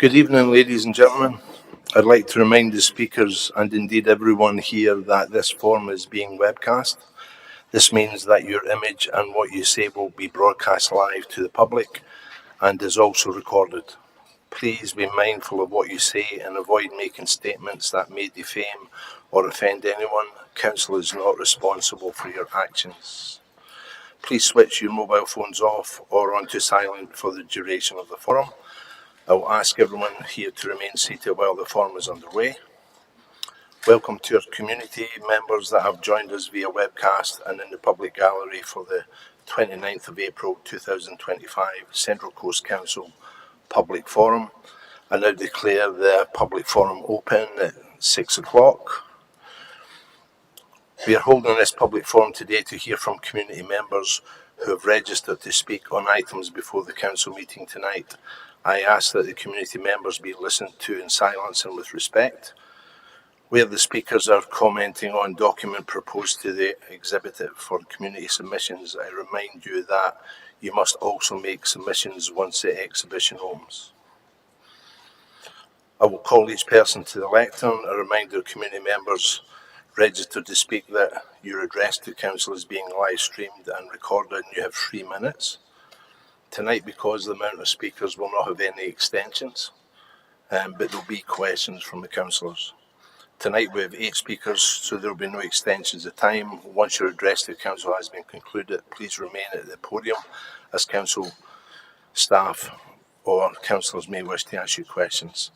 Good evening, ladies and gentlemen. I'd like to remind the speakers and indeed everyone here that this forum is being webcast. This means that your image and what you say will be broadcast live to the public and is also recorded. Please be mindful of what you say and avoid making statements that may defame or offend anyone. Council is not responsible for your actions. Please switch your mobile phones off or onto silent for the duration of the forum. I will ask everyone here to remain seated while the forum is underway. Welcome to our community members that have joined us via webcast and in the public gallery for the 29th of April 2025 Central Coast Council Public Forum. I now declare the public forum open at 6 o'clock. We are holding this public forum today to hear from community members who have registered to speak on items before the council meeting tonight. I ask that the community members be listened to in silence and with respect. Where the speakers are commenting on document proposed to the executive for community submissions, I remind you that you must also make submissions once the exhibition opens. I will call each person to the lectern. A reminder, community members registered to speak, that your address to council is being live streamed and recorded and you have 3 minutes. Tonight, because the amount of speakers will not have any extensions, but there'll be questions from the councillors. Tonight we have 8 speakers, so there will be no extensions of time. Once your address to council has been concluded, please remain at the podium as council staff or councillors may wish to ask you questions.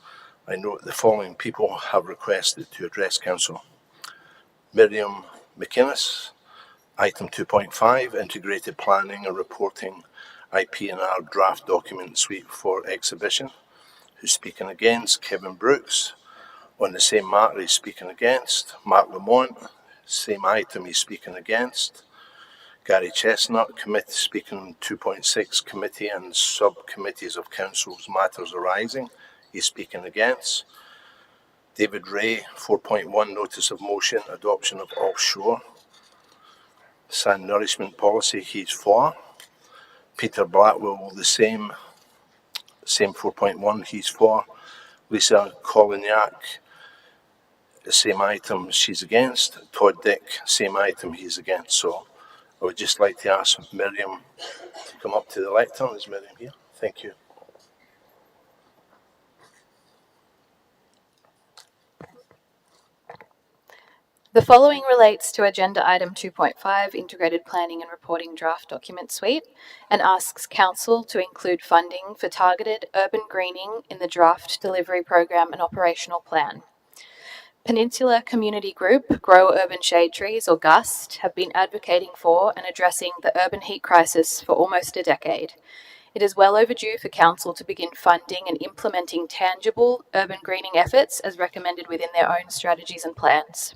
I note the following people have requested to address council. Miriam McInnes, item 2.5, integrated planning and reporting IP&R draft document suite for exhibition. Who's speaking against? Kevin Brooks. On the same matter, he's speaking against. Mark Lamont, same item, he's speaking against. Gary Chestnut, committee speaking 2.6, committee and subcommittees of council's matters arising, he's speaking against. David Ray, 4.1, notice of motion, adoption of offshore. Sand nourishment policy, he's for. Peter Blackwell, the same 4.1, he's for. Lisa Colignac, the same item, she's against. Todd Dick, same item, he's against. So I would just like to ask Miriam to come up to the lectern. Is Miriam here? Thank you. The following relates to Agenda Item 2.5, Integrated Planning and Reporting Draft Document Suite, and asks Council to include funding for targeted urban greening in the Draft Delivery Program and Operational Plan. Peninsula Community Group, Grow Urban Shade Trees, or GUST, have been advocating for and addressing the urban heat crisis for almost a decade. It is well overdue for Council to begin funding and implementing tangible urban greening efforts as recommended within their own strategies and plans.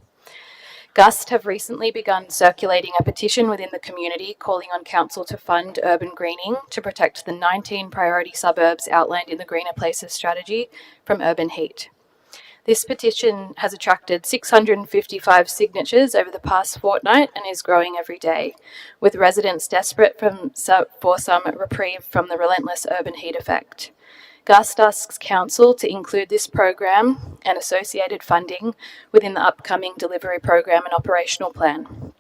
GUST have recently begun circulating a petition within the community calling on Council to fund urban greening to protect the 19 priority suburbs outlined in the Greener Places strategy from urban heat. This petition has attracted 655 signatures over the past fortnight and is growing every day, with residents desperate for some reprieve from the relentless urban heat effect. GUST asks Council to include this program and associated funding within the upcoming delivery program and operational plan.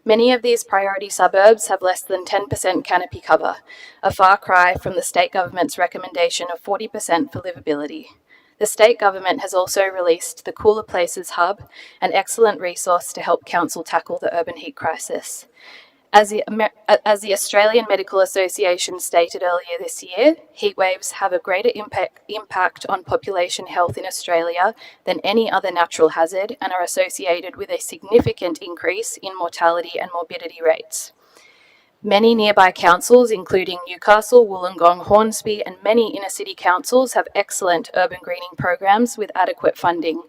Many of these priority suburbs have less than 10% canopy cover, a far cry from the state government's recommendation of 40% for livability. The state government has also released the Cooler Places Hub, an excellent resource to help Council tackle the urban heat crisis. As the Australian Medical Association stated earlier this year, heat waves have a greater impact on population health in Australia than any other natural hazard and are associated with a significant increase in mortality and morbidity rates. Many nearby councils, including Newcastle, Wollongong, Hornsby, and many inner-city councils, have excellent urban greening programs with adequate funding.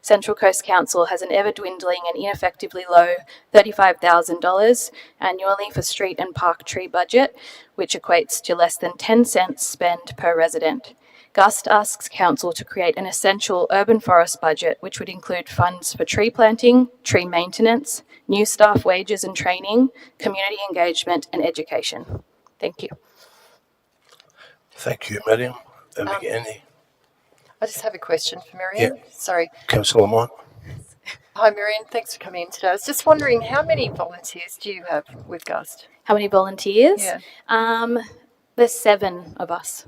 Central Coast Council has an ever-dwindling and ineffectively low $35,000 annually for street and park tree budget, which equates to less than 10 cents spent per resident. GUST asks Council to create an essential urban forest budget, which would include funds for tree planting, tree maintenance, new staff wages and training, community engagement, and education. Thank you. Thank you, Miriam. Have we got any I just have a question for Yeah. Marianne. Sorry. Councillor Lamont. Hi, Marianne. Thanks for coming in today. I was just wondering, how many volunteers do you have with GUST? How many volunteers? Yeah. There's 7 of us,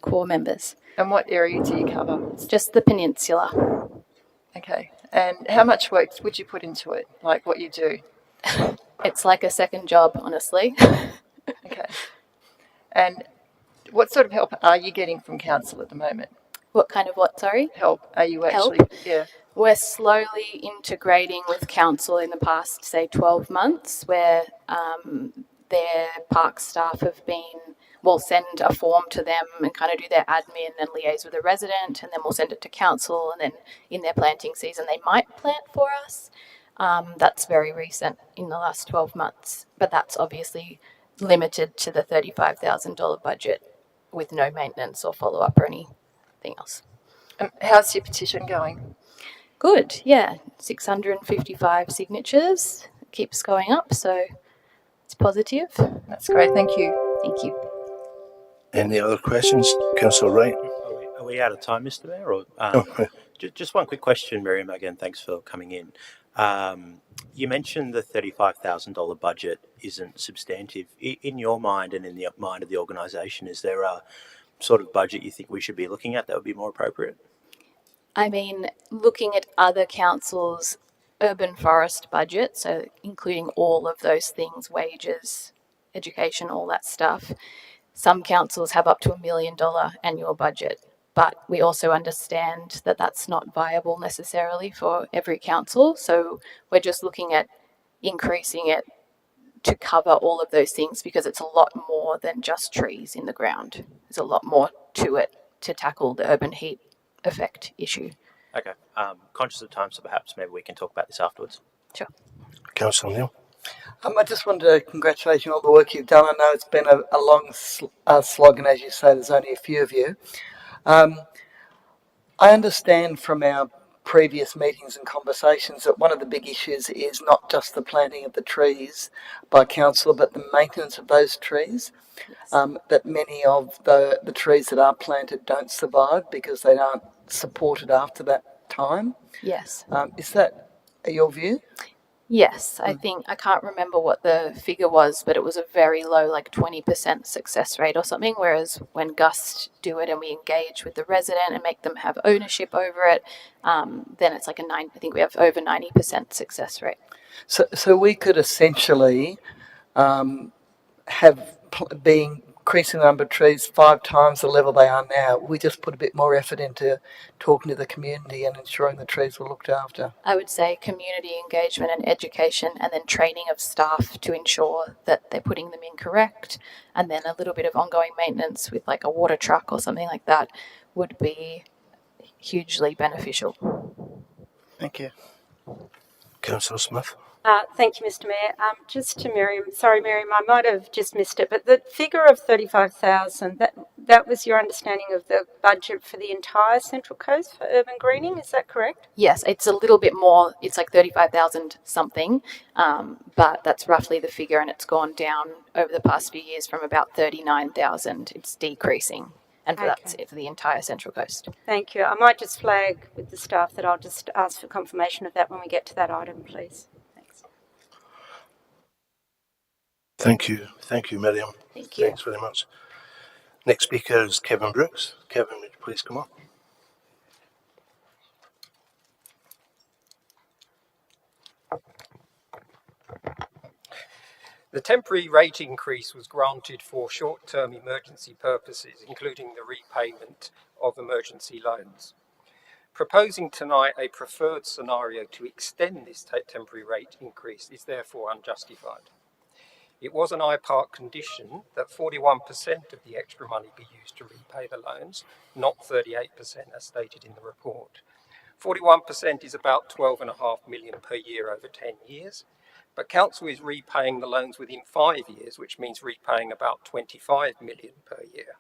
core members. And what area do you cover? Just the peninsula. Okay. And how much work would you put into it, like what you do? It's like a second job, honestly. Okay. And what sort of help are you getting from council at the moment? What kind of what, sorry? Help are you actually? Help? Yeah. We're slowly integrating with council in the past, say, 12 months, where their park staff have been, we'll send a form to them and kind of do their admin and liaise with a resident, and then we'll send it to council, and then in their planting season they might plant for us. That's very recent in the last 12 months, but that's obviously limited to the $35,000 budget with no maintenance or follow-up or anything else. And how's your petition going? Good, yeah, 655 signatures, keeps going up, so it's positive. That's great, thank you. Thank you. Any other questions? Councillor Wright. Are we out of time, Mr. Mayor? Or, just one quick question, Miriam. Again, thanks for coming in. You mentioned the $35,000 budget isn't substantive. In your mind and in the mind of the organisation, is there a sort of budget you think we should be looking at that would be more appropriate? I mean, looking at other councils' urban forest budget, so including all of those things, wages, education, all that stuff, some councils have up to $1 million annual budget, but we also understand that that's not viable necessarily for every council. So we're just looking at increasing it to cover all of those things, because it's a lot more than just trees in the ground. There's a lot more to it to tackle the urban heat effect issue. Okay. Conscious of time, so perhaps maybe we can talk about this afterwards. Sure. Councillor Neil. I just wanted to congratulate you on all the work you've done. I know it's been a long slog, and as you say, there's only a few of you. I understand from our previous meetings and conversations that one of the big issues is not just the planting of the trees by council, but the maintenance of those trees. Yes. That many of the trees that are planted don't survive because they aren't supported after that time. Yes. Is that your view? Yes, I think, I can't remember what the figure was, but it was a very low, like 20% success rate or something, whereas when GUST do it and we engage with the resident and make them have ownership over it, then it's like I think we have over 90% success rate. So we could essentially have being increasing the number of trees 5 times the level they are now. We just put a bit more effort into talking to the community and ensuring the trees were looked after. I would say community engagement and education, and then training of staff to ensure that they're putting them in correct, and then a little bit of ongoing maintenance with like a water truck or something like that would be hugely beneficial. Thank you. Councillor Smith. Thank you, Mr. Mayor. Just to Miriam, sorry, Miriam, I might have just missed it, but the figure of 35,000, that was your understanding of the budget for the entire Central Coast for urban greening, is that correct? Yes, it's a little bit more, it's like 35,000 something, but that's roughly the figure, and it's gone down over the past few years from about 39,000. It's decreasing, and that's it for the entire Central Coast. Thank you. I might just flag with the staff that I'll just ask for confirmation of that when we get to that item, please. Thank you. Thank you, Miriam. Thank you. Thanks very much. Next speaker is Kevin Brooks. Kevin, would you please come up? The temporary rate increase was granted for short-term emergency purposes, including the repayment of emergency loans. Proposing tonight a preferred scenario to extend this temporary rate increase is therefore unjustified. It was an IPART condition that 41% of the extra money be used to repay the loans, not 38% as stated in the report. 41% is about $12.5 million per year over 10 years, but council is repaying the loans within 5 years, which means repaying about $25 million per year.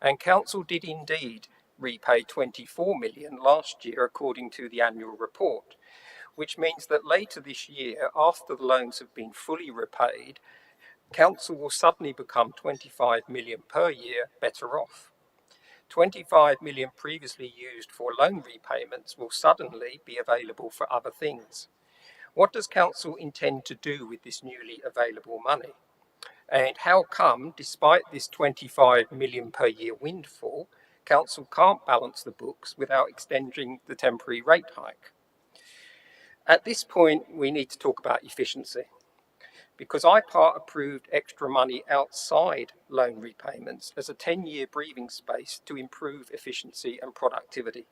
And council did indeed repay $24 million last year according to the annual report, which means that later this year, after the loans have been fully repaid, council will suddenly become $25 million per year better off. 25 million previously used for loan repayments will suddenly be available for other things. What does council intend to do with this newly available money? And how come, despite this 25 million per year windfall, council can't balance the books without extending the temporary rate hike? At this point, we need to talk about efficiency, because IPART approved extra money outside loan repayments as a 10-year breathing space to improve efficiency and productivity.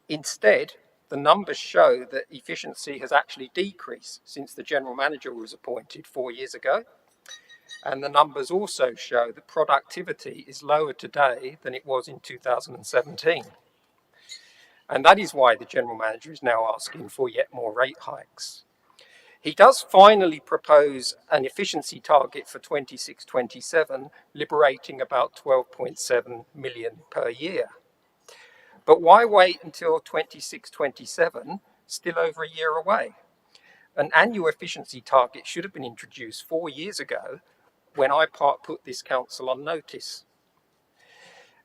Instead, the numbers show that efficiency has actually decreased since the general manager was appointed 4 years ago. And the numbers also show that productivity is lower today than it was in 2017. And that is why the general manager is now asking for yet more rate hikes. He does finally propose an efficiency target for 26-27, liberating about 12.7 million per year. But why wait until 26-27, still over a year away? An annual efficiency target should have been introduced 4 years ago when IPART put this council on notice.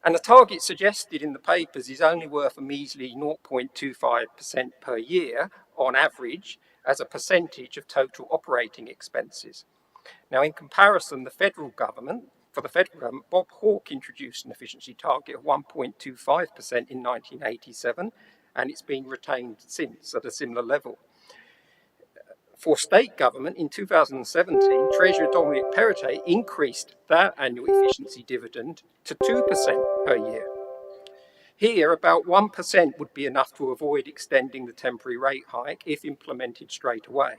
And the target suggested in the papers is only worth a measly 0.25% per year on average as a percentage of total operating expenses. Now, in comparison, for the federal government, Bob Hawke introduced an efficiency target of 1.25% in 1987, and it's been retained since at a similar level. For state government, in 2017, Treasurer Dominic Perrottet increased their annual efficiency dividend to 2% per year. Here, about 1% would be enough to avoid extending the temporary rate hike if implemented straight away.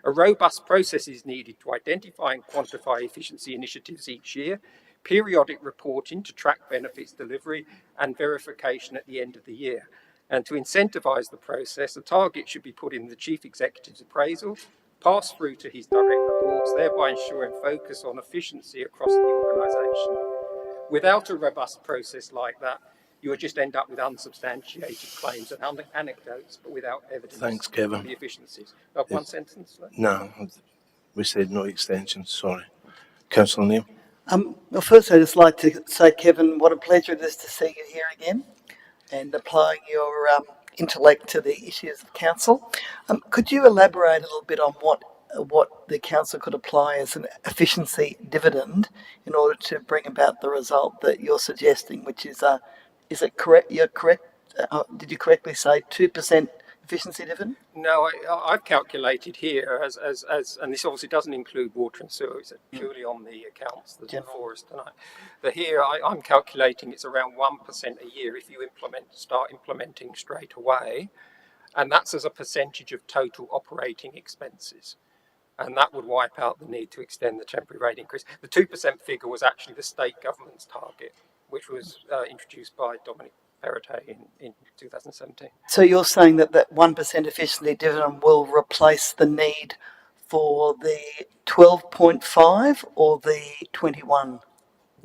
A robust process is needed to identify and quantify efficiency initiatives each year, periodic reporting to track benefits delivery, and verification at the end of the year. And to incentivise the process, a target should be put in the Chief Executive's appraisal, passed through to his direct reports, thereby ensuring focus on efficiency across the organisation. Without a robust process like that, you will just end up with unsubstantiated claims and anecdotes, but without evidence. Thanks, Kevin. Of the efficiencies. One sentence? No, we said no extension, sorry. Councillor Neil. Well, first I'd just like to say, Kevin, what a pleasure it is to see you here again and applying your intellect to the issues of council. Could you elaborate a little bit on what the council could apply as an efficiency dividend in order to bring about the result that you're suggesting, which is it correct? You're correct. Did you correctly say 2% efficiency dividend? No, I've calculated here as and this obviously doesn't include water and sewer. It's purely on the accounts that are before us tonight. But here I'm calculating it's around 1% a year if you start implementing straight away, and that's as a percentage of total operating expenses. And that would wipe out the need to extend the temporary rate increase. The 2% figure was actually the state government's target, which was introduced by Dominic Perrottet in 2017. So you're saying that 1% efficiency dividend will replace the need for the 12.5 or the 21?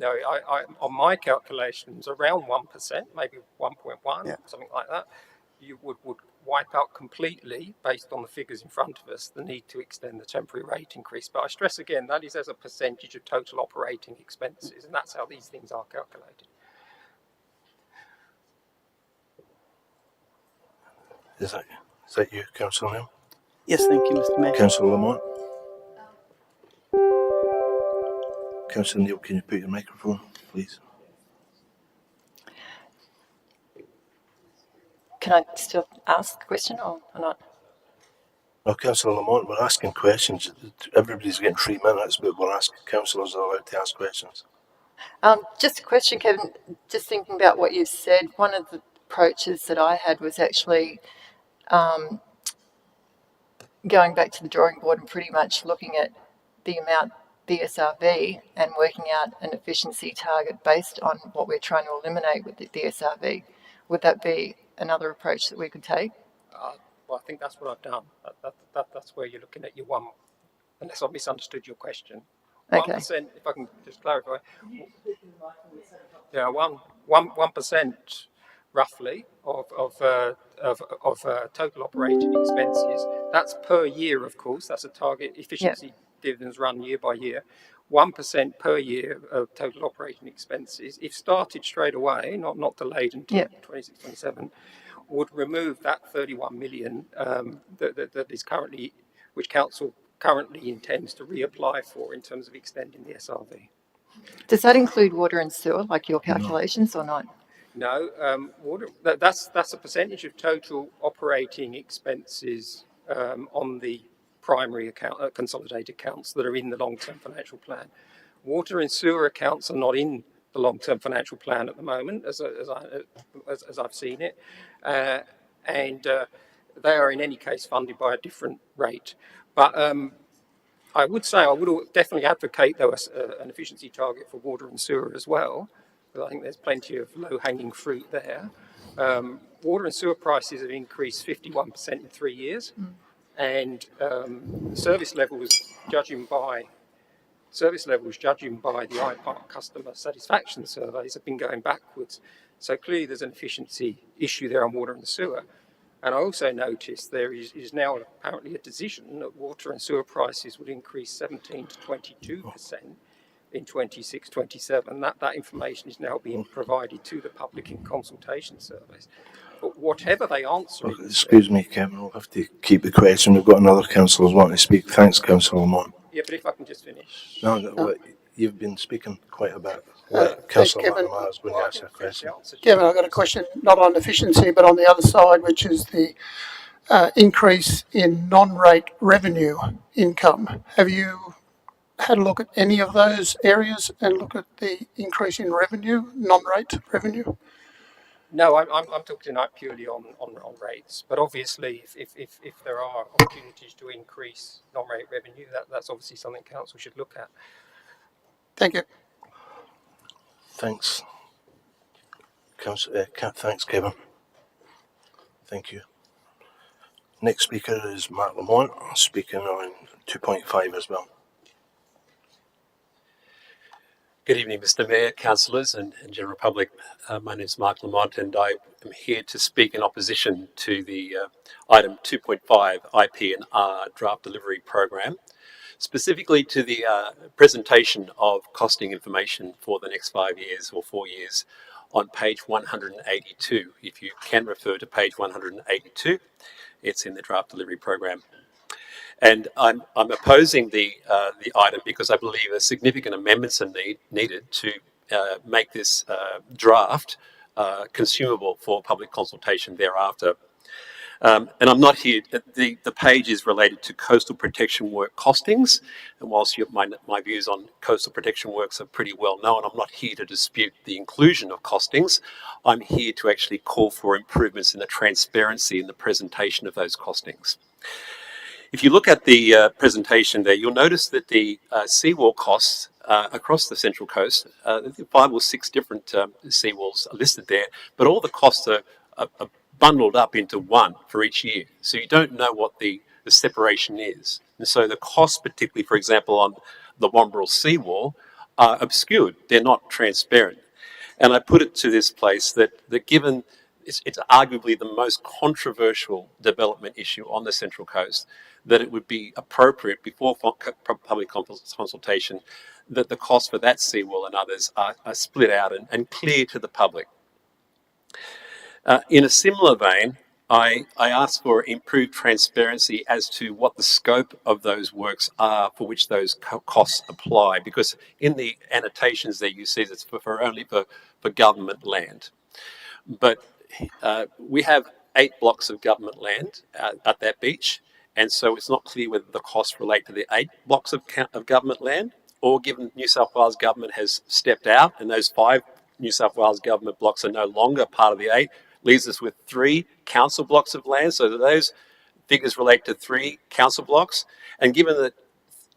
No, I on my calculations, around 1%, maybe 1.1, something like that, you would wipe out completely, based on the figures in front of us, the need to extend the temporary rate increase. But I stress again, that is as a percentage of total operating expenses, and that's how these things are calculated. Is that you, Councillor Neil? Yes, thank you, Mr. Mayor. Councillor Lamont? Councillor Neil, can you put your microphone, please? Can I still ask the question or not? No, Councillor Lamont, we're asking questions. Everybody's getting 3 minutes, but we're asking councillors are allowed to ask questions. Just a question, Kevin. Just thinking about what you said, one of the approaches that I had was actually going back to the drawing board and pretty much looking at the amount BSRV and working out an efficiency target based on what we're trying to eliminate with the BSRV. Would that be another approach that we could take? Well, I think that's what I've done. That's where you're looking at your one, unless I've misunderstood your question. Okay. 1%, if I can just clarify. Yeah, 1% roughly of total operating expenses. That's per year, of course. That's a target. Efficiency dividends run year by year. 1% per year of total operating expenses, if started straight away, not delayed until 26, 27, would remove that 31 million that is currently, which council currently intends to reapply for in terms of extending the SRV. Does that include water and sewer, like your calculations, or not? No, that's a percentage of total operating expenses on the primary account, consolidated accounts that are in the long-term financial plan. Water and sewer accounts are not in the long-term financial plan at the moment, as I've seen it, and they are in any case funded by a different rate. But I would say I would definitely advocate, though, an efficiency target for water and sewer as well, because I think there's plenty of low-hanging fruit there. Water and sewer prices have increased 51% in 3 years, and service levels, judging by the IPART customer satisfaction surveys, have been going backwards. So clearly there's an efficiency issue there on water and sewer. And I also noticed there is now apparently a decision that water and sewer prices would increase 17 to 22% in 26, 27. That information is now being provided to the public in consultation surveys. But whatever they answer... Excuse me, Kevin, we'll have to keep the question. We've got another councillor wanting to speak. Thanks, Councillor Lamont. Yeah, but if I can just finish. No, you've been speaking quite a bit. Councillor McNamara is going to ask a question. Kevin, I've got a question not on efficiency, but on the other side, which is the increase in non-rate revenue income. Have you had a look at any of those areas and look at the increase in revenue, non-rate revenue? No, I'm talking tonight purely on rates. But obviously, if there are opportunities to increase non-rate revenue, that's obviously something council should look at. Thank you. Thanks. Thanks, Kevin. Thank you. Next speaker is Mark Lamont, speaking on 2.5 as well. Good evening, Mr. Mayor, councillors and general public. My name is Mark Lamont and I am here to speak in opposition to the item 2.5 IP&R draft delivery program, specifically to the presentation of costing information for the next 5 years or 4 years on page 182. If you can refer to page 182, it's in the draft delivery program. And I'm opposing the item because I believe a significant amendments are needed to make this draft consumable for public consultation thereafter. And I'm not here, the page is related to coastal protection work costings, and whilst my views on coastal protection works are pretty well known, I'm not here to dispute the inclusion of costings. I'm here to actually call for improvements in the transparency in the presentation of those costings. If you look at the presentation there, you'll notice that the seawall costs across the Central Coast, 5 or 6 different seawalls are listed there, but all the costs are bundled up into one for each year. So you don't know what the separation is. And so the costs, particularly, for example, on the Wombrel seawall, are obscured. They're not transparent. And I put it to this place that given it's arguably the most controversial development issue on the Central Coast, that it would be appropriate before public consultation that the cost for that seawall and others are split out and clear to the public. In a similar vein, I asked for improved transparency as to what the scope of those works are for which those costs apply, because in the annotations there you see it's only for government land. But we have 8 blocks of government land at that beach, and so it's not clear whether the costs relate to the 8 blocks of government land, or given New South Wales government has stepped out and those 5 New South Wales government blocks are no longer part of the 8, leaves us with 3 council blocks of land, so that those figures relate to 3 council blocks, and given that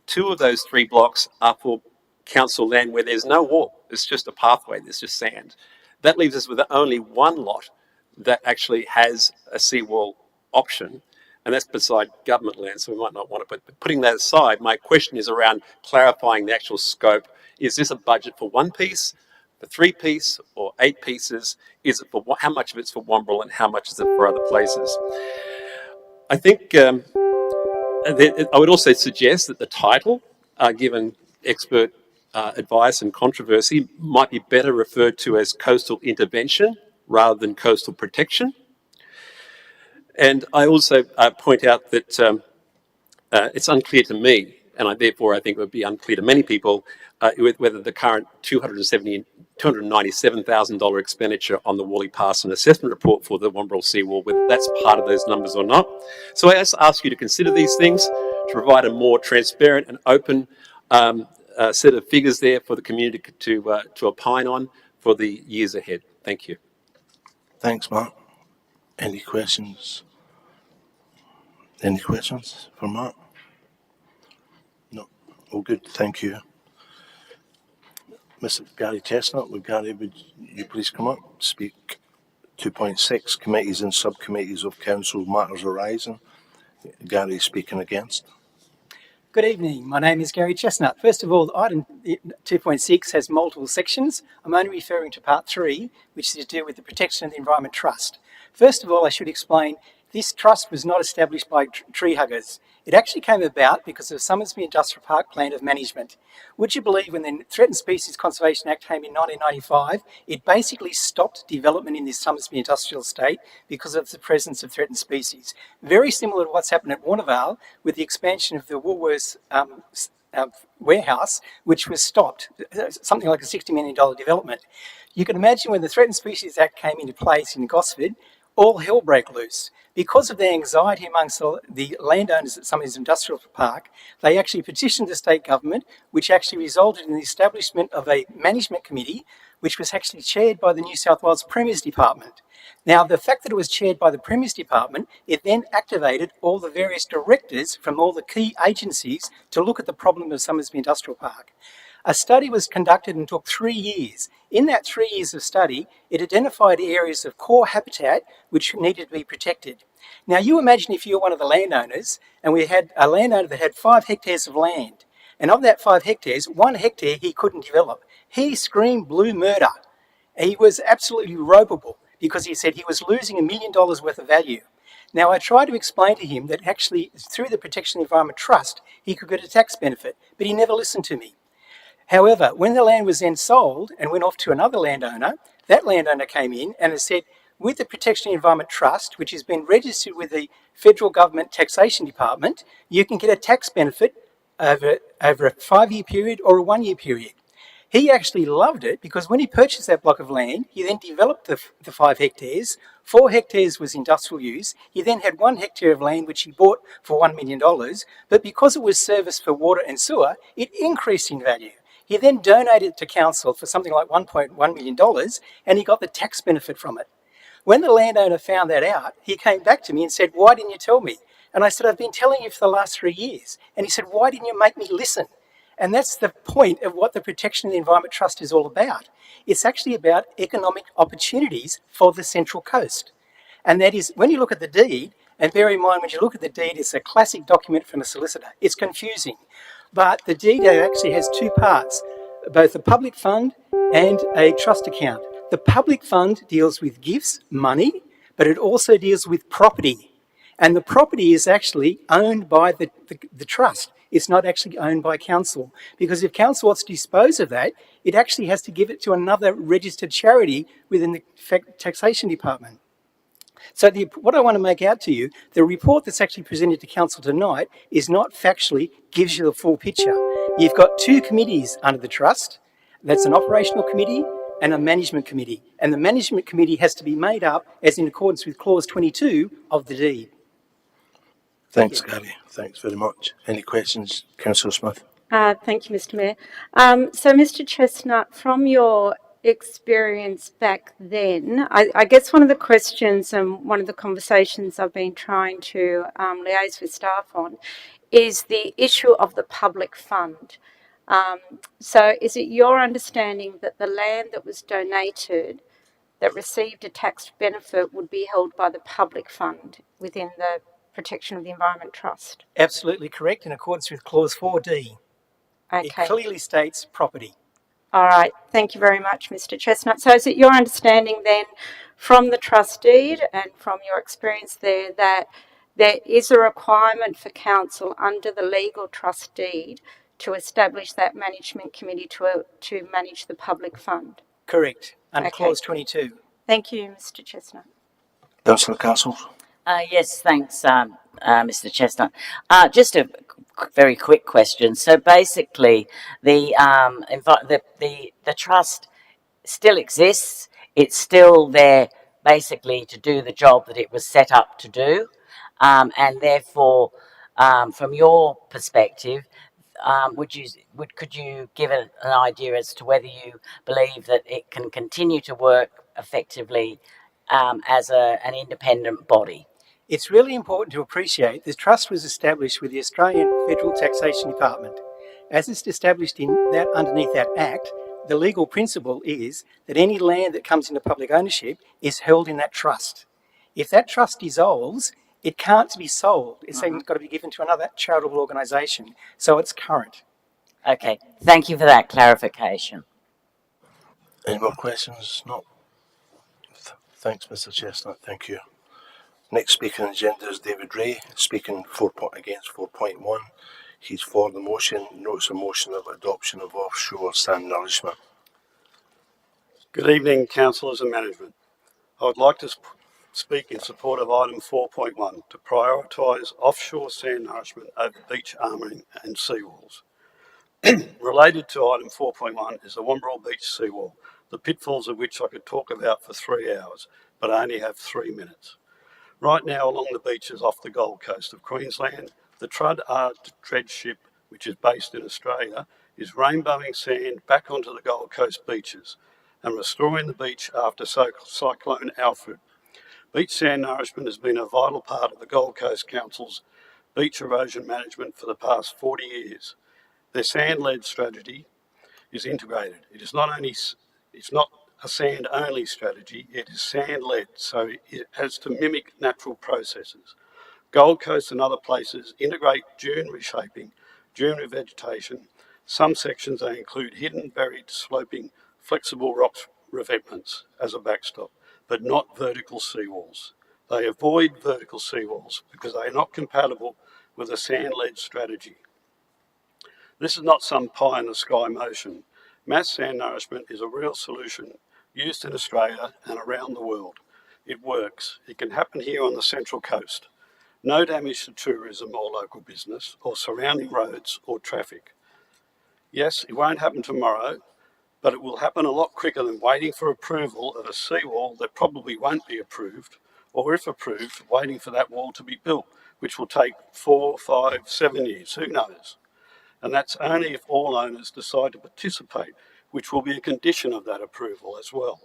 2 of those 3 blocks are for council land where there's no wall, it's just a pathway, there's just sand, that leaves us with only 1 lot that actually has a seawall option, and that's beside government land, so we might not want it. But putting that aside, my question is around clarifying the actual scope. Is this a budget for 1 piece, for 3 pieces, or 8 pieces? Is it for how much of it's for Wombrel and how much is it for other places? I think I would also suggest that the title, given expert advice and controversy might be better referred to as coastal intervention rather than coastal protection. And I also point out that it's unclear to me, and therefore I think it would be unclear to many people, whether the current $297,000 expenditure on the Wally Parson assessment report for the Womberel seawall, whether that's part of those numbers or not. So I just ask you to consider these things to provide a more transparent and open set of figures there for the community to opine on for the years ahead. Thank you. Thanks, Mark. Any questions? Any questions for Mark? No. All good. Thank you. Mr. Gary Chestnut, Gary, would you please come up, speak? 2.6, committees and subcommittees of council matters arising. Gary speaking against. Good evening. My name is Gary Chestnut. First of all, item 2.6 has multiple sections. I'm only referring to part 3, which is to do with the Protection of the Environment Trust. First of all, I should explain this trust was not established by tree huggers. It actually came about because of Somersby Industrial Park Plan of Management. Would you believe when the Threatened Species Conservation Act came in 1995, it basically stopped development in this Somersby Industrial Estate because of the presence of threatened species. Very similar to what's happened at Warnervale with the expansion of the Woolworths warehouse, which was stopped, something like a $60 million development. You can imagine when the Threatened Species Act came into place in Gosford, all hell broke loose. Because of the anxiety amongst the landowners at Somersby Industrial Park, they actually petitioned the state government, which actually resulted in the establishment of a management committee, which was actually chaired by the New South Wales Premier's Department. Now, the fact that it was chaired by the Premier's Department, it then activated all the various directors from all the key agencies to look at the problem of Somersby Industrial Park. A study was conducted and took 3 years. In that 3 years of study, it identified areas of core habitat which needed to be protected. Now, you imagine if you're one of the landowners, and we had a landowner that had 5 hectares of land, and of that 5 hectares, 1 hectare he couldn't develop. He screamed blue murder. He was absolutely ropeable because he said he was losing $1 million worth of value. Now, I tried to explain to him that actually, through the Protection of the Environment Trust, he could get a tax benefit, but he never listened to me. However, when the land was then sold and went off to another landowner, that landowner came in and has said, with the Protection of the Environment Trust, which has been registered with the Federal Government Taxation Department, you can get a tax benefit over a 5-year period or a 1-year period. He actually loved it because when he purchased that block of land, he then developed the 5 hectares. 4 hectares was industrial use. He then had 1 hectare of land which he bought for $1 million, but because it was serviced for water and sewer, it increased in value. He then donated it to council for something like $1.1 million, and he got the tax benefit from it. When the landowner found that out, he came back to me and said, "Why didn't you tell me?" And I said, "I've been telling you for the last 3 years." And he said, "Why didn't you make me listen?" And that's the point of what the Protection of the Environment Trust is all about. It's actually about economic opportunities for the Central Coast. And that is, when you look at the deed, and bear in mind, when you look at the deed, it's a classic document from a solicitor. It's confusing. But the deed actually has 2 parts, both a public fund and a trust account. The public fund deals with gifts, money, but it also deals with property. And the property is actually owned by the trust. It's not actually owned by council. Because if council wants to dispose of that, it actually has to give it to another registered charity within the taxation department. So what I want to make out to you, the report that's actually presented to council tonight is not factually gives you the full picture. You've got 2 committees under the trust. That's an operational committee and a management committee. And the management committee has to be made up as in accordance with clause 22 of the deed. Thanks, Gary. Thanks very much. Any questions, Councillor Smith? Thank you, Mr. Mayor. So, Mr. Chestnut, from your experience back then, I guess one of the questions and one of the conversations I've been trying to liaise with staff on is the issue of the public fund. So is it your understanding that the land that was donated that received a tax benefit would be held by the public fund within the Protection of the Environment Trust? Absolutely correct, in accordance with clause 4D. Okay. It clearly states property. All right. Thank you very much, Mr. Chestnut. So is it your understanding then from the trust deed and from your experience there that there is a requirement for council under the legal trust deed to establish that management committee to manage the public fund. Correct, under Okay. clause 22. Thank you, Mr. Chestnut. Councillor Castle. Yes, thanks, Mr. Chestnut. Just a very quick question. So basically, the trust still exists. It's still there, basically, to do the job that it was set up to do, and therefore, from your perspective, could you give an idea as to whether you believe that it can continue to work effectively as an independent body? It's really important to appreciate the trust was established with the Australian Federal Taxation Department. As it's established underneath that Act, the legal principle is that any land that comes into public ownership is held in that trust. If that trust dissolves, it can't be sold. It's got to be given to another charitable organisation, so it's current. Okay, thank you for that clarification. Any more questions? No. Thanks, Mr. Chestnut. Thank you. Next speaker on the agenda is David Ray, speaking against 4.1. He's for the motion. Notes a motion of adoption of offshore sand nourishment. Good evening, councillors and management. I would like to speak in support of item 4.1 to prioritise offshore sand nourishment over beach armouring and seawalls. Related to item 4.1 is the Womberall Beach seawall, the pitfalls of which I could talk about for 3 hours, but I only have 3 minutes. Right now, along the beaches off the Gold Coast of Queensland, the Trudd Art dredge ship, which is based in Australia, is rainbowing sand back onto the Gold Coast beaches and restoring the beach after Cyclone Alfred. Beach sand nourishment has been a vital part of the Gold Coast Council's beach erosion management for the past 40 years. Their sand-led strategy is integrated. It's not a sand-only strategy, it is sand-led, so it has to mimic natural processes. Gold Coast and other places integrate dune reshaping, dune revegetation. Some sections they include hidden, buried, sloping, flexible rock revetments as a backstop, but not vertical seawalls. They avoid vertical seawalls because they are not compatible with a sand-led strategy. This is not some pie-in-the-sky motion. Mass sand nourishment is a real solution used in Australia and around the world. It works. It can happen here on the Central Coast. No damage to tourism or local business or surrounding roads or traffic. Yes, it won't happen tomorrow, but it will happen a lot quicker than waiting for approval of a seawall that probably won't be approved, or if approved, waiting for that wall to be built, which will take 4, 5, 7 years, who knows? And that's only if all owners decide to participate, which will be a condition of that approval as well.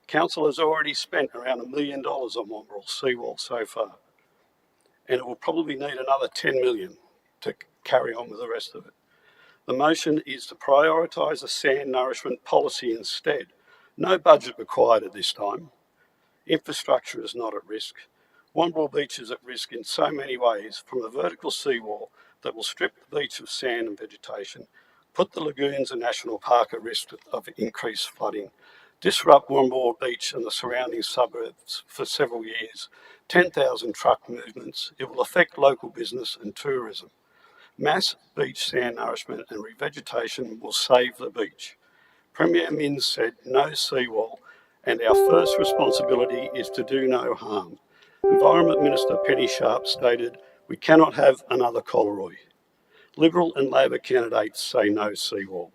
Council has already spent around $1 million on Womberall seawall so far, and it will probably need another 10 million to carry on with the rest of it. The motion is to prioritise a sand nourishment policy instead. No budget required at this time. Infrastructure is not at risk. Womberall Beach is at risk in so many ways, from a vertical seawall that will strip the beach of sand and vegetation, put the lagoons and national park at risk of increased flooding, disrupt Womberall Beach and the surrounding suburbs for several years, 10,000 truck movements. It will affect local business and tourism. Mass beach sand nourishment and revegetation will save the beach. Premier Minns said no seawall, and our first responsibility is to do no harm. Environment Minister Penny Sharp stated, "We cannot have another Coleroy." Liberal and Labor candidates say no seawall.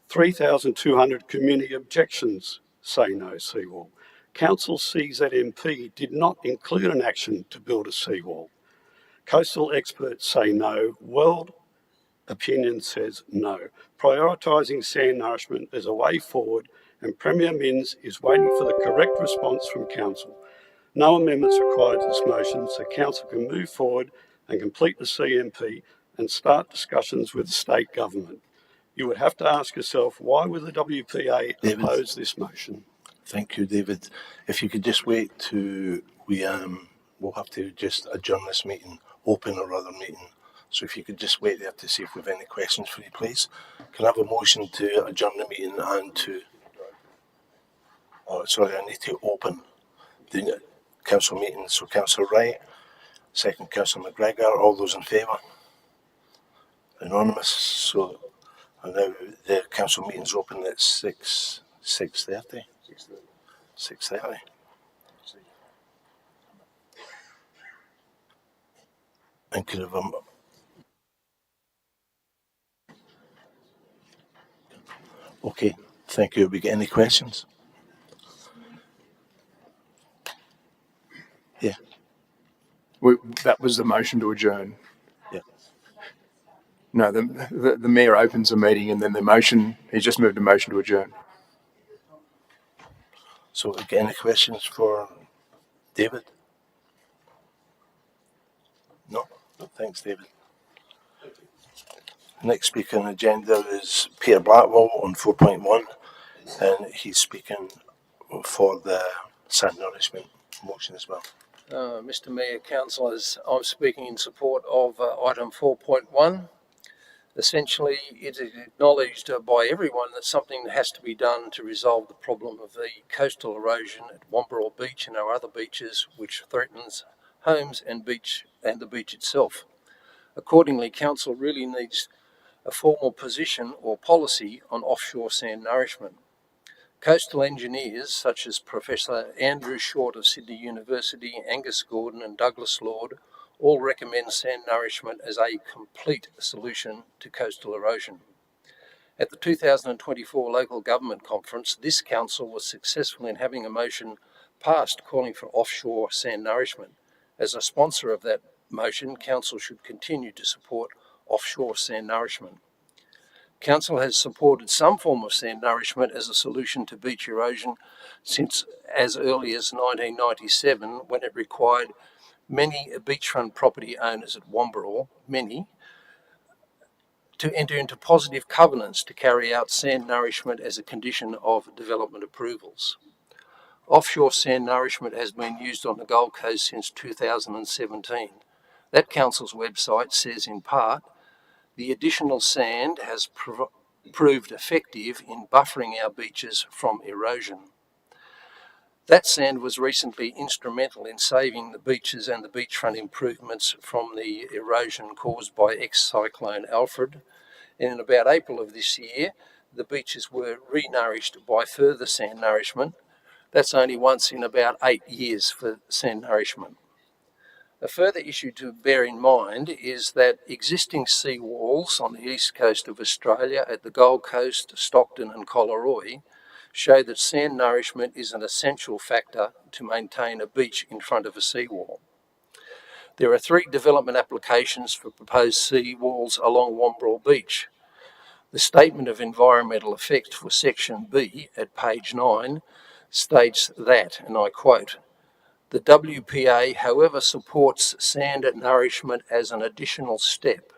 3,200 community objections say no seawall. Council CZMP did not include an action to build a seawall. Coastal experts say no. World opinion says no. Prioritising sand nourishment is a way forward, and Premier Minns is waiting for the correct response from Council. No amendments required to this motion, so Council can move forward and complete the CMP and start discussions with the state government. You would have to ask yourself, why would the WPA oppose this motion? Thank you, David. If you could just wait to, we'll have to just adjourn this meeting, open our other meeting. So if you could just wait there to see if we have any questions for you, please. Can I have a motion to adjourn the meeting and to, I need to open the council meeting. So Councillor Wright, second Councillor McGregor, all those in favour? Anonymous. So now the council meeting's open at 6:30. 6:30. And could have okay, thank you. Have we got any questions? Yeah. That was the motion to adjourn. Yeah. No, the mayor opens the meeting and then the motion, he just moved a motion to adjourn. So we got any questions for David? No? No, thanks, David. Next speaker on the agenda is Peter Blackwell on 4.1, and he's speaking for the sand nourishment motion as well. Mr Mayor, councillors, I'm speaking in support of item 4.1. Essentially, it is acknowledged by everyone that something has to be done to resolve the problem of the coastal erosion at Womberall Beach and our other beaches, which threatens homes and the beach itself. Accordingly, council really needs a formal position or policy on offshore sand nourishment. Coastal engineers such as Professor Andrew Short of Sydney University, Angus Gordon and Douglas Lord all recommend sand nourishment as a complete solution to coastal erosion. At the 2024 local government conference, this council was successful in having a motion passed calling for offshore sand nourishment. As a sponsor of that motion, council should continue to support offshore sand nourishment. Council has supported some form of sand nourishment as a solution to beach erosion since as early as 1997, when it required many beachfront property owners at Womberall, to enter into positive covenants to carry out sand nourishment as a condition of development approvals. Offshore sand nourishment has been used on the Gold Coast since 2017. That council's website says in part, the additional sand has proved effective in buffering our beaches from erosion. That sand was recently instrumental in saving the beaches and the beachfront improvements from the erosion caused by ex-cyclone Alfred. And in about April of this year, the beaches were re-nourished by further sand nourishment. That's only once in about 8 years for sand nourishment. A further issue to bear in mind is that existing sea walls on the east coast of Australia at the Gold Coast, Stockton and Collaroy show that sand nourishment is an essential factor to maintain a beach in front of a seawall. There are 3 development applications for proposed sea walls along Womberall Beach. The Statement of Environmental Effects for Section B at page 9 states that, and I quote, the WPA, however, supports sand nourishment as an additional step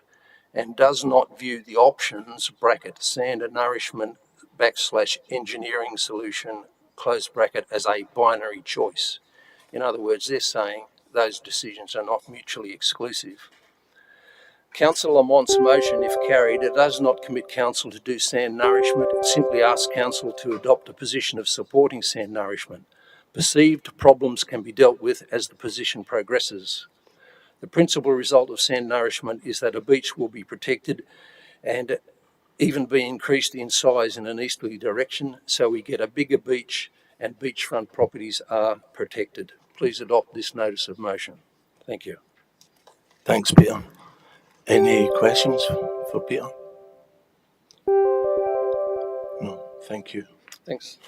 and does not view the options, bracket, sand nourishment, \engineering solution, close bracket, as a binary choice. In other words, they're saying those decisions are not mutually exclusive. Councillor Lamont's motion, if carried, it does not commit council to do sand nourishment. It simply asks council to adopt a position of supporting sand nourishment. Perceived problems can be dealt with as the position progresses. The principal result of sand nourishment is that a beach will be protected and even be increased in size in an easterly direction, so we get a bigger beach and beachfront properties are protected. Please adopt this notice of motion. Thank you. Thanks, Peter. Any questions for Peter? No, thank you. Thanks.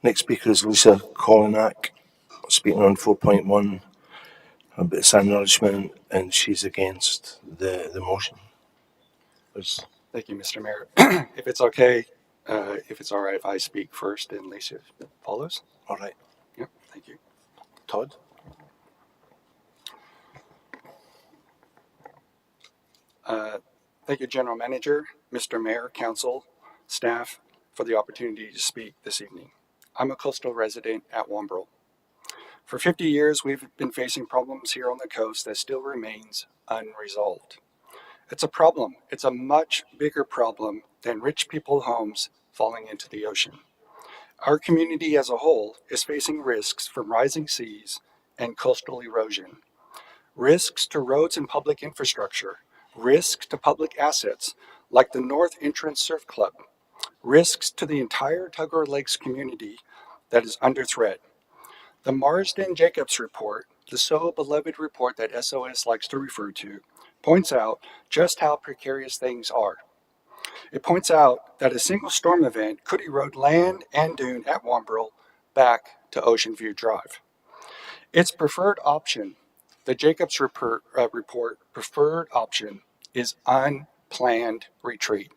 Next speaker is Lisa Colinack, speaking on 4.1 about sand nourishment, and she's against the motion. Thank you, Mr. Mayor. If it's okay, if it's all right if I speak first and Lisa follows? All right. Yep, thank you. Todd? Thank you, General Manager, Mr. Mayor, Council, staff, for the opportunity to speak this evening. I'm a coastal resident at Womberall. For 50 years, we've been facing problems here on the coast that still remains unresolved. It's a problem. It's a much bigger problem than rich people's homes falling into the ocean. Our community as a whole is facing risks from rising seas and coastal erosion, risks to roads and public infrastructure, risk to public assets like the North Entrance Surf Club, risks to the entire Tugger Lakes community that is under threat. The Marsden-Jacobs report, the so beloved report that SOS likes to refer to, points out just how precarious things are. It points out that a single storm event could erode land and dune at Wombrel back to Ocean View Drive. Its preferred option, the Jacobs report preferred option, is unplanned retreat.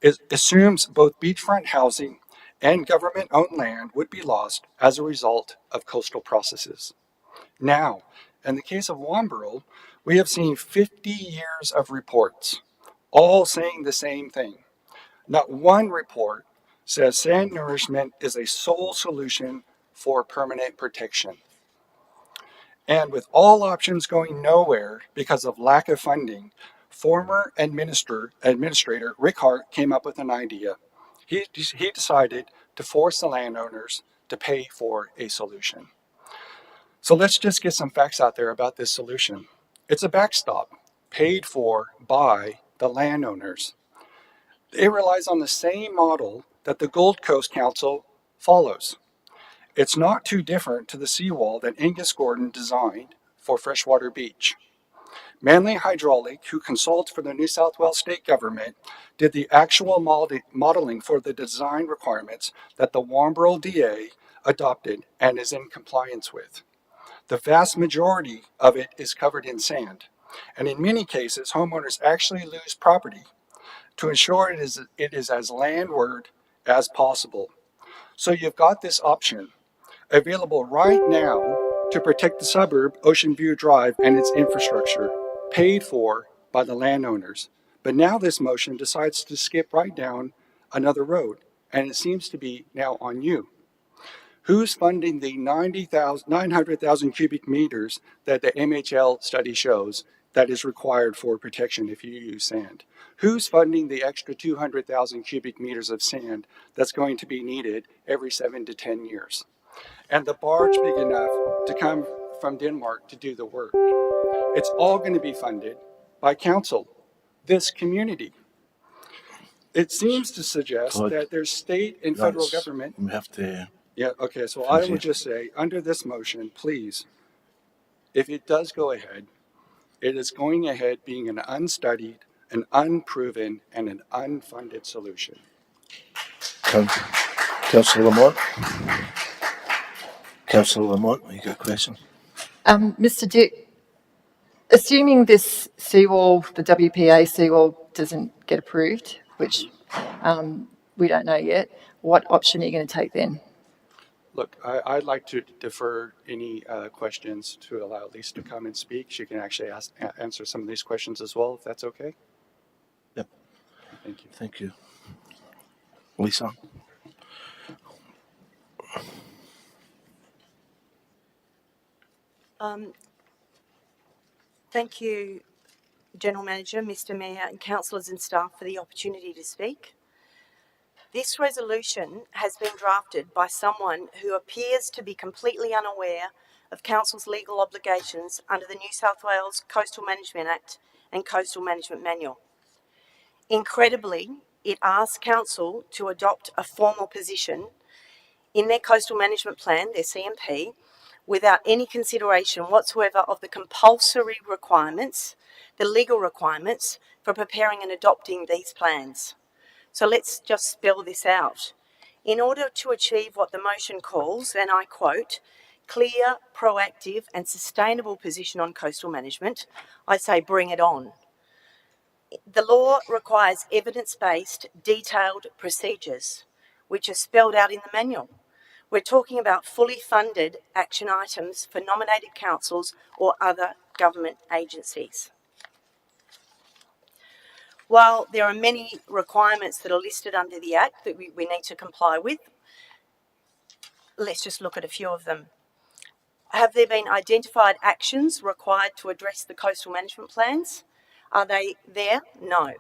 It assumes both beachfront housing and government-owned land would be lost as a result of coastal processes. Now, in the case of Wombrel, we have seen 50 years of reports, all saying the same thing. Not one report says sand nourishment is a sole solution for permanent protection. And with all options going nowhere because of lack of funding, former administrator Rick Hart came up with an idea. He decided to force the landowners to pay for a solution. So let's just get some facts out there about this solution. It's a backstop paid for by the landowners. It relies on the same model that the Gold Coast Council follows. It's not too different to the seawall that Angus Gordon designed for Freshwater Beach. Manley Hydraulic, who consults for the New South Wales state government, did the actual modeling for the design requirements that the Wombrel DA adopted and is in compliance with. The vast majority of it is covered in sand, and in many cases, homeowners actually lose property to ensure it is as landward as possible. So you've got this option available right now to protect the suburb, Ocean View Drive, and its infrastructure, paid for by the landowners. But now this motion decides to skip right down another road, and it seems to be now on you. Who's funding the 900,000 cubic meters that the MHL study shows that is required for protection if you use sand? Who's funding the extra 200,000 cubic meters of sand that's going to be needed every 7 to 10 years? And the barge big enough to come from Denmark to do the work. It's all going to be funded by council, this community. It seems to suggest that there's state and federal government. We have to. Yeah, okay, so I would just say, under this motion, please, if it does go ahead, it is going ahead being an unstudied, an unproven, and an unfunded solution. Councillor Lamont? Councillor Lamont, you got a question? Mr. Dick, assuming this seawall, the WPA seawall, doesn't get approved, which we don't know yet, what option are you going to take then? Look, I'd like to defer any questions to allow Lisa to come and speak. She can actually answer some of these questions as well, if that's okay. Yep. Thank you. Thank you. Lisa? Thank you, General Manager, Mr. Mayor, and councillors and staff for the opportunity to speak. This resolution has been drafted by someone who appears to be completely unaware of Council's legal obligations under the New South Wales Coastal Management Act and Coastal Management Manual. Incredibly, it asks Council to adopt a formal position in their Coastal Management Plan, their CMP, without any consideration whatsoever of the compulsory requirements, the legal requirements for preparing and adopting these plans. So let's just spell this out. In order to achieve what the motion calls, and I quote, clear, proactive and sustainable position on coastal management, I say bring it on. The law requires evidence-based, detailed procedures, which are spelled out in the manual. We're talking about fully funded action items for nominated councils or other government agencies. While there are many requirements that are listed under the Act that we need to comply with, let's just look at a few of them. Have there been identified actions required to address the coastal management plans? Are they there? No.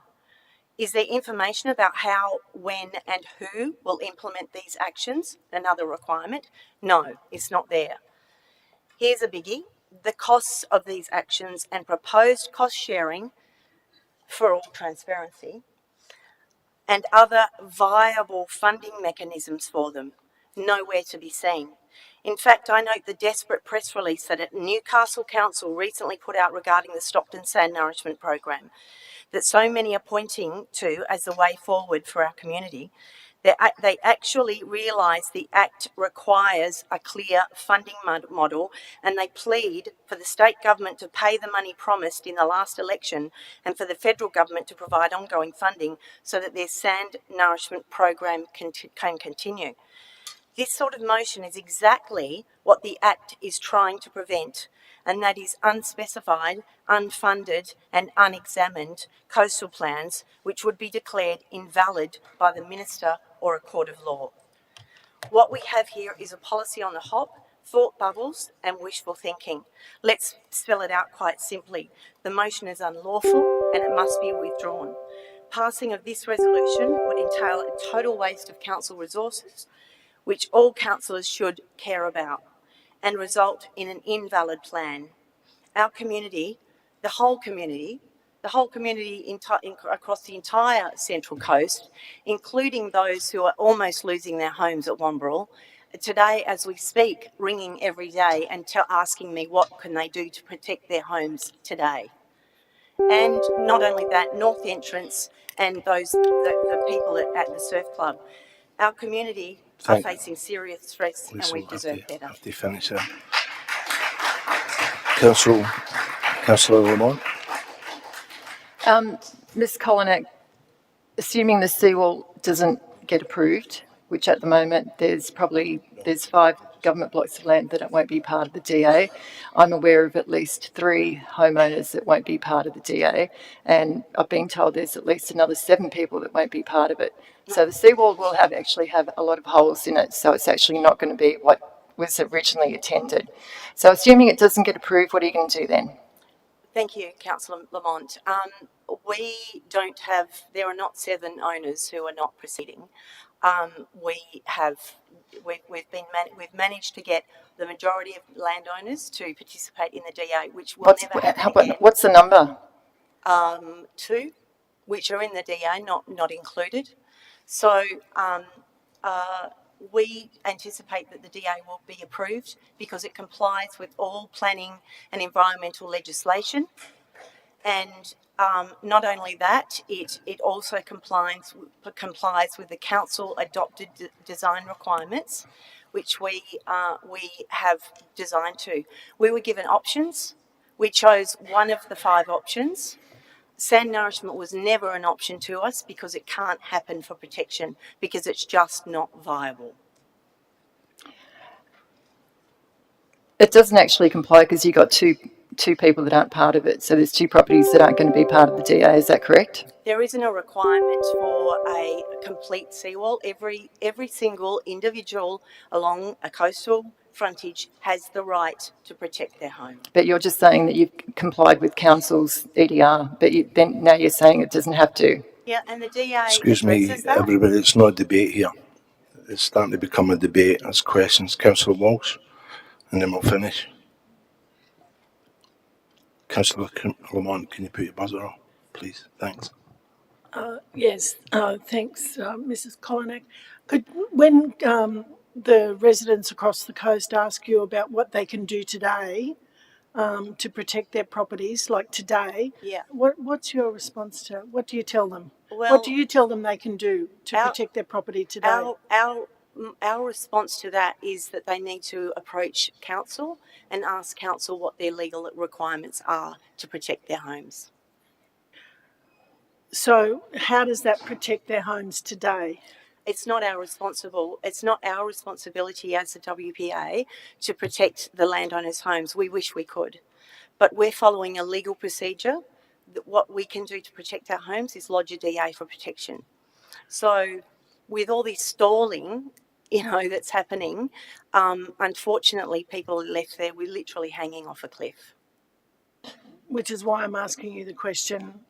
Is there information about how, when and who will implement these actions? Another requirement? No, it's not there. Here's a biggie. The costs of these actions and proposed cost sharing for all transparency, and other viable funding mechanisms for them. Nowhere to be seen. In fact, I note the desperate press release that Newcastle Council recently put out regarding the Stockton Sand Nourishment Program, that so many are pointing to as the way forward for our community. They actually realise the Act requires a clear funding model, and they plead for the state government to pay the money promised in the last election and for the federal government to provide ongoing funding so that their sand nourishment program can continue. This sort of motion is exactly what the Act is trying to prevent, and that is unspecified, unfunded and unexamined coastal plans which would be declared invalid by the Minister or a court of law. What we have here is a policy on the hop, thought bubbles and wishful thinking. Let's spell it out quite simply. The motion is unlawful and it must be withdrawn. Passing of this resolution would entail a total waste of council resources, which all councillors should care about, and result in an invalid plan. Our community, the whole community across the entire Central Coast, including those who are almost losing their homes at Wombrel, today as we speak, ringing every day and asking me what can they do to protect their homes today. And not only that, North Entrance and the people at the surf club. Our community are facing serious stress and we deserve better. Have to finish that. Councillor Lamont. Ms Collinak, assuming the seawall doesn't get approved, which at the moment there's 5 government blocks of land that won't be part of the DA. I'm aware of at least 3 homeowners that won't be part of the DA, and I've been told there's at least another 7 people that won't be part of it. So the seawall will actually have a lot of holes in it, so it's actually not going to be what was originally intended. So assuming it doesn't get approved, what are you going to do then? Thank you, Councillor Lamont. There are not 7 owners who are not proceeding. We've managed to get the majority of landowners to participate in the DA, which will never happen again. What's the number? 2, which are in the DA, not included. So we anticipate that the DA will be approved because it complies with all planning and environmental legislation. And not only that, it also complies with the council adopted design requirements, which we have designed to. We were given options. We chose one of the 5 options. Sand nourishment was never an option to us because it can't happen for protection, because it's just not viable. It doesn't actually comply because you've got two people that aren't part of it. So there's 2 properties that aren't going to be part of the DA. Is that correct? There isn't a requirement for a complete seawall. Every single individual along a coastal frontage has the right to protect their home. But you're just saying that you've complied with council's EDR, but now you're saying it doesn't have to. Yeah, and the DA Excuse me, everybody, it's not a debate here. It's starting to become a debate. It's questions. Councillor Walsh, and then we'll finish. Councillor Lamont, can you put your buzzer on, please? Thanks. Yes, thanks, Mrs. Collinak. When the residents across the coast ask you about what they can do today to protect their properties, like today, yeah, what's your response to? What do you tell them? Well, what do you tell them they can do to protect their property today? Our response to that is that they need to approach council and ask council what their legal requirements are to protect their homes. So how does that protect their homes today? It's not our responsibility as the WPA to protect the landowners' homes. We wish we could, but we're following a legal procedure. What we can do to protect our homes is lodge a DA for protection. So with all this stalling, that's happening, unfortunately people are left there. We're literally hanging off a cliff. Which is why I'm asking you the question,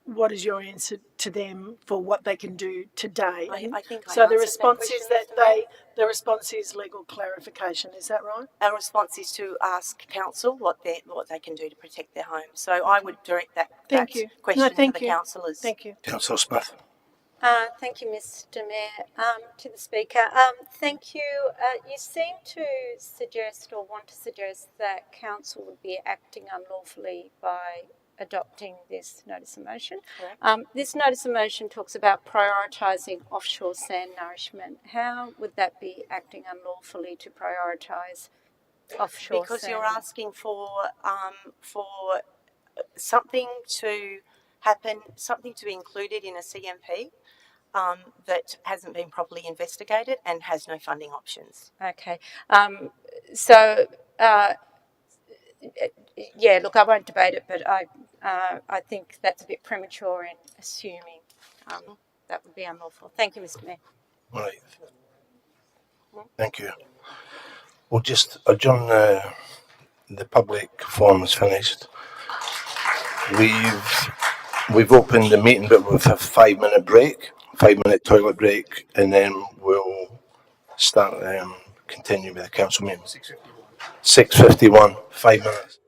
what is your answer to them for what they can do today? I think I so the answered response that is question, that Mr. Mayor. the response is legal clarification. Is that right? Our response is to ask council what they can do to protect their homes. So I would direct that Thank you. question No, to thank the you. councillors. Thank you. Councillor Smith. Thank you, Mr. Mayor. To the Speaker, thank you. You seem to suggest or want to suggest that Council would be acting unlawfully by adopting this notice of motion. Correct. This notice of motion talks about prioritising offshore sand nourishment. How would that be acting unlawfully to prioritise offshore Because sand? you're asking for something to happen, something to be included in a CMP that hasn't been properly investigated and has no funding options. Okay. So, yeah, look, I won't debate it, but I think that's a bit premature in assuming that would be unlawful. Thank you, Mr. Mayor. All right. Thank you. We'll just adjourn the public forum is finished. We've opened the meeting, but with a 5-minute break, 5-minute toilet break, and then we'll start continue with the council meeting. 6:51. 5 minutes.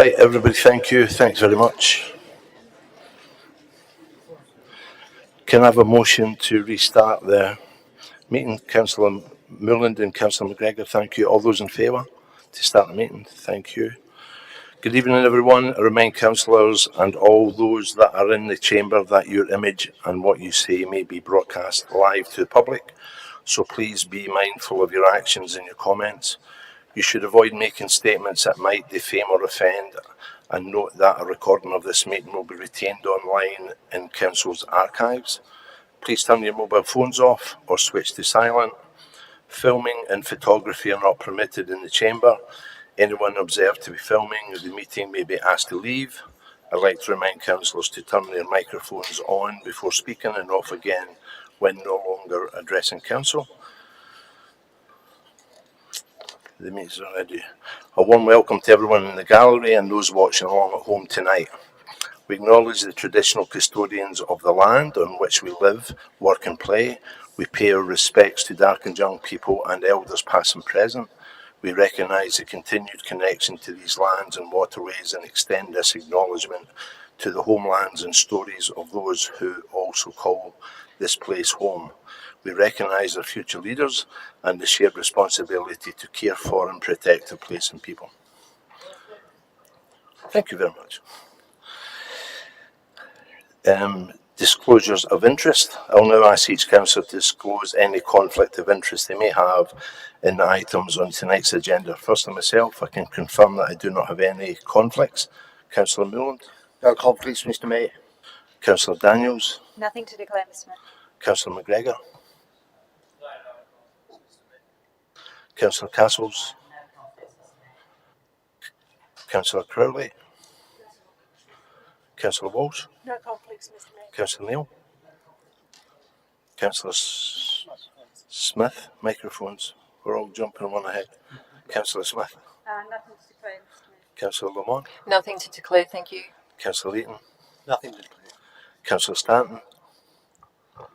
Right, everybody, thank you. Thanks very much. Can I have a motion to restart the meeting? Councillor Moreland and Councillor McGregor, thank you. All those in favour to start the meeting? Thank you. Good evening, everyone. I remind councillors and all those that are in the chamber that your image and what you say may be broadcast live to the public, so please be mindful of your actions and your comments. You should avoid making statements that might defame or offend, and note that a recording of this meeting will be retained online in Council's archives. Please turn your mobile phones off or switch to silent. Filming and photography are not permitted in the chamber. Anyone observed to be filming the meeting may be asked to leave. I'd like to remind councillors to turn their microphones on before speaking and off again when no longer addressing council. The meeting's already. A warm welcome to everyone in the gallery and those watching along at home tonight. We acknowledge the traditional custodians of the land on which we live, work and play. We pay our respects to Darkinjung people and elders past and present. We recognise the continued connection to these lands and waterways and extend this acknowledgement to the homelands and stories of those who also call this place home. We recognise our future leaders and the shared responsibility to care for and protect our place and people. Thank you very much. Disclosures of interest. I'll now ask each councillor to disclose any conflict of interest they may have in the items on tonight's agenda. First, myself, I can confirm that I do not have any conflicts. Councillor Moreland? No conflicts, Mr. Mayor. Councillor Daniels? Nothing to declare, Mr. Mayor. Councillor McGregor? Councillor Castles? Councillor Crowley? Councillor Walsh? No conflicts, Mr. Mayor. Councillor Neal? Councillor Smith? Microphones. We're all jumping one ahead. Councillor Smith? Nothing to declare, Mr. Mayor. Councillor Lamont? Nothing to declare, thank you. Councillor Eaton? Nothing to declare. Councillor Stanton?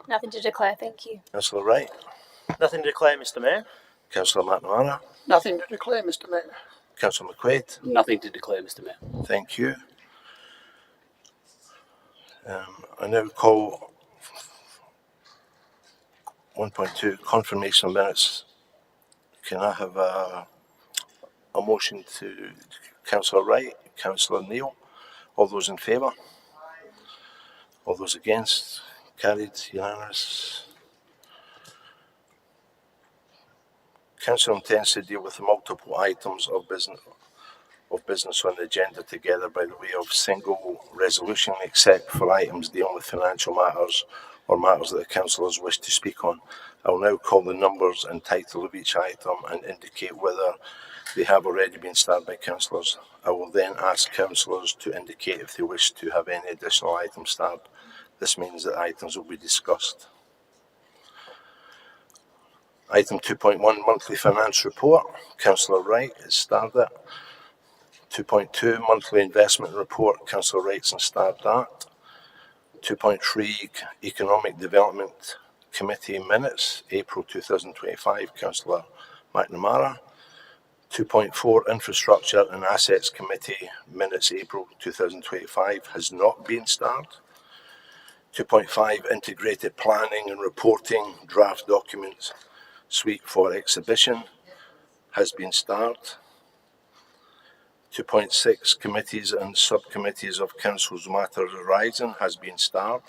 Nothing to declare, thank you. Councillor Wright? Nothing to declare, Mr. Mayor. Councillor McNamara? Nothing to declare, Mr. Mayor. Councillor McQuaid? Nothing to declare, Mr. Mayor. Thank you. I now call 1.2 confirmation of minutes. Can I have a motion to Councillor Wright, Councillor Neal? All those in favour? All those against? Carried, unanimous. Council intends to deal with multiple items of business on the agenda together by the way of single resolution, except for items dealing with financial matters or matters that the councillors wish to speak on. I will now call the numbers and title of each item and indicate whether they have already been starred by councillors. I will then ask councillors to indicate if they wish to have any additional items starred. This means that items will be discussed. Item 2.1, monthly finance report. Councillor Wright is starred it. 2.2, monthly investment report. Councillor Wright's starred that. 2.3, economic development committee minutes, April 2025. Councillor McNamara. 2.4, infrastructure and assets committee minutes, April 2025, has not been starred. 2.5, integrated planning and reporting draft documents suite for exhibition has been starred. 2.6, committees and subcommittees of council's matters arising has been starred.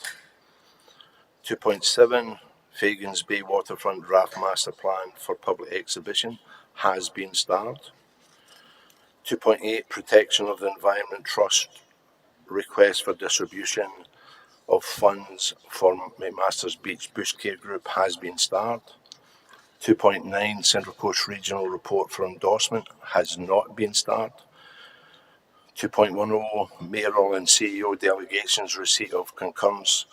2.7, Fagans Bay Waterfront Draft Master Plan for Public Exhibition has been starred. 2.8, Protection of the Environment Trust request for distribution of funds for McMaster's Beach Bush Care Group has been starred. 2.9, Central Coast Regional Report for endorsement has not been starred. 2.10, Mayoral and CEO Delegations receipt of concurrence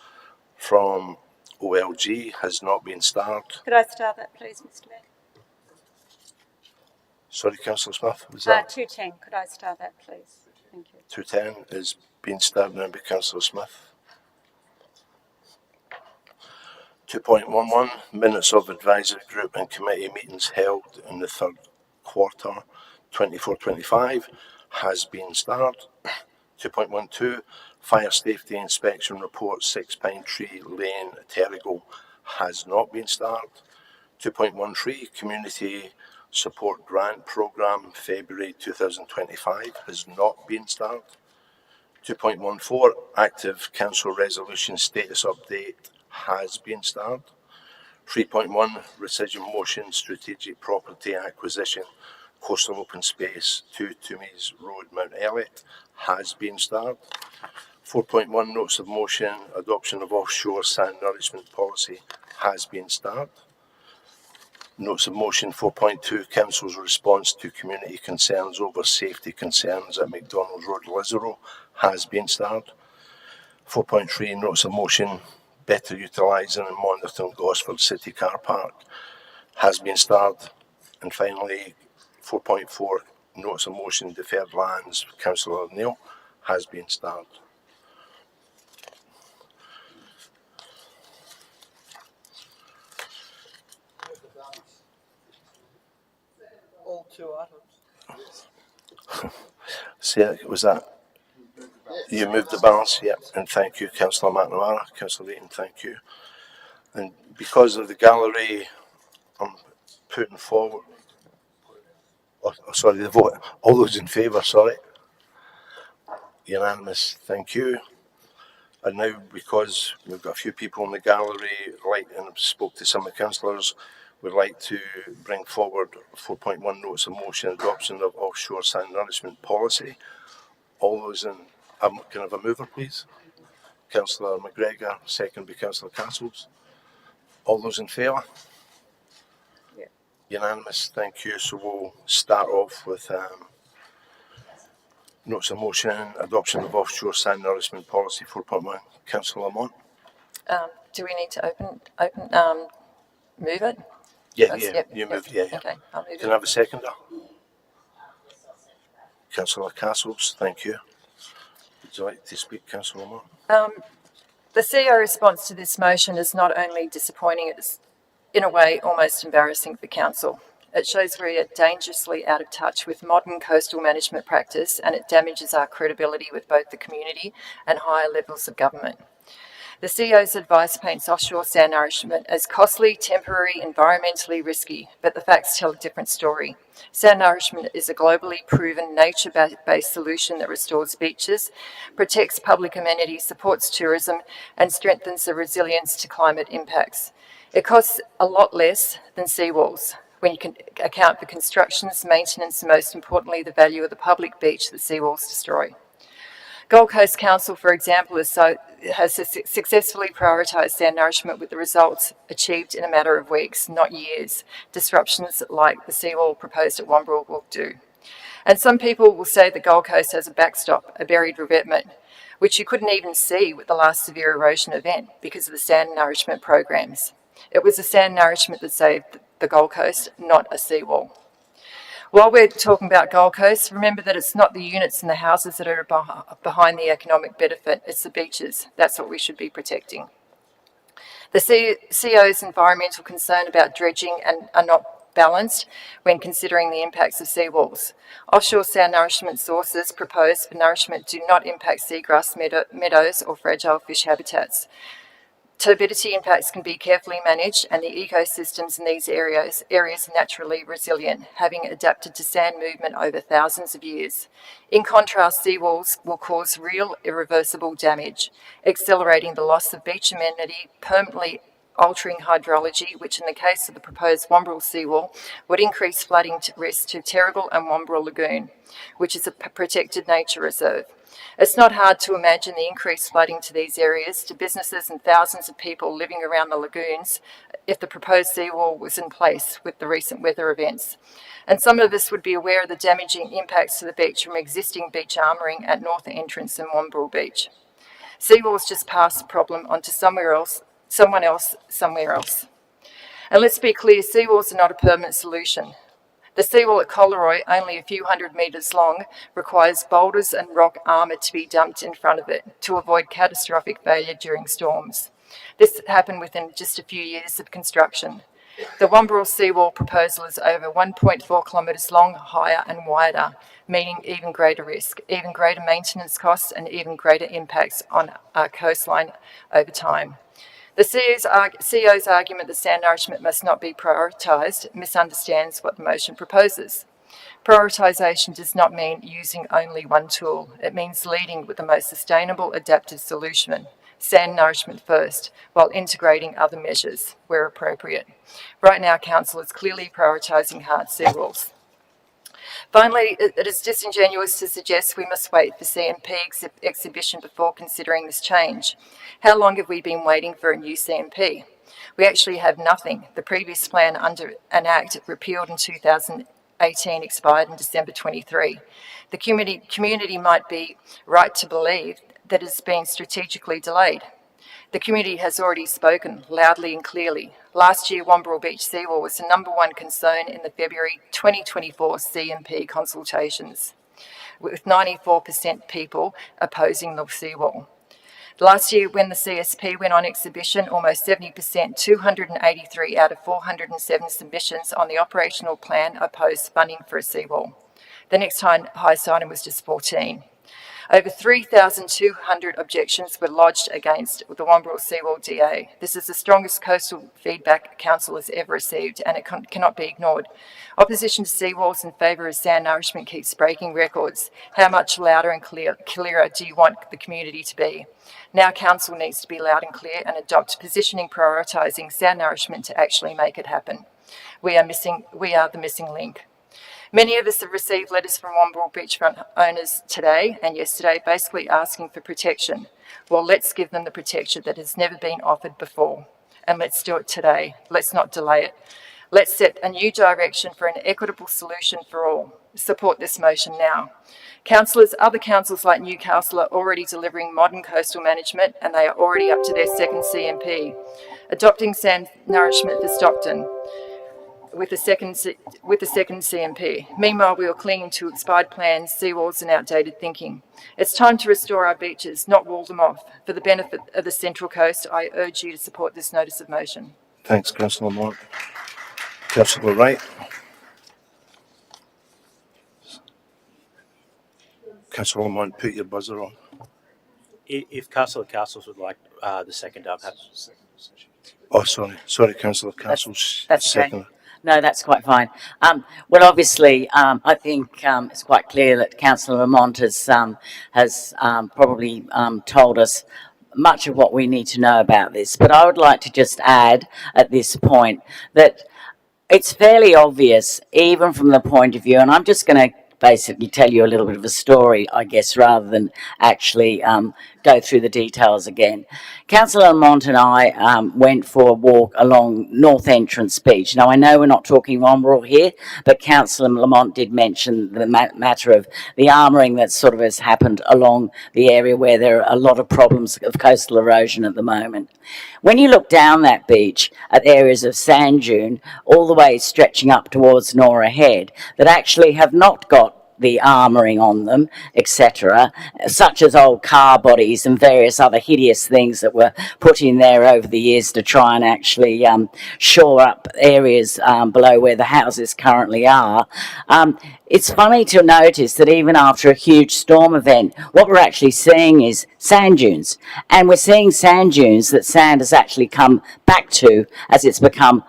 from OLG has not been starred. Could I start that, please, Mr. Mayor? Sorry, Councillor Smith, was that? 210, could I start that, please? Thank you. 210 is being starred now by Councillor Smith. 2.11, minutes of advisory group and committee meetings held in the third quarter 24-25. has been started. 2.12, fire safety inspection report 6 Pine Tree Lane, Terrigal, has not been started. 2.13, community support grant programme, February 2025, has not been started. 2.14, active council resolution status update has been started. 3.1, rescission motion, strategic property acquisition, coastal open space, 2 Toomey's Road, Mount Elliot, has been started. 4.1, notice of motion, adoption of offshore sand nourishment policy, has been started. Notice of motion 4.2, council's response to community concerns over safety concerns at McDonald's Road, Lisero, has been started. 4.3, notice of motion, better utilising and monitoring Gosford City Car Park, has been started. And finally, 4.4, notice of motion, deferred lands, Councillor O'Neill, has been started. All 2 items. So was that? You moved the balance, yeah, and thank you, Councillor McNamara. Councillor Layton, thank you. And because of the gallery, I'm putting forward, sorry, the vote. All those in favour, sorry. Unanimous, thank you. And now, because we've got a few people in the gallery, and I've spoke to some of the councillors, we'd like to bring forward 4.1, notice of motion, adoption of offshore sand nourishment policy. All those in, can I have a mover, please? Councillor McGregor, second by Councillor Castles. All those in favour? Yeah. Unanimous, thank you. So we'll start off with notice of motion, adoption of offshore sand nourishment policy 4.1. Councillor Lamont. Do we need to move it? Yeah, you moved, yeah. Okay, I'll move it. Can I have a seconder? Councillor Castles, thank you. Would you like to speak, Councillor Lamont? The CEO response to this motion is not only disappointing, it's in a way almost embarrassing for council. It shows we are dangerously out of touch with modern coastal management practice, and it damages our credibility with both the community and higher levels of government. The CEO's advice paints offshore sand nourishment as costly, temporary, environmentally risky, but the facts tell a different story. Sand nourishment is a globally proven nature-based solution that restores beaches, protects public amenities, supports tourism, and strengthens the resilience to climate impacts. It costs a lot less than seawalls when you can account for constructions, maintenance, and most importantly, the value of the public beach that seawalls destroy. Gold Coast Council, for example, has successfully prioritised sand nourishment with the results achieved in a matter of weeks, not years. Disruptions like the seawall proposed at Wombrel will do. And some people will say the Gold Coast has a backstop, a buried revetment, which you couldn't even see with the last severe erosion event because of the sand nourishment programs. It was the sand nourishment that saved the Gold Coast, not a seawall. While we're talking about Gold Coast, remember that it's not the units and the houses that are behind the economic benefit, it's the beaches. That's what we should be protecting. The CEO's environmental concern about dredging are not balanced when considering the impacts of seawalls. Offshore sand nourishment sources proposed for nourishment do not impact seagrass meadows or fragile fish habitats. Turbidity impacts can be carefully managed, and the ecosystems in these areas are naturally resilient, having adapted to sand movement over thousands of years. In contrast, seawalls will cause real irreversible damage, accelerating the loss of beach amenity, permanently altering hydrology, which in the case of the proposed Wombrel seawall would increase flooding risk to Terrigal and Wombrel Lagoon, which is a protected nature reserve. It's not hard to imagine the increased flooding to these areas, to businesses and thousands of people living around the lagoons, if the proposed seawall was in place with the recent weather events. And some of us would be aware of the damaging impacts to the beach from existing beach armouring at North Entrance and Wombrel Beach. Seawalls just pass the problem onto someone else, somewhere else. And let's be clear, seawalls are not a permanent solution. The seawall at Coleroy, only a few hundred metres long, requires boulders and rock armour to be dumped in front of it to avoid catastrophic failure during storms. This happened within just a few years of construction. The Womberall seawall proposal is over 1.4 kilometres long, higher and wider, meaning even greater risk, even greater maintenance costs and even greater impacts on our coastline over time. The CEO's argument that sand nourishment must not be prioritised misunderstands what the motion proposes. Prioritisation does not mean using only one tool. It means leading with the most sustainable adaptive solution, sand nourishment first, while integrating other measures where appropriate. Right now, Council is clearly prioritising hard seawalls. Finally, it is disingenuous to suggest we must wait for CMP exhibition before considering this change. How long have we been waiting for a new CMP? We actually have nothing. The previous plan under an Act repealed in 2018 expired in December 23. The community might be right to believe that it's been strategically delayed. The community has already spoken loudly and clearly. Last year, Womberall Beach seawall was the #1 concern in the February 2024 CMP consultations, with 94% people opposing the seawall. Last year, when the CSP went on exhibition, almost 70%, 283 out of 407 submissions on the operational plan opposed funding for a seawall. The next highest item was just 14. Over 3,200 objections were lodged against the Womberall Seawall DA. This is the strongest coastal feedback Council has ever received, and it cannot be ignored. Opposition to seawalls in favour of sand nourishment keeps breaking records. How much louder and clearer do you want the community to be? Now Council needs to be loud and clear and adopt positioning prioritising sand nourishment to actually make it happen. We are the missing link. Many of us have received letters from Womberall beachfront owners today and yesterday basically asking for protection. Well, let's give them the protection that has never been offered before. And let's do it today. Let's not delay it. Let's set a new direction for an equitable solution for all. Support this motion now. Other councils like Newcastle are already delivering modern coastal management and they are already up to their second CMP. Adopting sand nourishment for Stockton with the second CMP. Meanwhile, we are clinging to expired plans, seawalls and outdated thinking. It's time to restore our beaches, not wall them off. For the benefit of the Central Coast, I urge you to support this notice of motion. Thanks, Councillor Lamont. Councillor Wright. Councillor Lamont, put your buzzer on. If Councillor Castles would like the second, I'm happy. Oh, sorry, Councillor Castles. That's second. okay. No, that's quite fine. Well, obviously, I think it's quite clear that Councillor Lamont has probably told us much of what we need to know about this. But I would like to just add at this point that it's fairly obvious, even from the point of view, and I'm just going to basically tell you a little bit of a story, I guess, rather than actually go through the details again. Councillor Lamont and I went for a walk along North Entrance Beach. Now, I know we're not talking Womberall here, but Councillor Lamont did mention the matter of the armouring that sort of has happened along the area where there are a lot of problems of coastal erosion at the moment. When you look down that beach at areas of sand dune, all the way stretching up towards Nora Head, that actually have not got the armouring on them, etc., such as old car bodies and various other hideous things that were put in there over the years to try and actually shore up areas below where the houses currently are. It's funny to notice that even after a huge storm event, what we're actually seeing is sand dunes. And we're seeing sand dunes that sand has actually come back to as it's become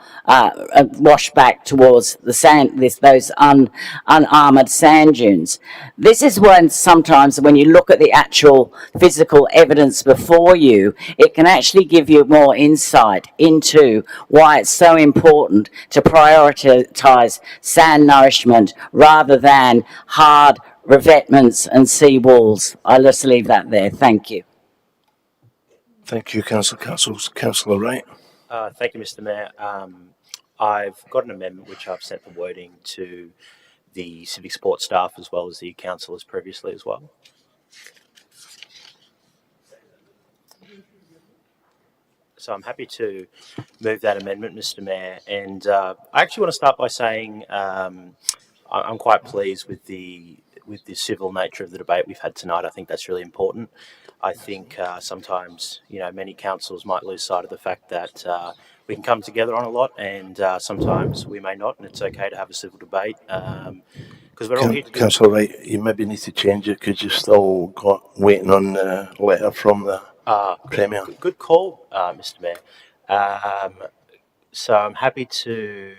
washed back towards the sand, those unarmoured sand dunes. This is when sometimes when you look at the actual physical evidence before you, it can actually give you more insight into why it's so important to prioritise sand nourishment rather than hard revetments and sea walls. I'll just leave that there. Thank you. Thank you, Councillor Wright. Thank you, Mr. Mayor. I've got an amendment which I've sent the wording to the civic sports staff as well as the councillors previously as well. So I'm happy to move that amendment, Mr. Mayor. And I actually want to start by saying I'm quite pleased with the civil nature of the debate we've had tonight. I think that's really important. I think sometimes, many councils might lose sight of the fact that we can come together on a lot, and sometimes we may not, and it's okay to have a civil debate because we're all here to do. Councillor Wright, you maybe need to change it because you've still got waiting on the letter from the Premier. Good call, Mr. Mayor. So I'm happy to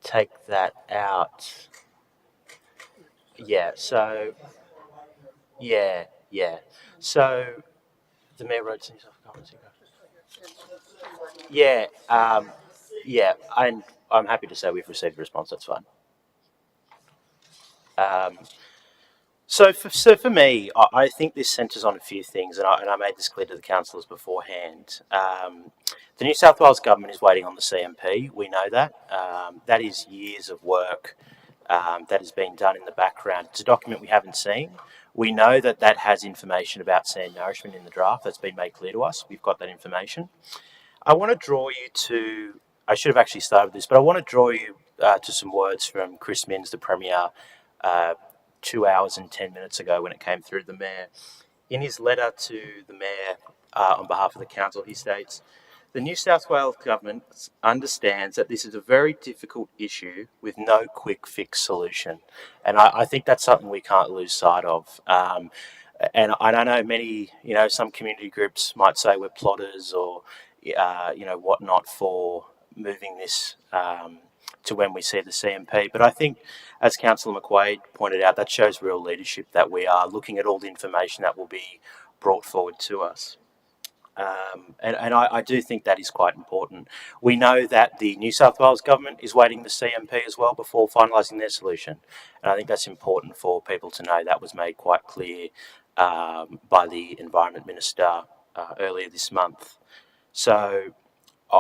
take that out. Yeah. So So the Mayor wrote to himself. Yeah. And I'm happy to say we've received a response. That's fine. So for me, I think this centres on a few things, and I made this clear to the councillors beforehand. The New South Wales government is waiting on the CMP. We know that. That is years of work that has been done in the background. It's a document we haven't seen. We know that that has information about sand nourishment in the draft. That's been made clear to us. We've got that information. I want to draw you to, I should have actually started with this, but I want to draw you to some words from Chris Minns, the Premier, 2 hours and 10 minutes ago when it came through the Mayor. In his letter to the Mayor on behalf of the Council, he states, "The New South Wales Government understands that this is a very difficult issue with no quick fix solution." And I think that's something we can't lose sight of. And I know many, some community groups might say we're plotters or, whatnot for moving this to when we see the CMP. But I think, as Councillor McQuaid pointed out, that shows real leadership, that we are looking at all the information that will be brought forward to us. And I do think that is quite important. We know that the New South Wales Government is waiting the CMP as well before finalising their solution. And I think that's important for people to know. That was made quite clear by the Environment Minister earlier this month. So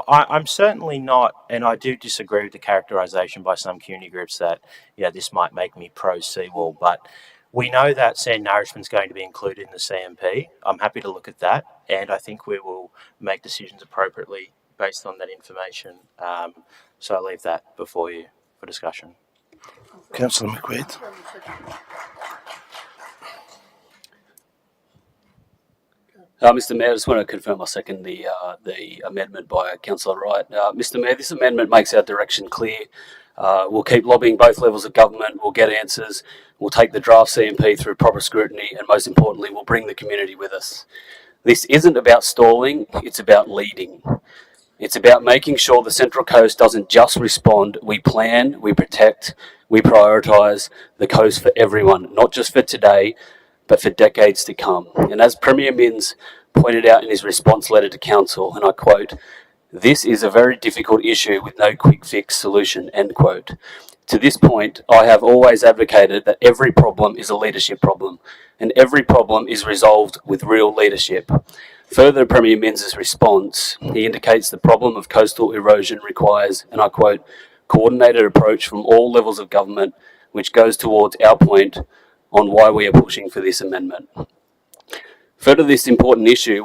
I'm certainly not, and I do disagree with the characterisation by some community groups that, this might make me pro-seawall, but we know that sand nourishment is going to be included in the CMP. I'm happy to look at that, and I think we will make decisions appropriately based on that information. So I'll leave that before you for discussion. Councillor McQuaid. Mr. Mayor, I just want to confirm I second the amendment by Councillor Wright. Mr. Mayor, this amendment makes our direction clear. We'll keep lobbying both levels of government. We'll get answers. We'll take the draft CMP through proper scrutiny, and most importantly, we'll bring the community with us. This isn't about stalling, it's about leading. It's about making sure the Central Coast doesn't just respond. We plan, we protect, we prioritise the coast for everyone, not just for today, but for decades to come. And as Premier Minns pointed out in his response letter to Council, and I quote, "This is a very difficult issue with no quick fix solution," end quote. To this point, I have always advocated that every problem is a leadership problem, and every problem is resolved with real leadership. Further, Premier Minns' response, he indicates the problem of coastal erosion requires, and I quote, "coordinated approach from all levels of government," which goes towards our point on why we are pushing for this amendment. Further, this important issue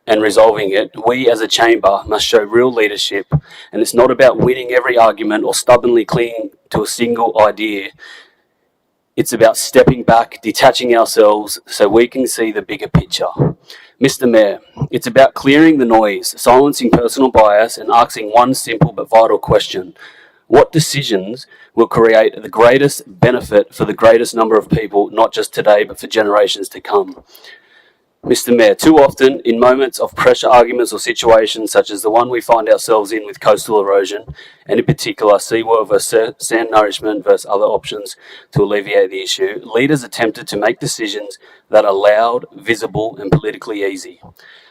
and resolving it, we as a chamber must show real leadership, and it's not about winning every argument or stubbornly clinging to a single idea. It's about stepping back, detaching ourselves so we can see the bigger picture. Mr. Mayor, it's about clearing the noise, silencing personal bias, and asking one simple but vital question. What decisions will create the greatest benefit for the greatest number of people, not just today, but for generations to come? Mr. Mayor, too often, in moments of pressure arguments or situations such as the one we find ourselves in with coastal erosion, and in particular seawater versus sand nourishment versus other options to alleviate the issue, leaders attempted to make decisions that are loud, visible, and politically easy.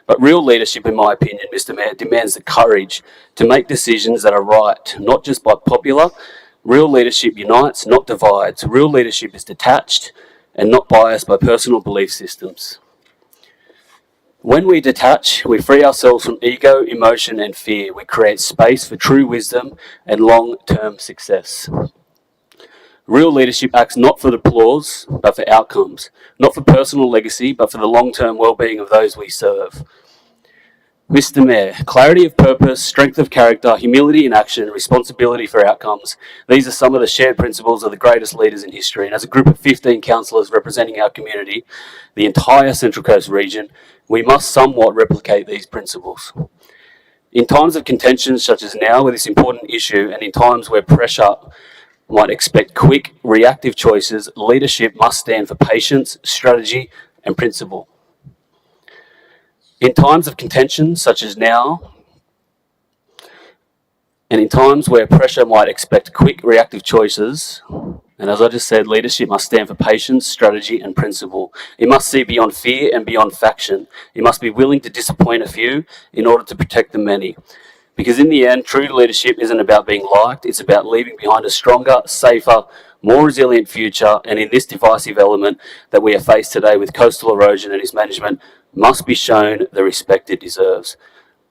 But real leadership, in my opinion, Mr. Mayor, demands the courage to make decisions that are right, not just by popular. Real leadership unites, not divides. Real leadership is detached and not biased by personal belief systems. When we detach, we free ourselves from ego, emotion, and fear. We create space for true wisdom and long-term success. Real leadership acts not for applause, but for outcomes. Not for personal legacy, but for the long-term well-being of those we serve. Mr. Mayor, clarity of purpose, strength of character, humility in action, and responsibility for outcomes. These are some of the shared principles of the greatest leaders in history. And as a group of 15 councillors representing our community, the entire Central Coast region, we must somewhat replicate these principles. In times of contention such as now with this important issue, and in times where pressure might expect quick, reactive choices, leadership must stand for patience, strategy, and principle. In times of contention such as now, and in times where pressure might expect quick, reactive choices, and as I just said, leadership must stand for patience, strategy, and principle. It must see beyond fear and beyond faction. It must be willing to disappoint a few in order to protect the many. Because in the end, true leadership isn't about being liked, it's about leaving behind a stronger, safer, more resilient future. And in this divisive element that we are faced today with coastal erosion and its management, must be shown the respect it deserves.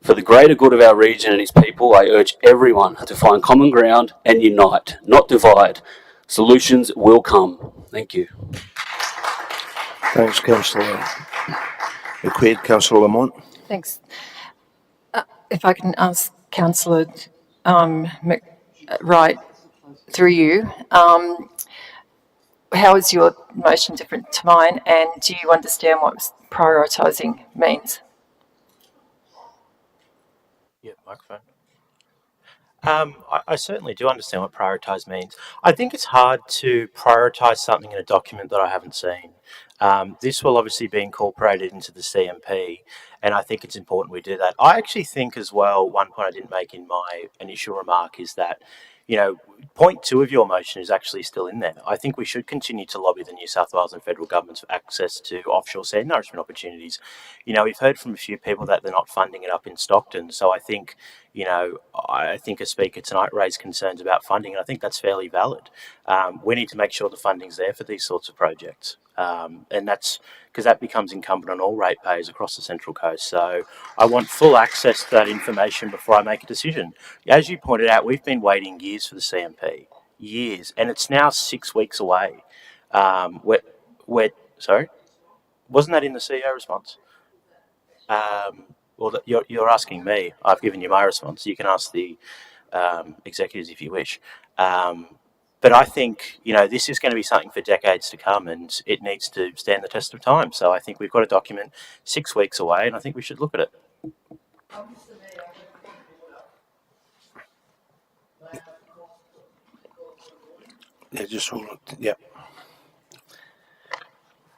For the greater good of our region and its people, I urge everyone to find common ground and unite, not divide. Solutions will come. Thank you. Thanks, Councillor McQuaid. Councillor Lamont. Thanks. If I can ask Councillor Wright through you, how is your motion different to mine, and do you understand what prioritising means? Yeah, microphone. I certainly do understand what prioritise means. I think it's hard to prioritise something in a document that I haven't seen. This will obviously be incorporated into the CMP, and I think it's important we do that. I actually think as well, one point I didn't make in my initial remark is that, you know, point 2 of your motion is actually still in there. I think we should continue to lobby the New South Wales and federal governments for access to offshore sand nourishment opportunities. You know, we've heard from a few people that they're not funding it up in Stockton, so I think, you know, I think a speaker tonight raised concerns about funding, and I think that's fairly valid. We need to make sure the funding's there for these sorts of projects. And that's because that becomes incumbent on all ratepayers across the Central Coast. So I want full access to that information before I make a decision. As you pointed out, we've been waiting years for the CMP, years, and it's now 6 weeks away. Sorry, wasn't that in the CEO response? Well, you're asking me. I've given you my response. You can ask the executives if you wish. But I think, you know, this is going to be something for decades to come, and it needs to stand the test of time. So I think we've got a document 6 weeks away, and I think we should look at it. Yeah, just hold it. Yeah.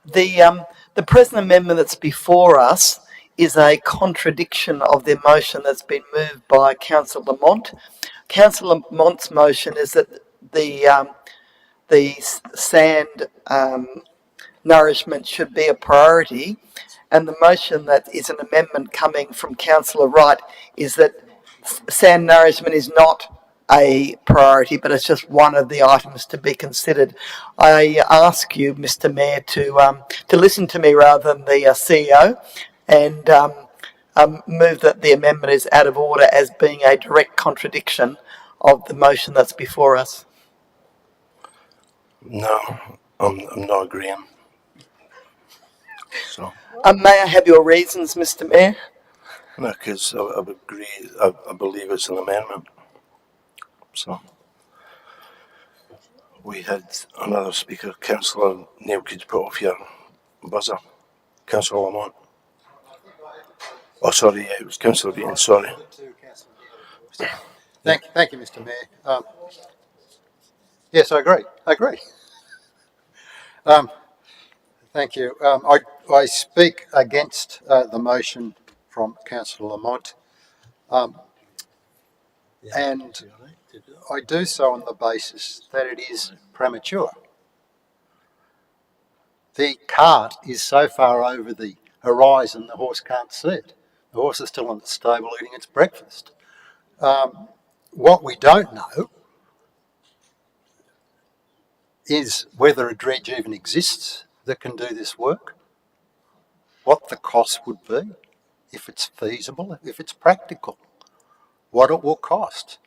The present amendment that's before us is a contradiction of the motion that's been moved by Councillor Lamont. Councillor Lamont's motion is that the sand nourishment should be a priority, and the motion that is an amendment coming from Councillor Wright is that sand nourishment is not a priority, but it's just one of the items to be considered. I ask you, Mr. Mayor, to listen to me rather than the CEO, and move that the amendment is out of order as being a direct contradiction of the motion that's before us. No, I'm not agreeing. So. May I have your reasons, Mr. Mayor? No, because I agree. I believe it's an amendment. So we had another speaker, Councillor Neil. Could you put off your buzzer, Councillor Lamont? Oh, sorry, yeah, it was Councillor Beaton. Sorry. Thank you, Mr. Mayor. Yes, I agree. Thank you. I speak against the motion from Councillor Lamont, and I do so on the basis that it is premature. The cart is so far over the horizon the horse can't see it. The horse is still in the stable eating its breakfast. What we don't know is whether a dredge even exists that can do this work, what the cost would be, if it's feasible, if it's practical, what it will cost.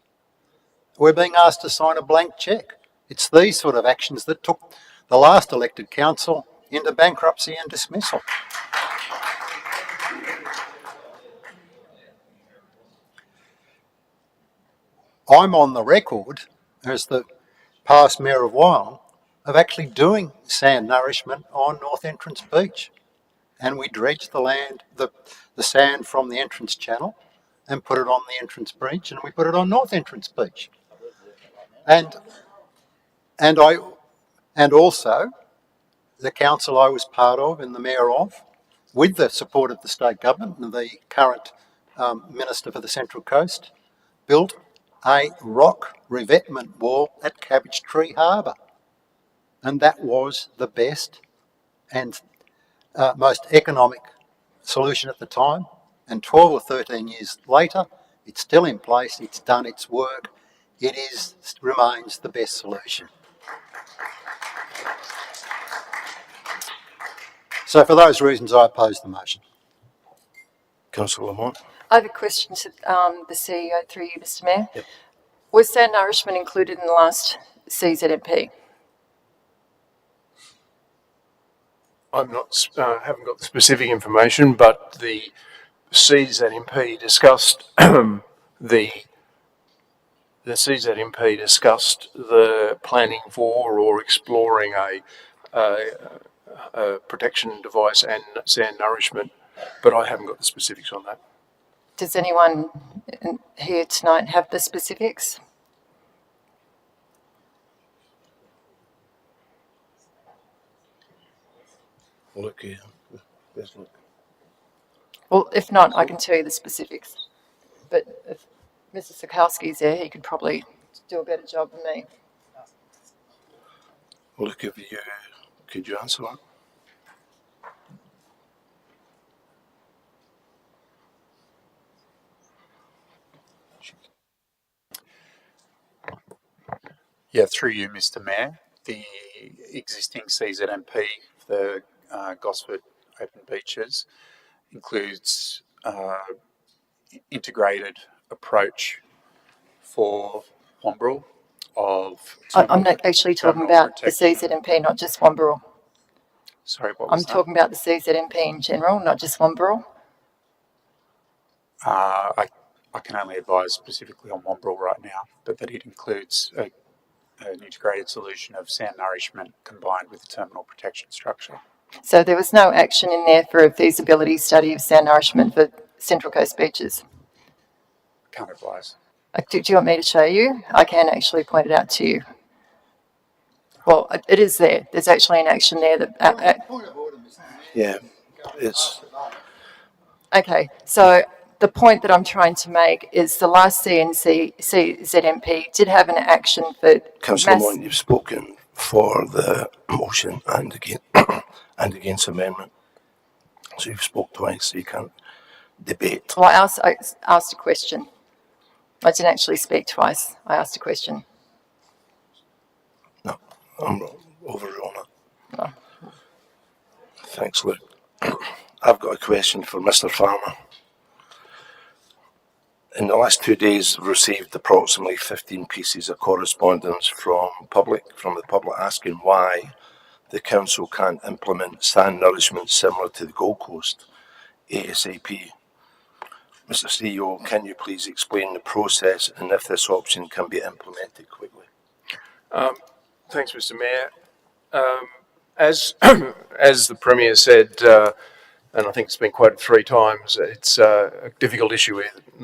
We're being asked to sign a blank cheque. It's these sort of actions that took the last elected council into bankruptcy and dismissal. I'm on the record as the past Mayor of Wyong of actually doing sand nourishment on North Entrance Beach. And we dredged the land, the sand from the entrance channel and put it on the entrance beach, and we put it on North Entrance Beach. And also the council I was part of and the mayor of, with the support of the state government and the current Minister for the Central Coast, built a rock revetment wall at Cabbage Tree Harbour. And that was the best and most economic solution at the time. And 12 or 13 years later, it's still in place, it's done its work, remains the best solution. So for those reasons, I oppose the motion. Councillor Lamont. I have a question to the CEO through you, Mr. Mayor. Yep. Was sand nourishment included in the last CZMP? I'm not, haven't got the specific information, but the CZMP discussed the CZMP discussed the planning for or exploring a protection device and sand nourishment, but I haven't got the specifics on that. Does anyone here tonight have the specifics? Look here. Let's look. Well, if not, I can tell you the specifics. But if Mr. Sikowski's there, he could probably do a better job than me. Look, if you could you answer that? Yeah, through you, Mr. Mayor. The existing CZMP, the Gosford Open Beaches, includes integrated approach for Wombrel of... I'm not actually talking about the CZMP, not just Wombrel. Sorry, what was I'm talking about the CZMP in general, not just Wombrel. I can only advise specifically on Wombrel right now, but that it includes an integrated solution of sand nourishment combined with the terminal protection structure. So there was no action in there for a feasibility study of sand nourishment for Central Coast beaches? Can't advise. Do you want me to show you? I can actually point it out to you. Well, it is there. There's actually an action there that... Yeah, it's... Okay, so the point that I'm trying to make is the last CZMP did have an action for... Councillor Lamont, you've spoken for the motion and against amendment. So you've spoke twice, so you can't debate. Well, I asked a question. I didn't actually speak twice. I asked a question. No, I'm overruling it. No. Thanks, Luke. I've got a question for Mr. Farmer. In the last 2 days, I've received approximately 15 pieces of correspondence from the public asking why the council can't implement sand nourishment similar to the Gold Coast ASAP. Mr. CEO, can you please explain the process and if this option can be implemented quickly? Thanks, Mr. Mayor. As the Premier said, and I think it's been quoted 3 times, it's a difficult issue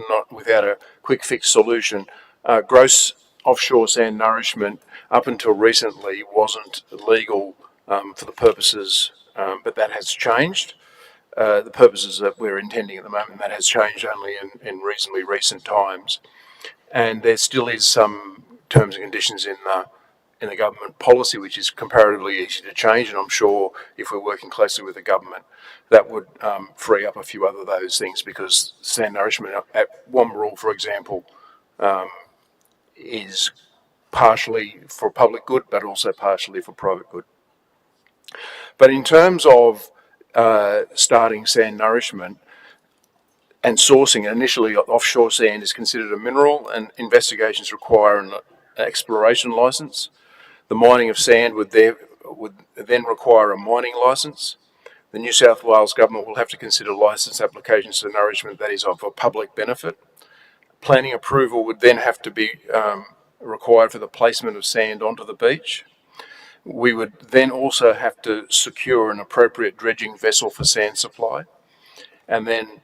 not without a quick fix solution. Gross offshore sand nourishment up until recently wasn't legal for the purposes, but that has changed. The purposes that we're intending at the moment, that has changed only in reasonably recent times. And there still is some terms and conditions in the government policy which is comparatively easy to change, and I'm sure if we're working closely with the government that would free up a few other those things, because sand nourishment at Wombrel, for example, is partially for public good but also partially for private good. But in terms of starting sand nourishment and sourcing, initially offshore sand is considered a mineral and investigations require an exploration licence. The mining of sand would then require a mining licence. The New South Wales government will have to consider licence applications for nourishment that is of a public benefit. Planning approval would then have to be required for the placement of sand onto the beach. We would then also have to secure an appropriate dredging vessel for sand supply. And then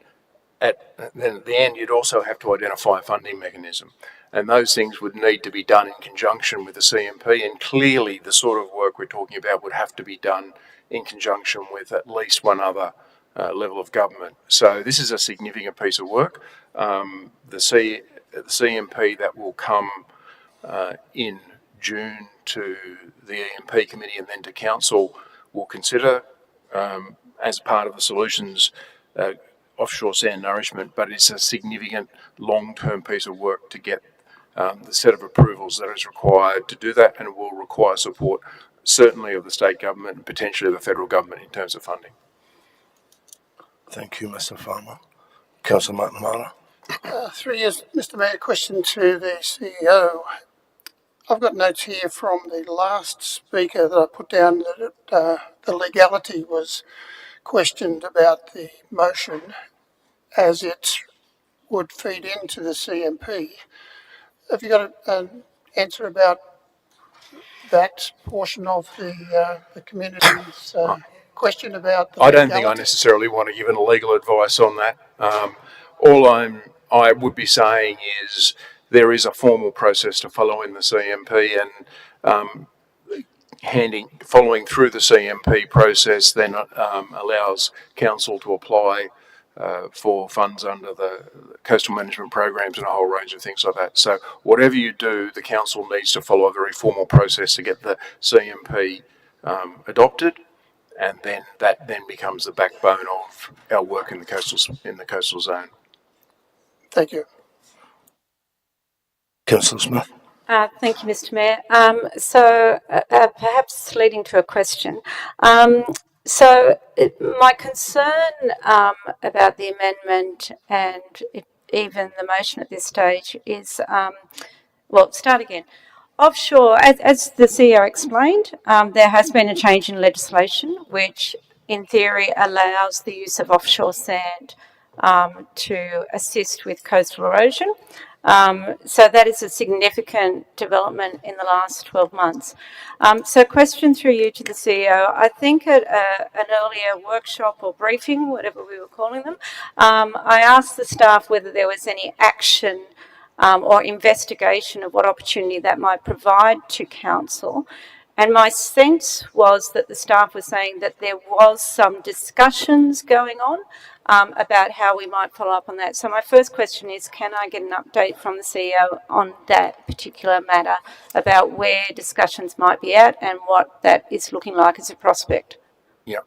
at the end, you'd also have to identify a funding mechanism. And those things would need to be done in conjunction with the CMP. And clearly, the sort of work we're talking about would have to be done in conjunction with at least one other level of government. So this is a significant piece of work. The CMP that will come in June to the EMP committee and then to council will consider as part of the solutions offshore sand nourishment, but it's a significant long-term piece of work to get the set of approvals that is required to do that, and it will require support certainly of the state government and potentially of the federal government in terms of funding. Thank you, Mr. Farmer. Councillor McNamara. 3 years, Mr. Mayor, question to the CEO. I've got notes here from the last speaker that I put down that the legality was questioned about the motion as it would feed into the CMP. Have you got an answer about that portion of the community's question about the legality? I don't think I necessarily want to give any legal advice on that. All I would be saying is there is a formal process to follow in the CMP, and following through the CMP process then allows council to apply for funds under the coastal management programs and a whole range of things like that. So whatever you do, the council needs to follow a very formal process to get the CMP adopted, and then that then becomes the backbone of our work in the coastal zone. Thank you. Councillor Smith. Thank you, Mr. Mayor. Perhaps leading to a question. My concern about the amendment and even the motion at this stage is, start again. Offshore, as the CEO explained, there has been a change in legislation which in theory allows the use of offshore sand to assist with coastal erosion. So that is a significant development in the last 12 months. So question through you to the CEO. I think at an earlier workshop or briefing, whatever we were calling them, I asked the staff whether there was any action or investigation of what opportunity that might provide to council. And my sense was that the staff were saying that there was some discussions going on about how we might follow up on that. So my first question is, can I get an update from the CEO on that particular matter about where discussions might be at and what that is looking like as a prospect? Yeah.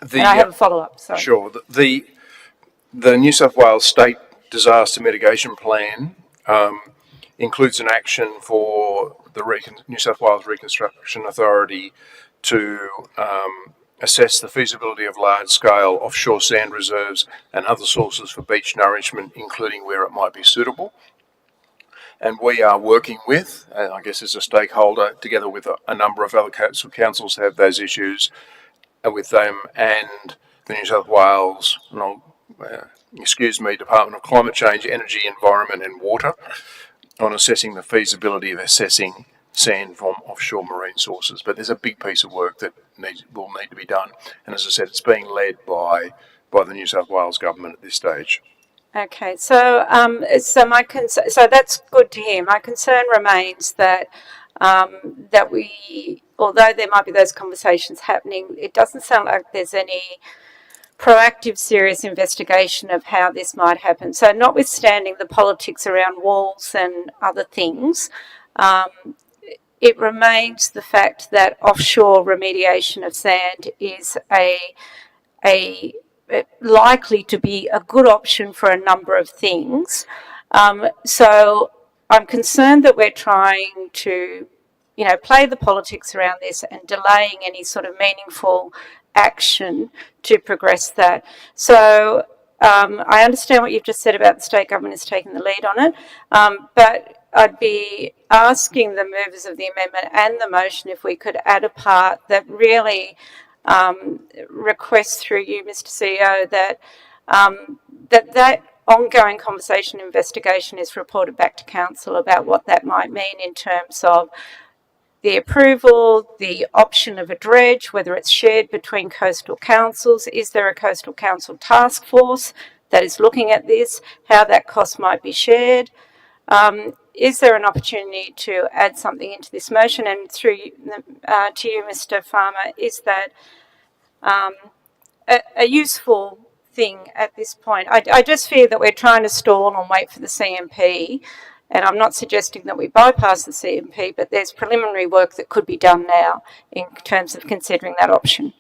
And I have a follow-up, sorry. Sure. The New South Wales State Disaster Mitigation Plan includes an action for the New South Wales Reconstruction Authority to assess the feasibility of large-scale offshore sand reserves and other sources for beach nourishment, including where it might be suitable. And we are working with, I guess as a stakeholder, together with a number of other councils have those issues with them and the New South Wales, Department of Climate Change, Energy, Environment and Water on assessing the feasibility of assessing sand from offshore marine sources. But there's a big piece of work that will need to be done. And as I said, it's being led by the New South Wales government at this stage. Okay, so so that's good to hear. My concern remains that that we, although there might be those conversations happening, it doesn't sound like there's any proactive, serious investigation of how this might happen. So notwithstanding the politics around walls and other things, it remains the fact that offshore remediation of sand is likely to be a good option for a number of things. So I'm concerned that we're trying to, play the politics around this and delaying any sort of meaningful action to progress that. So I understand what you've just said about the state government is taking the lead on it, but I'd be asking the movers of the amendment and the motion if we could add a part that really requests through you, Mr. CEO, that ongoing conversation investigation is reported back to council about what that might mean in terms of the approval, the option of a dredge, whether it's shared between coastal councils. Is there a coastal council task force that is looking at this, how that cost might be shared? Is there an opportunity to add something into this motion? And through to you, Mr. Farmer, is that a useful thing at this point? I just fear that we're trying to stall and wait for the CMP, and I'm not suggesting that we bypass the CMP, but there's preliminary work that could be done now in terms of considering that option.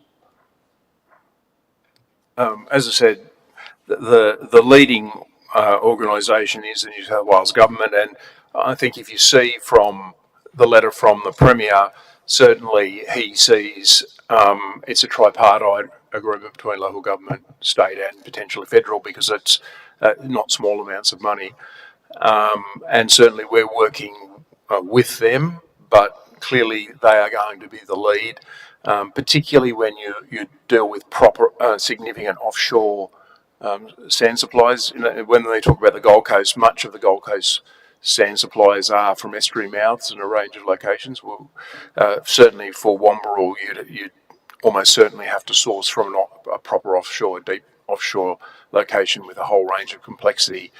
As I said, the leading organisation is the New South Wales Government, and I think if you see from the letter from the Premier, certainly he sees it's a tripartite agreement between local government, state and potentially federal, because it's not small amounts of money. And certainly we're working with them, but clearly they are going to be the lead, particularly when you deal with proper significant offshore sand supplies. You know, when they talk about the Gold Coast, much of the Gold Coast sand supplies are from estuary mouths in a range of locations. Well, certainly for Womberall, you'd almost certainly have to source from a proper offshore, deep offshore location with a whole range of complexity.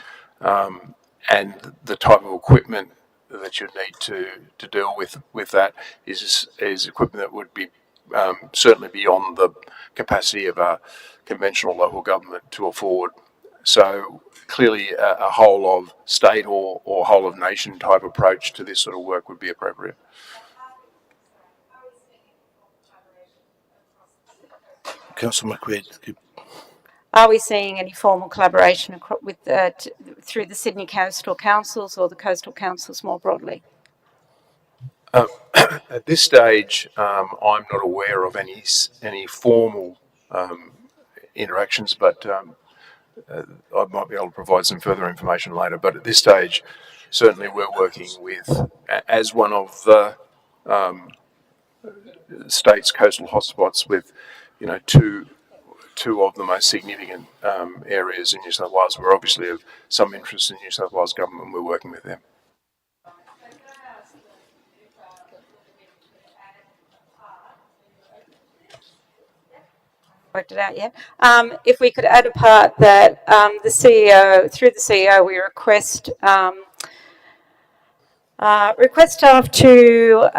And the type of equipment that you'd need to deal with that is equipment that would be certainly beyond the capacity of a conventional local government to afford. So clearly a whole of state or whole of nation type approach to this sort of work would be appropriate. Councillor McQuaid. Are we seeing any formal collaboration with through the Sydney Coastal Councils or the coastal councils more broadly? At this stage, I'm not aware of any formal interactions, but I might be able to provide some further information later. But at this stage, certainly we're working with, as one of the state's coastal hotspots, with two of the most significant areas in New South Wales. We're obviously of some interest in New South Wales government, and we're working with them. Worked it out yet? If we could add a part that the CEO, through the CEO, we request staff to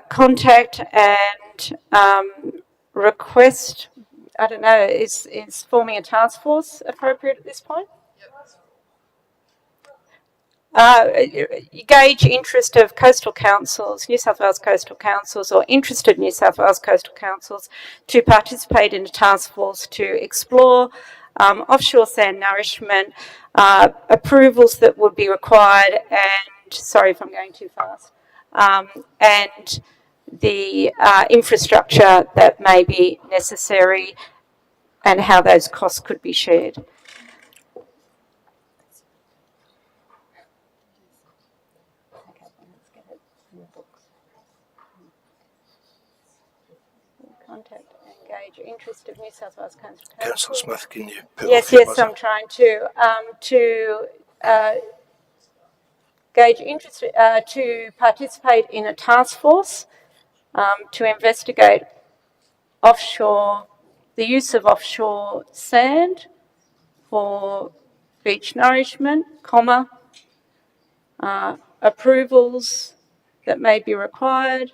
contact and request. I don't know. Is forming a task force appropriate at this point? Gauge interest of coastal councils, New South Wales coastal councils, or interested New South Wales coastal councils to participate in a task force to explore offshore sand nourishment, approvals that would be required, and sorry if I'm going too fast, and the infrastructure that may be necessary and how those costs could be shared. Contact, engage interest of New South Wales Council. Councillor Smith, can you put Yes, I'm trying to gauge interest to participate in a task force to investigate offshore, the use of offshore sand for beach nourishment, approvals that may be required,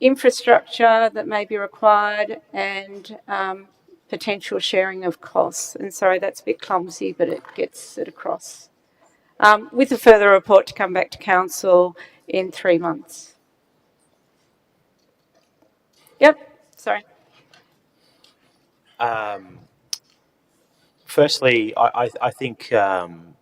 infrastructure that may be required, and potential sharing of costs. And sorry, that's a bit clumsy, but it gets it across. With a further report to come back to council in 3 months. Yep, sorry. Firstly, I think I'm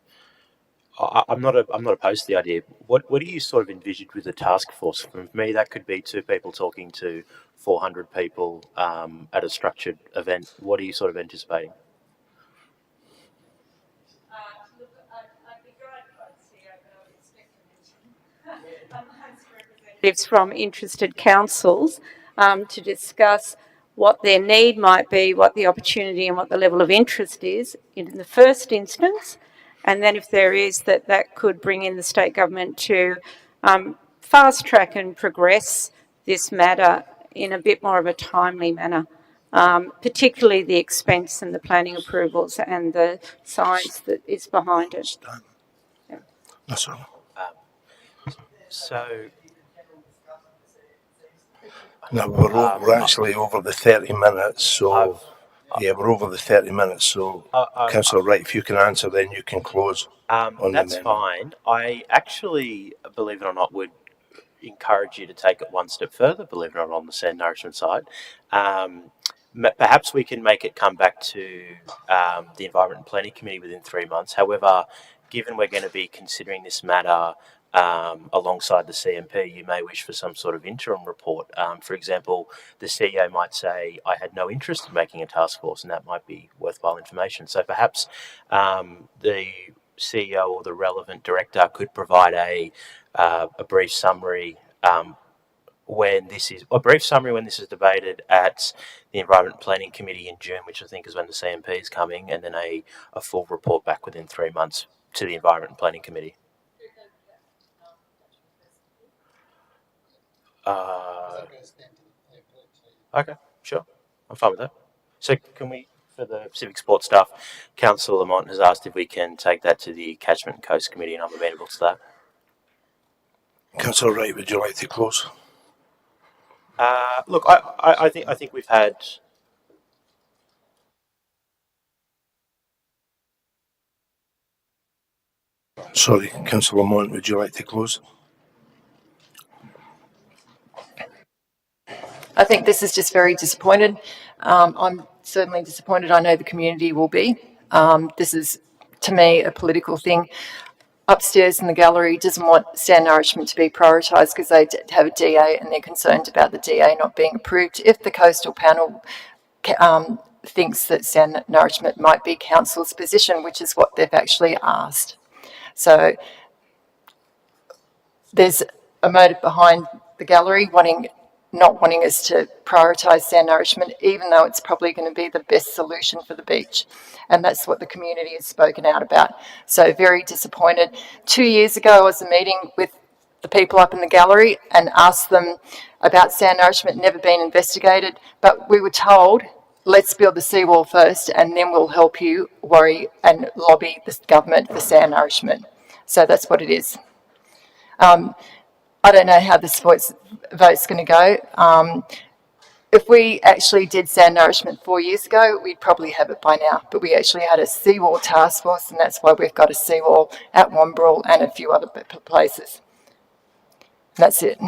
not opposed to the idea. What do you sort of envisage with a task force? For me, that could be 2 people talking to 400 people at a structured event. What are you sort of anticipating? Representatives from interested councils to discuss what their need might be, what the opportunity and what the level of interest is in the first instance, and then if there is, that could bring in the state government to fast track and progress this matter in a bit more of a timely manner, particularly the expense and the planning approvals and the science that is behind it. Yeah. That's all. So, No, we're actually over the 30 minutes, so yeah, we're over the 30 minutes. So, Councillor Wright, if you can answer, then you can close on the that's amendment. fine. I actually, believe it or not, would encourage you to take it one step further, believe it or not, on the sand nourishment side. Perhaps we can make it come back to the Environment and Planning Committee within 3 months. However, given we're going to be considering this matter alongside the CMP, you may wish for some sort of interim report. For example, the CEO might say, I had no interest in making a task force, and that might be worthwhile information. So perhaps the CEO or the relevant director could provide a brief summary when this is debated at the Environment and Planning Committee in June, which I think is when the CMP is coming, and then a full report back within 3 months to the Environment and Planning Committee. Okay, sure. I'm fine with that. So can we, for the Civic Sports stuff, Councillor Lamont has asked if we can take that to the Catchment and Coast Committee, and I'm amenable to that. Councillor Wright, would you like to close? Look, I think we've had. Sorry, Councillor Lamont, would you like to close? I think this is just very disappointed. I'm certainly disappointed. I know the community will be. This is, to me, a political thing. Upstairs in the gallery doesn't want sand nourishment to be prioritised because they have a DA and they're concerned about the DA not being approved. If the coastal panel thinks that sand nourishment might be council's position, which is what they've actually asked. So there's a motive behind the gallery not wanting us to prioritise sand nourishment, even though it's probably going to be the best solution for the beach. And that's what the community has spoken out about. So very disappointed. 2 years ago, I was a meeting with the people up in the gallery and asked them about sand nourishment, never been investigated, but we were told, let's build the seawall first and then we'll help you worry and lobby the government for sand nourishment. So that's what it is. I don't know how this vote's going to go. If we actually did sand nourishment 4 years ago, we'd probably have it by now. But we actually had a seawall task force, and that's why we've got a seawall at Wombrel and a few other places. That's it.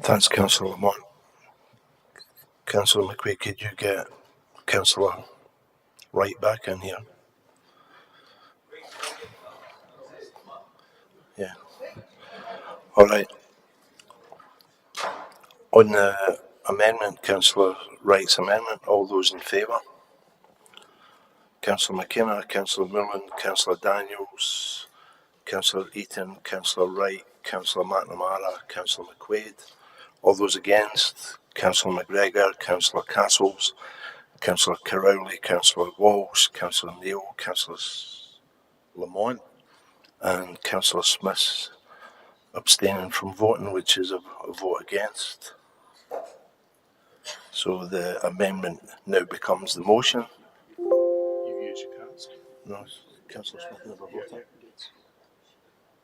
Thanks, Councillor Lamont. Councillor McQuaid, could you get Councillor Wright back in here? Yeah. All right. On the amendment, Councillor Wright's amendment, all those in favour? Councillor McKenna, Councillor Millen, Councillor Daniels, Councillor Eaton, Councillor Wright, Councillor McNamara, Councillor McQuaid. All those against? Councillor McGregor, Councillor Castles, Councillor Crowley, Councillor Walsh, Councillor Neal, Councillor Lamont, and Councillor Smith abstaining from voting, which is a vote against. So the amendment now becomes the motion. You've used your cards. No, Councillor Smith never voted.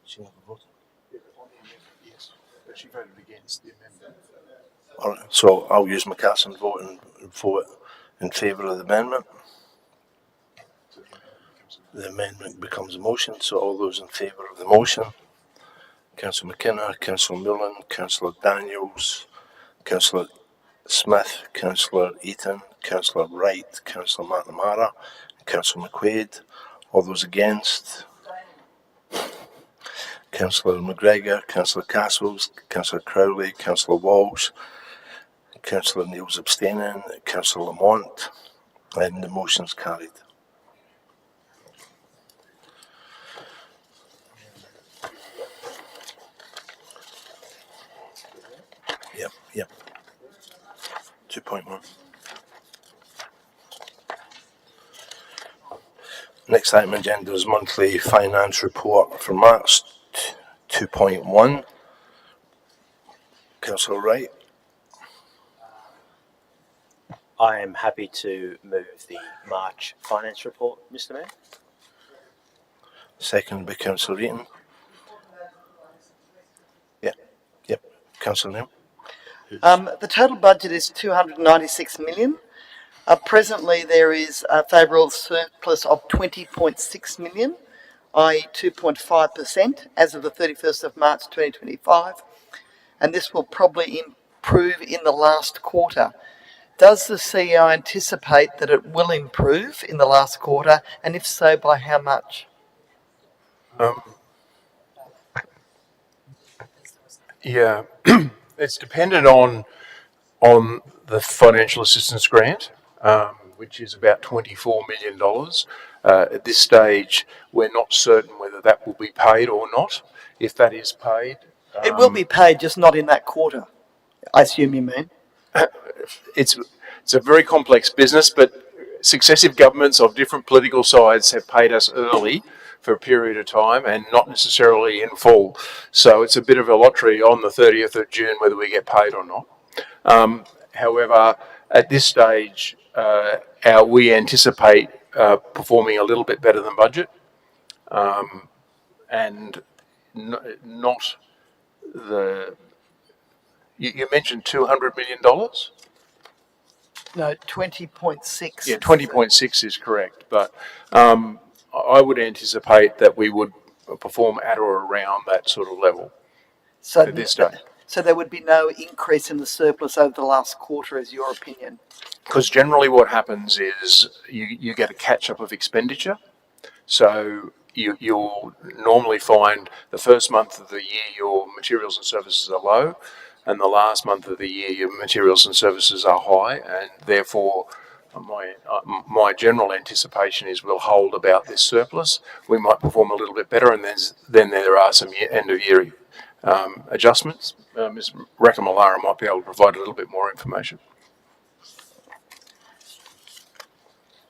She never voted. Yes, but she voted against the amendment. All right, so I'll use my cast and vote in favour of the amendment. The amendment becomes a motion, so all those in favour of the motion: Councillor McKenna, Councillor Millen, Councillor Daniels, Councillor Smith, Councillor Eaton, Councillor Wright, Councillor McNamara, Councillor McQuaid. All those against: Councillor McGregor, Councillor Castles, Councillor Crowley, Councillor Walsh, Councillor Neal's abstaining, Councillor Lamont, and the motion's carried. Yep. 2.1. Next item on agenda is monthly finance report for March 2.1. Councillor Wright. I am happy to move the March finance report, Mr. Mayor. Second by Councillor Eaton. Yep. Councillor Neal. The total budget is 296 million. Presently, there is a favourable surplus of 20.6 million, i.e. 2.5% as of the 31st of March 2025, and this will probably improve in the last quarter. Does the CEO anticipate that it will improve in the last quarter, and if so, by how much? Yeah, it's dependent on the financial assistance grant, which is about $24 million. At this stage, we're not certain whether that will be paid or not. If that is paid, It will be paid, just not in that quarter, I assume you mean. it's a very complex business, but successive governments of different political sides have paid us early for a period of time and not necessarily in full. So it's a bit of a lottery on the 30th of June whether we get paid or not. However, at this stage, we anticipate performing a little bit better than budget, and not the. You mentioned $200 million. No, 20.6. Yeah, 20.6 is correct, but I would anticipate that we would perform at or around that sort of level at this stage. So there would be no increase in the surplus over the last quarter, is your opinion? Because generally what happens is you get a catch-up of expenditure. So you'll normally find the first month of the year your materials and services are low, and the last month of the year your materials and services are high, and therefore my general anticipation is we'll hold about this surplus. We might perform a little bit better, and then there are some end-of-year adjustments. Ms. Rakamallara might be able to provide a little bit more information.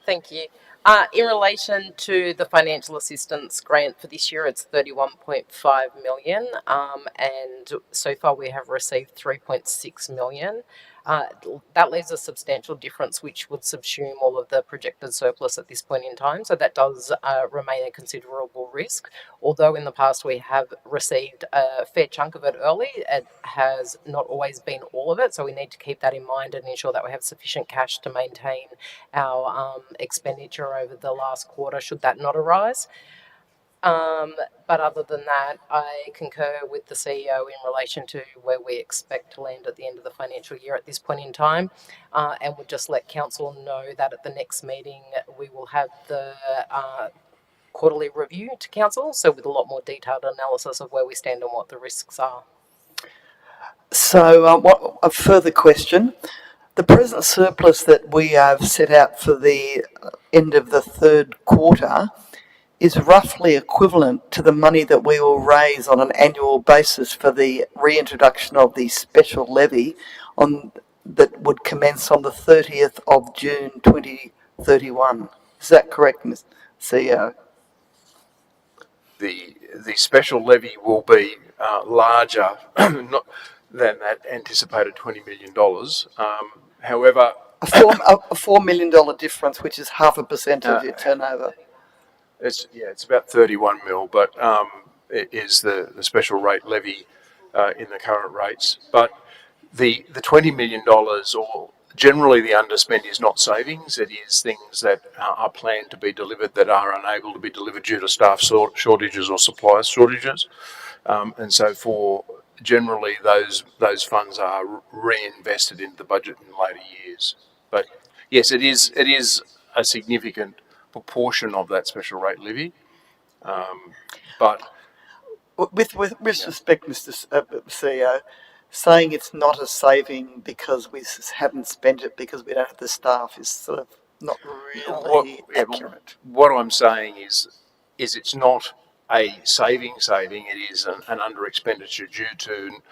Thank you. In relation to the financial assistance grant for this year, it's 31.5 million, and so far we have received 3.6 million. That leaves a substantial difference, which would subsume all of the projected surplus at this point in time. So that does remain a considerable risk. Although in the past we have received a fair chunk of it early, it has not always been all of it. So we need to keep that in mind and ensure that we have sufficient cash to maintain our expenditure over the last quarter, should that not arise. But other than that, I concur with the CEO in relation to where we expect to land at the end of the financial year at this point in time, and would just let council know that at the next meeting we will have the quarterly review to council, so with a lot more detailed analysis of where we stand and what the risks are. So a further question. The present surplus that we have set out for the end of the third quarter is roughly equivalent to the money that we will raise on an annual basis for the reintroduction of the special levy that would commence on the 30th of June 2031. Is that correct, Mr. CEO? The special levy will be larger than that anticipated $20 million. However, a $4 million difference, which is 0.5% of your turnover. It's about 31 mil, but it is the special rate levy in the current rates. But the $20 million, or generally the underspend, is not savings. It is things that are planned to be delivered that are unable to be delivered due to staff shortages or supplier shortages. And so for generally those funds are reinvested into the budget in later years. But yes, it is a significant proportion of that special rate levy, but with respect, Mr. CEO, saying it's not a saving because we haven't spent it because we don't have the staff is sort of not really accurate. What I'm saying is it's not a saving. It is an under expenditure due to,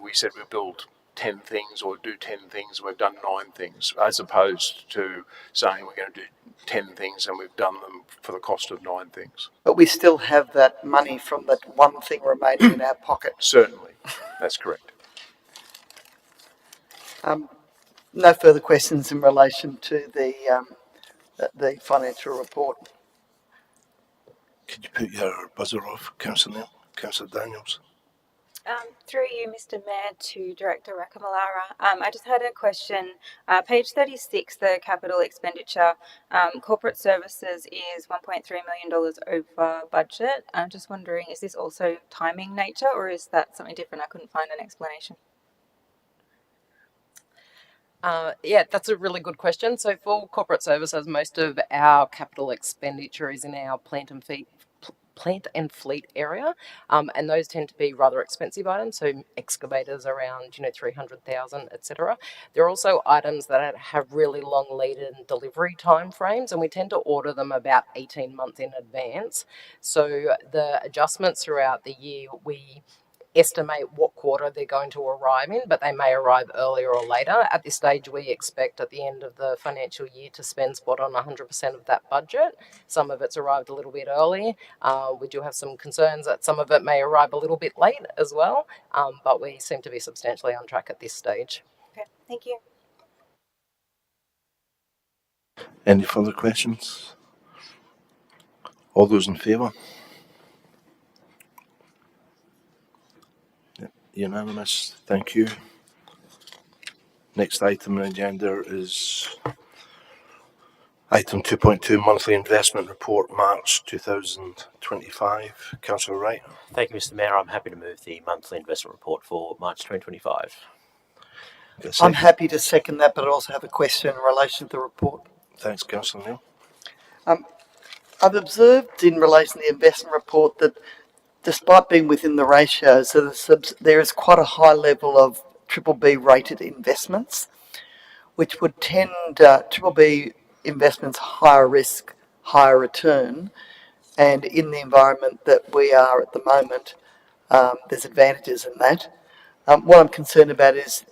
we said we build 10 things or do 10 things, and we've done 9 things, as opposed to saying we're going to do 10 things and we've done them for the cost of 9 things. But we still have that money from that one thing remaining in our pocket. Certainly, that's correct. No further questions in relation to the financial report. Could you put your buzzer off, Councillor Neil? Councillor Daniels. Through you, Mr. Mayor, to Director Rakamallara. I just had a question. Page 36, the capital expenditure, corporate services is $1.3 million over budget. I'm just wondering, is this also timing nature, or is that something different? I couldn't find an explanation. Yeah, that's a really good question. So for corporate services, most of our capital expenditure is in our plant and fleet area, and those tend to be rather expensive items. So excavators around 300,000, etc. There are also items that have really long lead and delivery time frames, and we tend to order them about 18 months in advance. So the adjustments throughout the year, we estimate what quarter they're going to arrive in, but they may arrive earlier or later. At this stage, we expect at the end of the financial year to spend spot on 100% of that budget. Some of it's arrived a little bit early. We do have some concerns that some of it may arrive a little bit late as well, but we seem to be substantially on track at this stage. Okay, thank you. Any further questions? All those in favour? Unanimous. Thank you. Next item on the agenda is item 2.2, monthly investment report, March 2025. Councillor Wright. Thank you, Mr. Mayor. I'm happy to move the monthly investment report for March 2025. I'm happy to second that, but I also have a question in relation to the report. Thanks, Councillor Neil. I've observed in relation to the investment report that despite being within the ratios, there is quite a high level of BBB rated investments, which would tend BBB investments higher risk, higher return, and in the environment that we are at the moment, there's advantages in that. What I'm concerned about is,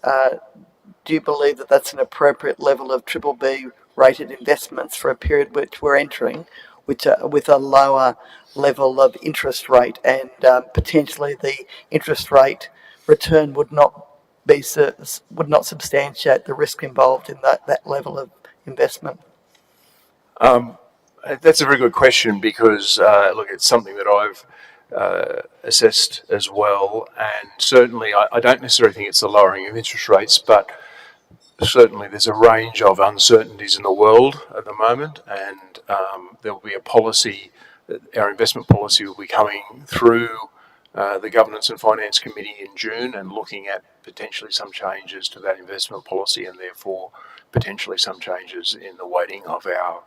do you believe that that's an appropriate level of BBB rated investments for a period which we're entering, which with a lower level of interest rate, and potentially the interest rate return would not substantiate the risk involved in that level of investment? That's a very good question because, look, it's something that I've assessed as well, and certainly I don't necessarily think it's the lowering of interest rates, but certainly there's a range of uncertainties in the world at the moment, and there will be a policy, our investment policy will be coming through the Governance and Finance Committee in June and looking at potentially some changes to that investment policy and therefore potentially some changes in the weighting of our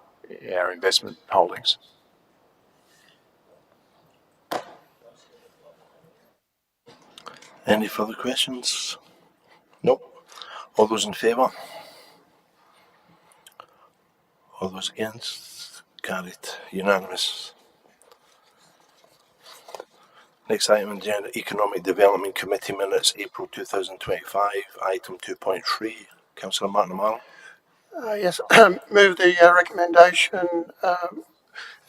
investment holdings. Any further questions? Nope. All those in favour? All those against? Carried. Unanimous. Next item on the agenda, Economic Development Committee Minutes, April 2025, item 2.3. Councillor Martin O'Malley. Yes, move the recommendation,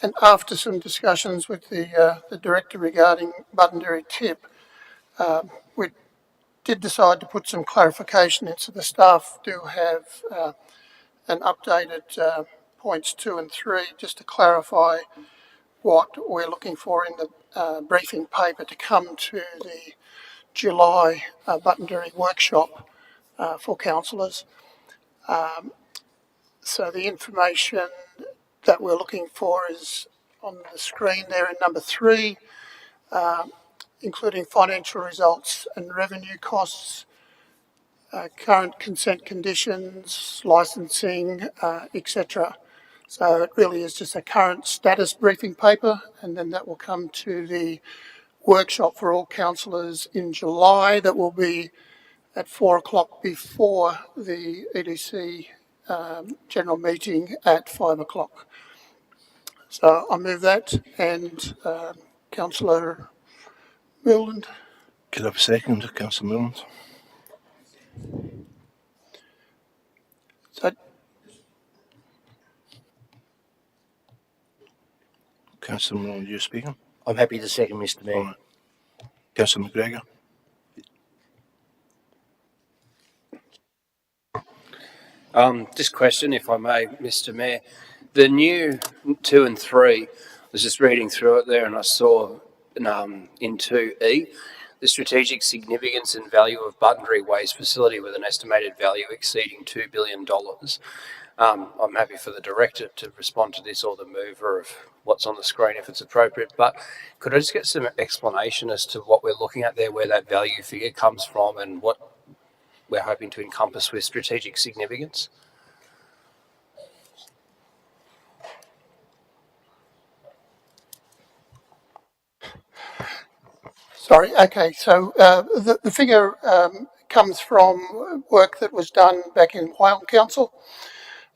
and after some discussions with the director regarding Buddenderry Tip, we did decide to put some clarification into the staff. Do have an updated points 2 and 3 just to clarify what we're looking for in the briefing paper to come to the July Buddenderry workshop for councillors. So the information that we're looking for is on the screen there in number 3, including financial results and revenue costs, current consent conditions, licensing, etc. So it really is just a current status briefing paper, and then that will come to the workshop for all councillors in July. That will be at 4 o'clock before the EDC general meeting at 5 o'clock. So I move that, and Councillor Milland. Could I have a second, Councillor Milland? So, Councillor Moore, you speaking? I'm happy to second, Mr. Mayor. All right. Councillor McGregor? Just question, if I may, Mr. Mayor. The new 2 and 3, I was just reading through it there and I saw in 2E, the strategic significance and value of Bunbury Waste Facility with an estimated value exceeding $2 billion. I'm happy for the director to respond to this or the mover of what's on the screen if it's appropriate, but could I just get some explanation as to what we're looking at there, where that value figure comes from and what we're hoping to encompass with strategic significance? sorry, okay, so the figure comes from work that was done back in Wyong Council,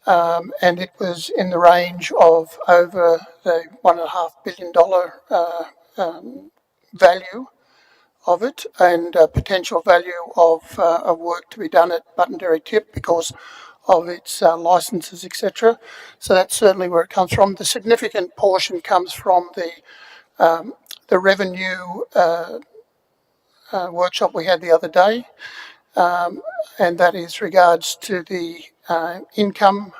and it was in the range of over the $1.5 billion value of it, and potential value of work to be done at Buttonderry Tip because of its licences, etc. So that's certainly where it comes from. The significant portion comes from the revenue workshop we had the other day, and that is regards to the income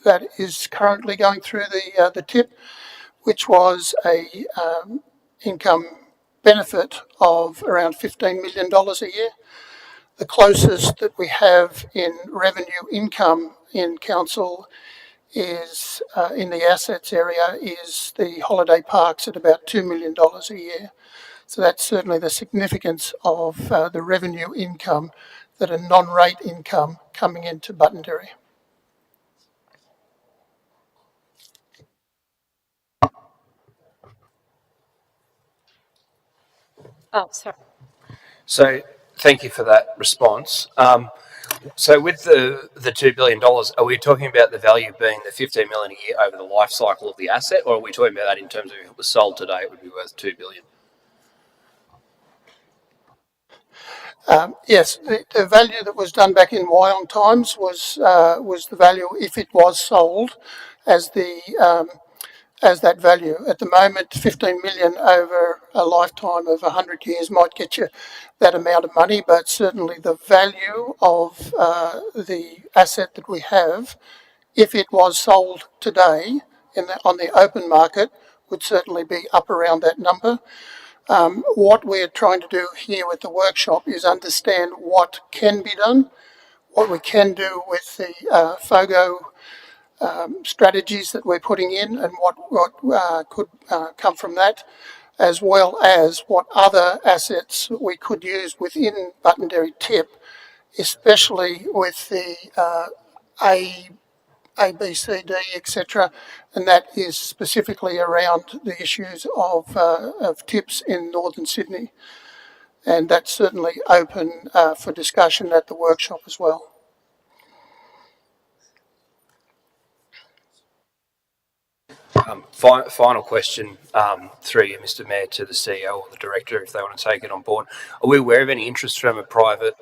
that is currently going through the tip, which was a income benefit of around $15 million a year. The closest that we have in revenue income in council is in the assets area is the holiday parks at about $2 million a year. So that's certainly the significance of the revenue income that a non-rate income coming into Buttonderry. Oh, sorry. So thank you for that response. So with the $2 billion, are we talking about the value being the $15 million a year over the life cycle of the asset, or are we talking about that in terms of if it was sold today, it would be worth $2 billion? Yes, the value that was done back in Wyong times was the value if it was sold as that value. At the moment, 15 million over a lifetime of 100 years might get you that amount of money, but certainly the value of the asset that we have, if it was sold today on the open market, would certainly be up around that number. What we're trying to do here with the workshop is understand what can be done, what we can do with the FOGO strategies that we're putting in, and what could come from that, as well as what other assets we could use within Buttonderry Tip, especially with the A, B, C, D, etc., and that is specifically around the issues of tips in northern Sydney, and that's certainly open for discussion at the workshop as well. Final question through you, Mr. Mayor, to the CEO or the director, if they want to take it on board. Are we aware of any interest from a private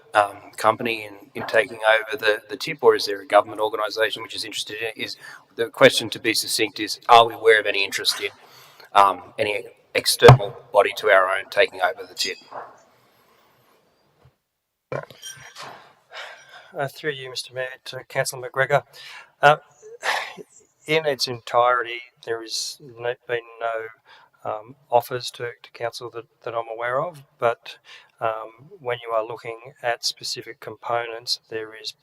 company in taking over the tip, or is there a government organisation which is interested in it? Is the question, to be succinct, is are we aware of any interest in any external body to our own taking over the tip? Through you, Mr. Mayor, to Councillor McGregor. In its entirety, there has been no offers to council that I'm aware of, but when you are looking at specific components, there is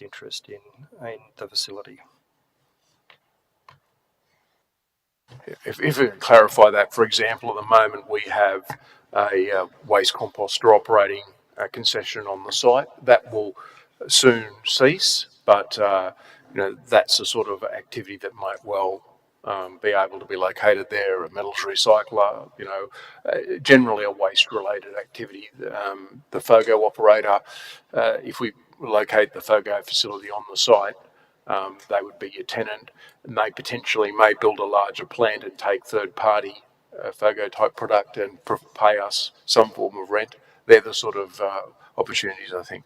interest in the facility. If we can clarify that, for example, at the moment we have a waste composter operating concession on the site. That will soon cease, but that's the sort of activity that might well be able to be located there. A metals recycler, generally a waste-related activity. The FOGO operator, if we locate the FOGO facility on the site, they would be your tenant, and they potentially may build a larger plant and take third-party FOGO type product and pay us some form of rent. They're the sort of opportunities, I think.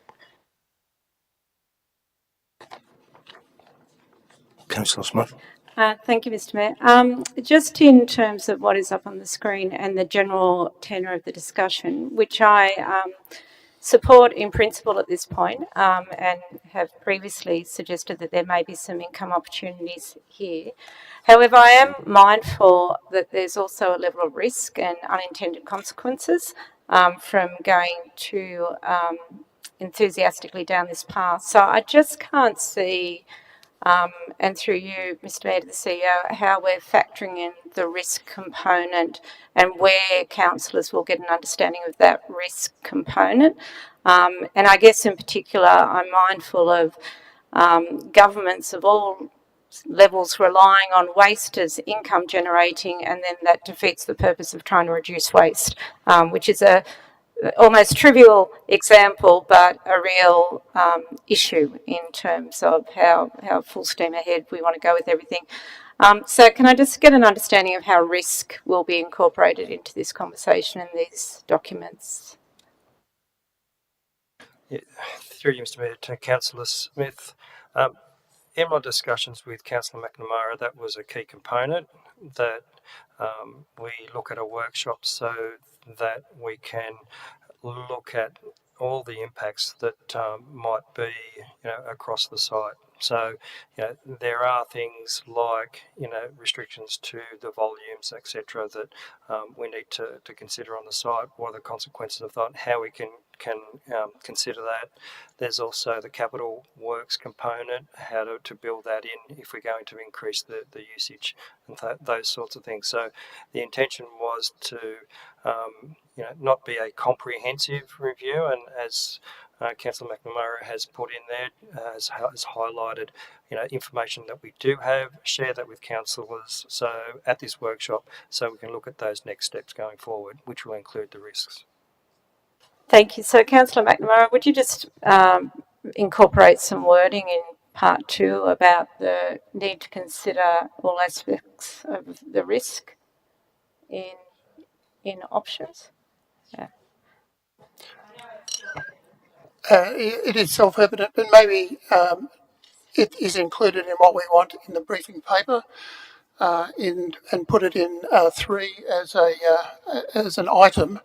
Councillor Smith. Thank you, Mr. Mayor. Just in terms of what is up on the screen and the general tenor of the discussion, which I support in principle at this point, and have previously suggested that there may be some income opportunities here. However, I am mindful that there's also a level of risk and unintended consequences from going too enthusiastically down this path. So I just can't see, and through you, Mr. Mayor, to the CEO, how we're factoring in the risk component and where councillors will get an understanding of that risk component. And I guess in particular, I'm mindful of governments of all levels relying on waste as income generating, and then that defeats the purpose of trying to reduce waste, which is a almost trivial example, but a real issue in terms of how full steam ahead we want to go with everything. So can I just get an understanding of how risk will be incorporated into this conversation and these documents? Yeah, through you, Mr. Mayor, to Councillor Smith. In my discussions with Councillor McNamara, that was a key component, that we look at a workshop so that we can look at all the impacts that might be, across the site. So, there are things like, restrictions to the volumes, etc., that we need to consider on the site. What are the consequences of that? How we can consider that. There's also the capital works component, how to build that in if we're going to increase the usage and those sorts of things. So the intention was to not be a comprehensive review, and as Councillor McNamara has put in there, has highlighted, information that we do have, share that with councillors. So at this workshop, so we can look at those next steps going forward, which will include the risks. Thank you. So Councillor McNamara, would you just incorporate some wording in part 2 about the need to consider all aspects of the risk in options? Yeah. It is self-evident, but maybe it is included in what we want in the briefing paper, and put it in 3 as an item.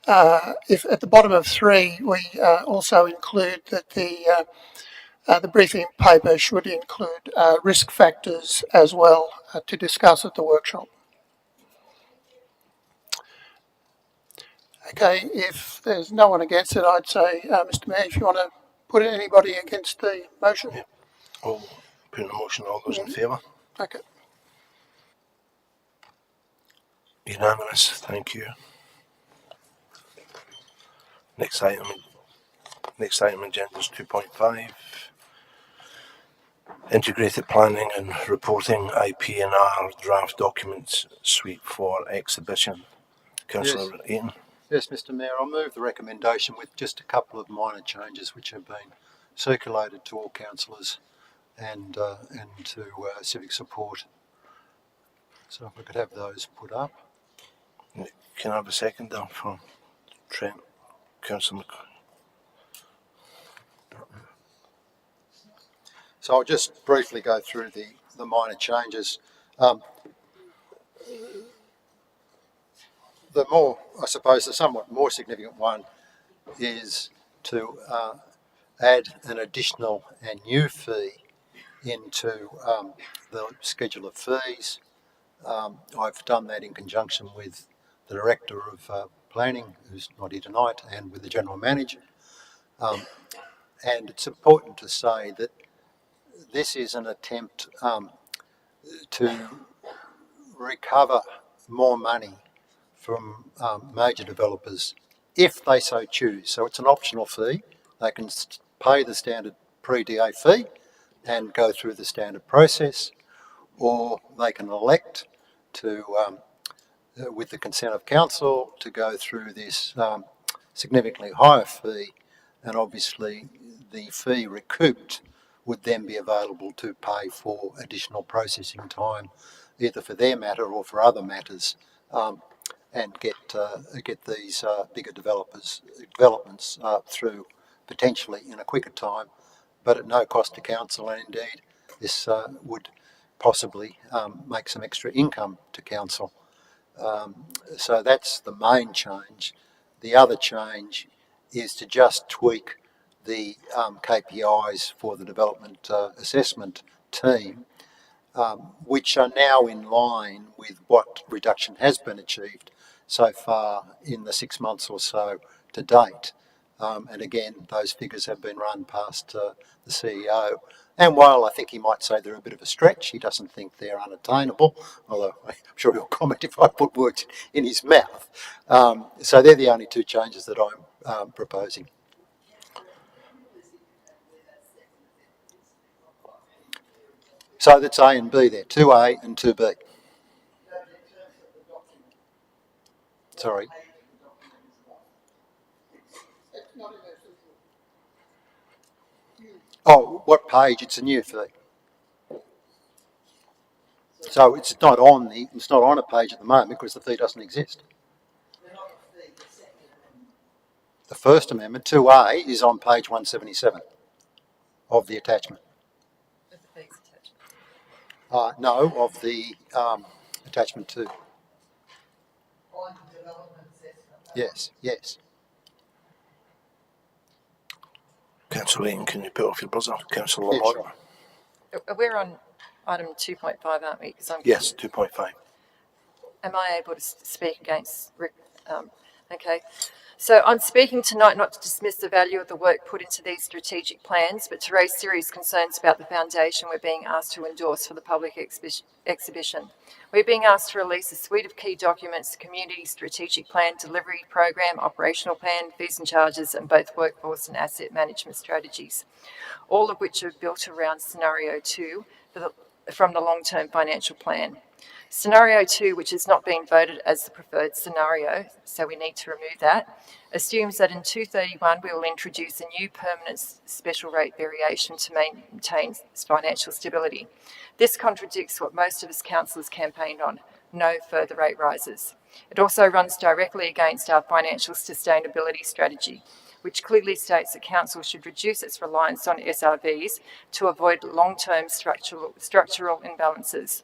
If at the bottom of 3 we also include that the briefing paper should include risk factors as well to discuss at the workshop. Okay, if there's no one against it, I'd say, Mr. Mayor, if you want to put anybody against the motion. Yeah. I'll put in the motion. All those in favour? Okay. Unanimous. Thank you. Next item agenda is 2.5. Integrated Planning and Reporting IP&R Draft Documents Suite for Exhibition. Councillor Eaton. Yes, Mr. Mayor, I'll move the recommendation with just a couple of minor changes which have been circulated to all councillors and to civic support. So if we could have those put up. Can I have a second down from Trent? Councillor So I'll just briefly go through the minor changes. The somewhat more significant one is to add an additional and new fee into the schedule of fees. I've done that in conjunction with the Director of Planning, who's not here tonight, and with the General Manager. And it's important to say that this is an attempt to recover more money from major developers if they so choose. So it's an optional fee. They can pay the standard pre-DA fee and go through the standard process, or they can elect to, with the consent of council, to go through this significantly higher fee, and obviously the fee recouped would then be available to pay for additional processing time, either for their matter or for other matters. and get these bigger developments through potentially in a quicker time, but at no cost to council, and indeed this would possibly make some extra income to council. So that's the main change. The other change is to just tweak the KPIs for the development assessment team, which are now in line with what reduction has been achieved so far in the 6 months or so to date. And again, those figures have been run past the CEO. And while I think he might say they're a bit of a stretch, he doesn't think they're unattainable, although I'm sure he'll comment if I put words in his mouth. So they're the only two changes that I'm proposing. So that's A and B there, 2A and 2B. Sorry. Oh, what page? It's a new fee. So it's not on a page at the moment because the fee doesn't exist. The first amendment, 2A, is on page 177 of the attachment. No, of the attachment 2. Yes, yes. Councillor Eaton, can you put off your buzzer? Councillor Yeah, Lamont? sure. We're on item 2.5, aren't we? Yes, 2.5. Am I able to speak against Rick? Okay. So I'm speaking tonight not to dismiss the value of the work put into these strategic plans, but to raise serious concerns about the foundation we're being asked to endorse for the public exhibition. We're being asked to release a suite of key documents: community strategic plan, delivery program, operational plan, fees and charges, and both workforce and asset management strategies, all of which are built around scenario 2 from the long-term financial plan. Scenario 2, which has not been voted as the preferred scenario, so we need to remove that, assumes that in 231 we will introduce a new permanent special rate variation to maintain financial stability. This contradicts what most of us councillors campaigned on: no further rate rises. It also runs directly against our financial sustainability strategy, which clearly states that council should reduce its reliance on SRVs to avoid long-term structural imbalances.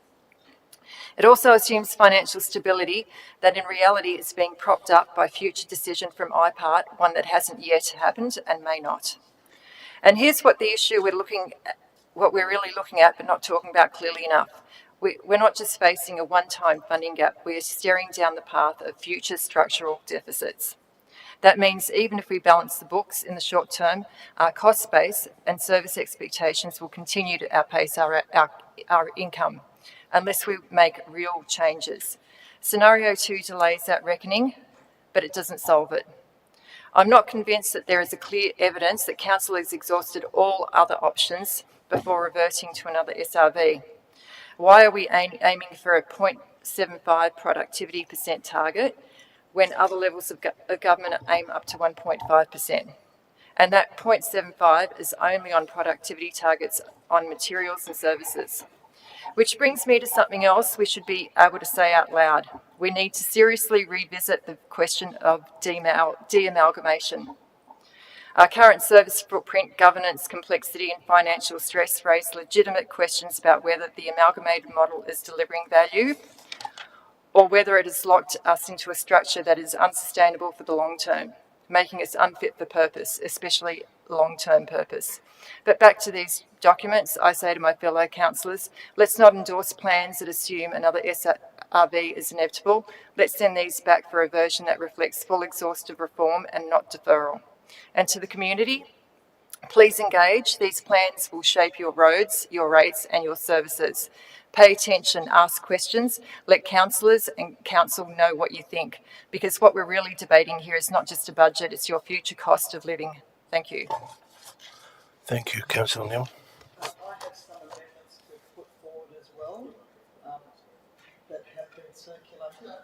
It also assumes financial stability that in reality is being propped up by future decision from IPART, one that hasn't yet happened and may not. And here's what the issue what we're really looking at but not talking about clearly enough. We're not just facing a one-time funding gap, we're staring down the path of future structural deficits. That means even if we balance the books in the short term, our cost base and service expectations will continue to outpace our income unless we make real changes. Scenario 2 delays that reckoning, but it doesn't solve it. I'm not convinced that there is a clear evidence that council has exhausted all other options before reverting to another SRV. Why are we aiming for a 0.75 productivity percent target when other levels of government aim up to 1.5%? And that 0.75 is only on productivity targets on materials and services. Which brings me to something else we should be able to say out loud. We need to seriously revisit the question of de-amalgamation. Our current service footprint, governance, complexity and financial stress raise legitimate questions about whether the amalgamated model is delivering value or whether it has locked us into a structure that is unsustainable for the long term, making us unfit for purpose, especially long-term purpose. But back to these documents, I say to my fellow councillors, let's not endorse plans that assume another SRV is inevitable. Let's send these back for a version that reflects full exhaustive reform and not deferral. And to the community, please engage. These plans will shape your roads, your rates and your services. Pay attention, ask questions, let councillors and council know what you think, because what we're really debating here is not just a budget, it's your future cost of living. Thank you. Thank you, Councillor Neal. I have some amendments to put forward as well that have been circulated.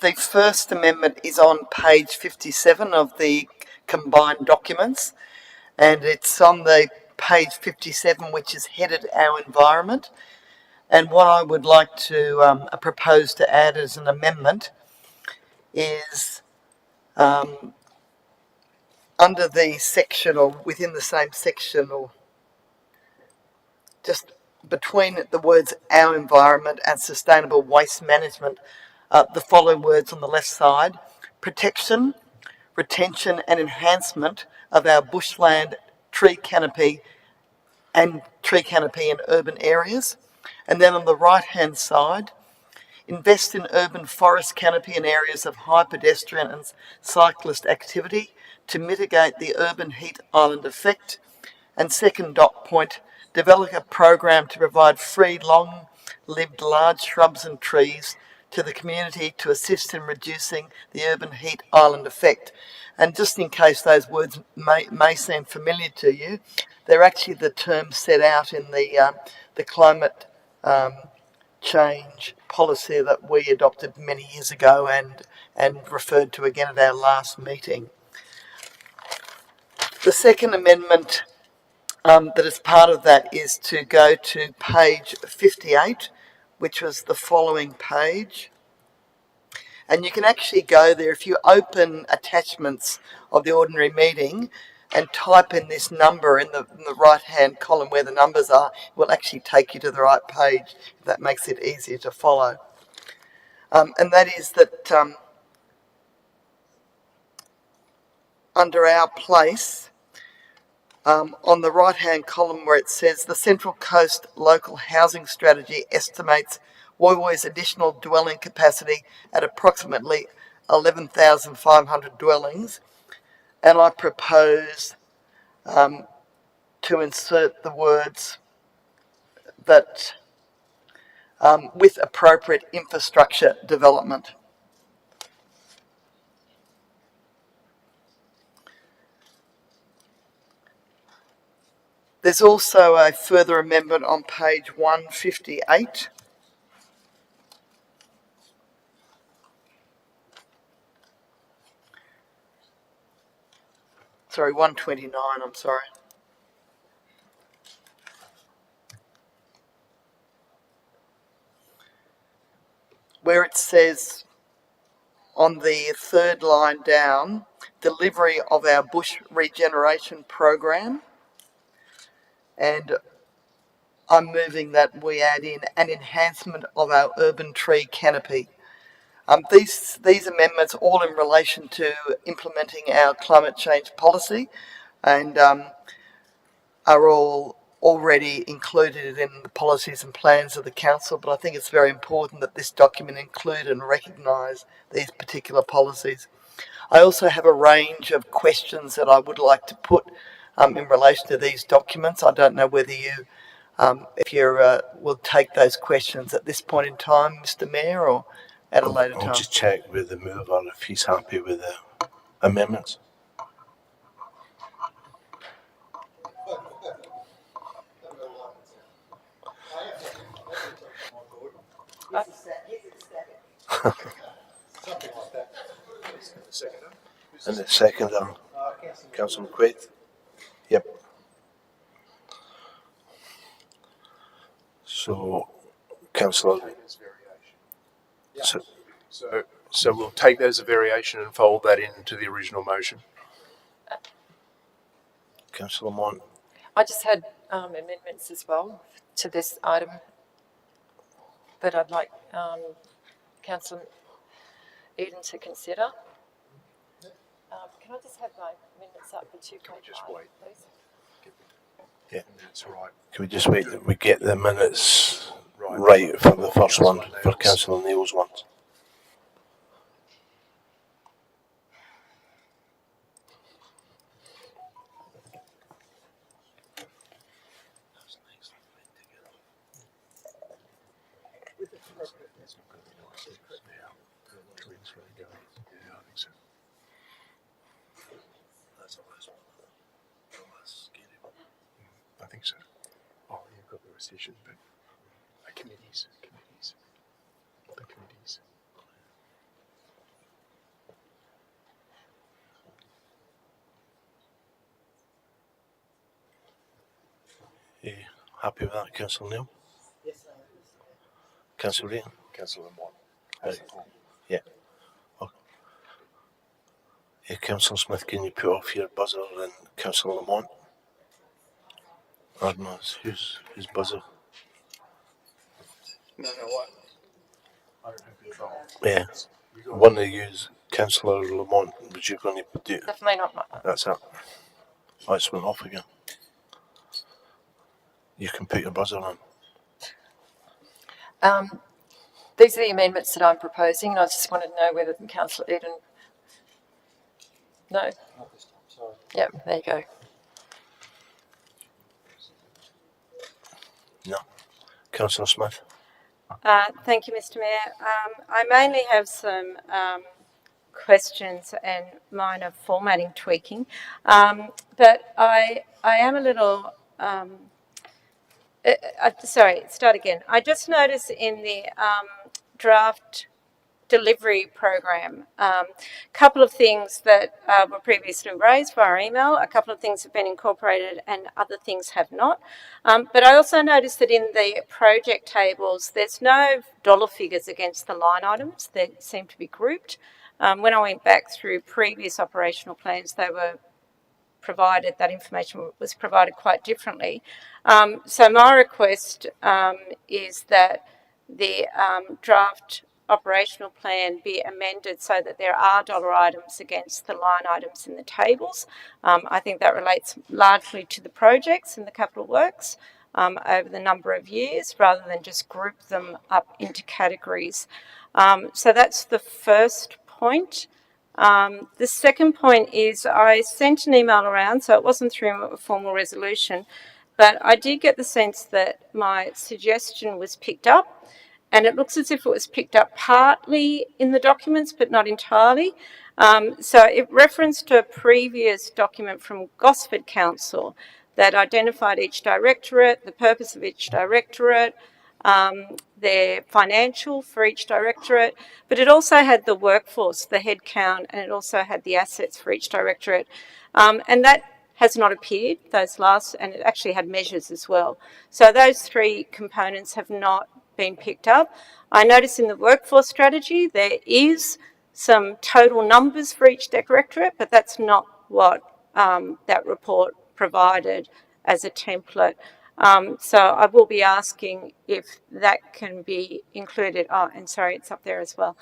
The first amendment is on page 57 of the combined documents, and it's on the page 57 which is headed Our Environment, And what I would like to propose to add as an amendment is under the section or within the same section or just between the words our environment and sustainable waste management, the following words on the left side: protection, retention and enhancement of our bushland tree canopy in urban areas. And then on the right hand side, invest in urban forest canopy in areas of high pedestrian and cyclist activity to mitigate the urban heat island effect. And second dot point, develop a program to provide free, long-lived large shrubs and trees to the community to assist in reducing the urban heat island effect. And just in case those words may seem familiar to you, they're actually the terms set out in the climate change policy that we adopted many years ago and referred to again at our last meeting. The second amendment that is part of that is to go to page 58, which was the following page. And you can actually go there if you open attachments of the ordinary meeting and type in this number in the right-hand column where the numbers are. It will actually take you to the right page, if that makes it easier to follow. And that is that under our place, on the right-hand column where it says the Central Coast Local Housing Strategy estimates Woiwoi's additional dwelling capacity at approximately 11,500 dwellings, and I propose to insert the words that with appropriate infrastructure development. There's also a further amendment on page 158. Sorry, 129, I'm sorry. Where it says on the third line down, delivery of our bush regeneration program, and I'm moving that we add in an enhancement of our urban tree canopy. These amendments all in relation to implementing our climate change policy and are all already included in the policies and plans of the council, but I think it's very important that this document include and recognise these particular policies. I also have a range of questions that I would like to put in relation to these documents. I don't know whether you, if you will take those questions at this point in time, Mr. Mayor, or at a later time. I'll just check with the mover if he's happy with the amendments. And the second on Councillor McQuaid. Yep. So, Councillor. So we'll take that as a variation and fold that into the original motion. Councillor Mont. I just had amendments as well to this item that I'd like Councillor Eden to consider. Can I just have my amendments up for 2.5, please? Yeah, that's all right. Can we just wait that we get the minutes right for the first one, for Councillor Neil's ones? I think so. Oh, you've got the rescission, but the committees. Yeah, happy with that, Councillor Neil? Yes, sir. Councillor Ray? Councillor Lamont. Yeah. Okay. Yeah, Councillor Smith, can you put off your buzzer, and Councillor Lamont? I don't know, whose buzzer? No, what? I don't have control. Yeah. One of yous, Councillor Lamont, but you're going to do. Definitely not. That's it. Oh, it's went off again. You can put your buzzer on. These are the amendments that I'm proposing, and I just wanted to know whether Councillor Eden. No. Not this time, sorry. Yep. There you go. No. Councillor Smith. Thank you, Mr. Mayor. I mainly have some questions and minor formatting tweaking, but I am a little. Sorry, start again. I just noticed in the draft delivery program, a couple of things that were previously raised via email, a couple of things have been incorporated and other things have not. But I also noticed that in the project tables, there's no dollar figures against the line items. They seem to be grouped. When I went back through previous operational plans, they were provided, that information was provided quite differently. So my request is that the draft operational plan be amended so that there are dollar items against the line items in the tables. I think that relates largely to the projects and the capital works over the number of years, rather than just group them up into categories. So that's the first point. The second point is I sent an email around, so it wasn't through a formal resolution, but I did get the sense that my suggestion was picked up. And it looks as if it was picked up partly in the documents, but not entirely. So it referenced a previous document from Gosford Council that identified each directorate, the purpose of each directorate, their financial for each directorate, but it also had the workforce, the head count, and it also had the assets for each directorate. And that has not appeared, those last, and it actually had measures as well. So those three components have not been picked up. I notice in the workforce strategy there is some total numbers for each directorate, but that's not what that report provided as a template. So I will be asking if that can be included. Oh, and sorry, it's up there as well.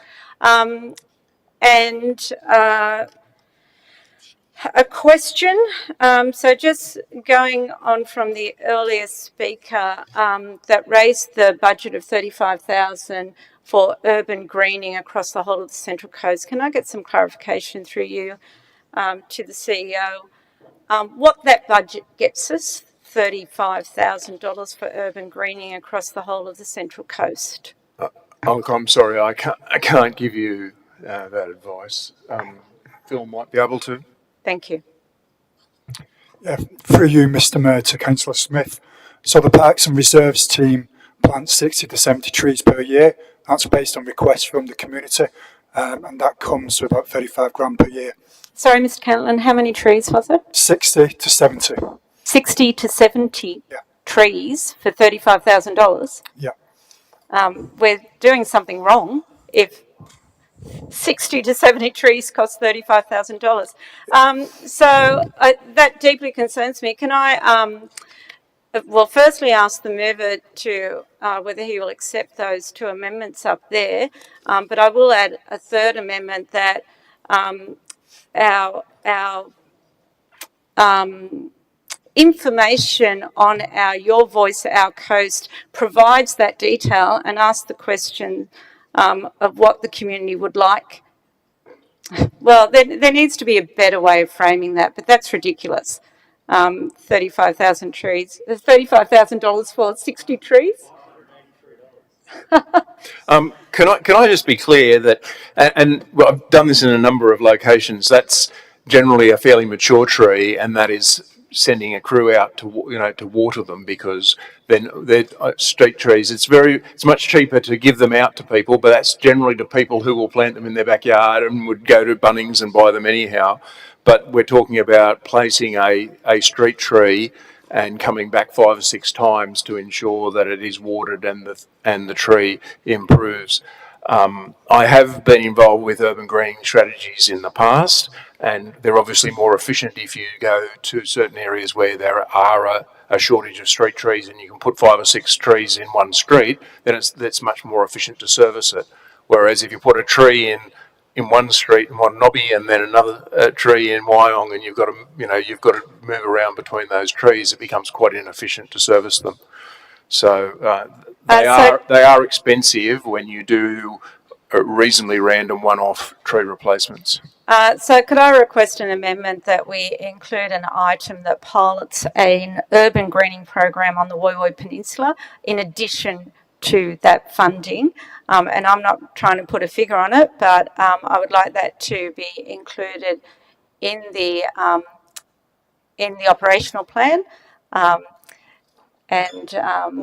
A question, so just going on from the earlier speaker that raised the budget of $35,000 for urban greening across the whole of the Central Coast. Can I get some clarification through you to the CEO? What that budget gets us, $35,000 for urban greening across the whole of the Central Coast? I'm sorry, I can't give you that advice. Phil might be able to. Thank you. Yeah, through you, Mr. Mayor, to Councillor Smith. So the Parks and Reserves team plants 60 to 70 trees per year. That's based on requests from the community, and that comes to about 35 grand per year. Sorry, Mr. Cantland, how many trees was it? 60 to 70. 60 to 70 trees for $35,000? Yeah. We're doing something wrong if 60 to 70 trees cost $35,000. So that deeply concerns me. Can I, well, firstly ask the mover to whether he will accept those two amendments up there, but I will add a third amendment that our information on our Your Voice, Our Coast provides that detail, and ask the question of what the community would like. Well, there needs to be a better way of framing that, but that's ridiculous. 35,000 trees. There's $35,000 for 60 trees? Can I just be clear that, and well, I've done this in a number of locations, that's generally a fairly mature tree, and that is sending a crew out to water them, because then they're street trees. It's much cheaper to give them out to people, but that's generally to people who will plant them in their backyard and would go to Bunnings and buy them anyhow. But we're talking about placing a street tree and coming back 5 or 6 times to ensure that it is watered and the tree improves. I have been involved with urban greening strategies in the past, and they're obviously more efficient if you go to certain areas where there are a shortage of street trees and you can put 5 or 6 trees in one street, then that's much more efficient to service it. Whereas if you put a tree in one street in one nobby and then another tree in Wyong, and you've got to move around between those trees, it becomes quite inefficient to service them. So they are expensive when you do reasonably random one-off tree replacements. So could I request an amendment that we include an item that pilots an urban greening program on the Woy Woy Peninsula in addition to that funding? And I'm not trying to put a figure on it, but I would like that to be included in the operational plan.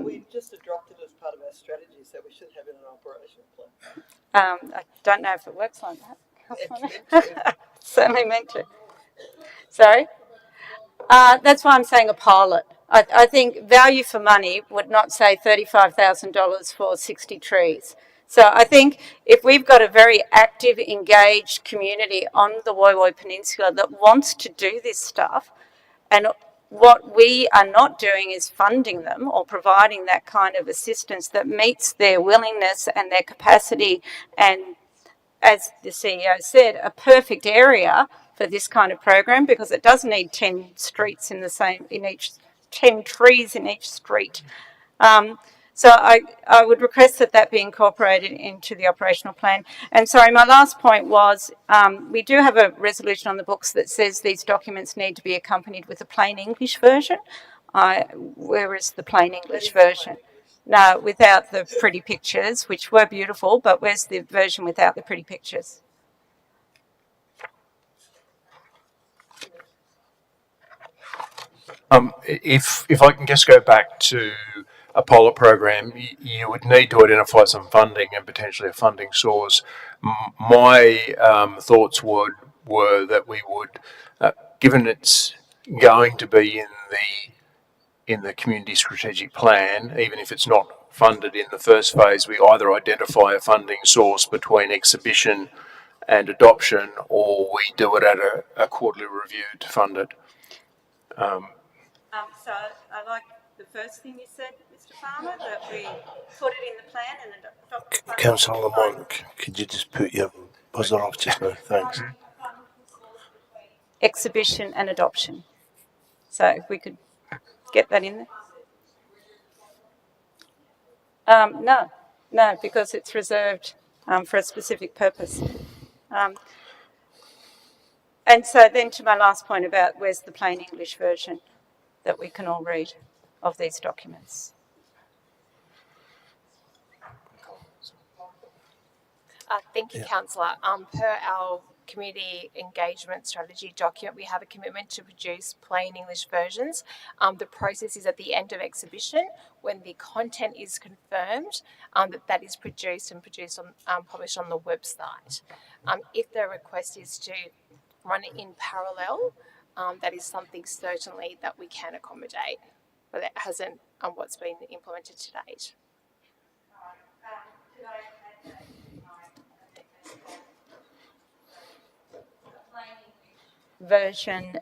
We just adopted it as part of our strategy, so we should have it in an operational plan. I don't know if it works like that. Certainly meant to. Sorry? That's why I'm saying a pilot. I think value for money would not say $35,000 for 60 trees. So I think if we've got a very active, engaged community on the Woy Woy Peninsula that wants to do this stuff, and what we are not doing is funding them or providing that kind of assistance that meets their willingness and their capacity, and as the CEO said, a perfect area for this kind of program, because it does need 10 streets in 10 trees in each street. So I would request that be incorporated into the operational plan. And sorry, my last point was we do have a resolution on the books that says these documents need to be accompanied with a plain English version. Where is the plain English version? No, without the pretty pictures, which were beautiful, but where's the version without the pretty pictures? If I can just go back to a pilot program, you would need to identify some funding and potentially a funding source. My thoughts were that we would, given it's going to be in the community strategic plan, even if it's not funded in the first phase, we either identify a funding source between exhibition and adoption, or we do it at a quarterly review to fund it. So I like the first thing you said, Mr. Farmer, that we put it in the plan and adopt the Councillor Lamont, could you just put your buzzer off just now? Thanks. exhibition and adoption. So if we could get that in there. No, because it's reserved for a specific purpose. And so then to my last point about where's the plain English version that we can all read of these documents. Thank you, Councillor. Per our community engagement strategy document, we have a commitment to produce plain English versions. The process is at the end of exhibition, when the content is confirmed, that is produced and published on the website. If the request is to run it in parallel, that is something certainly that we can accommodate, but it hasn't what's been implemented to date. Version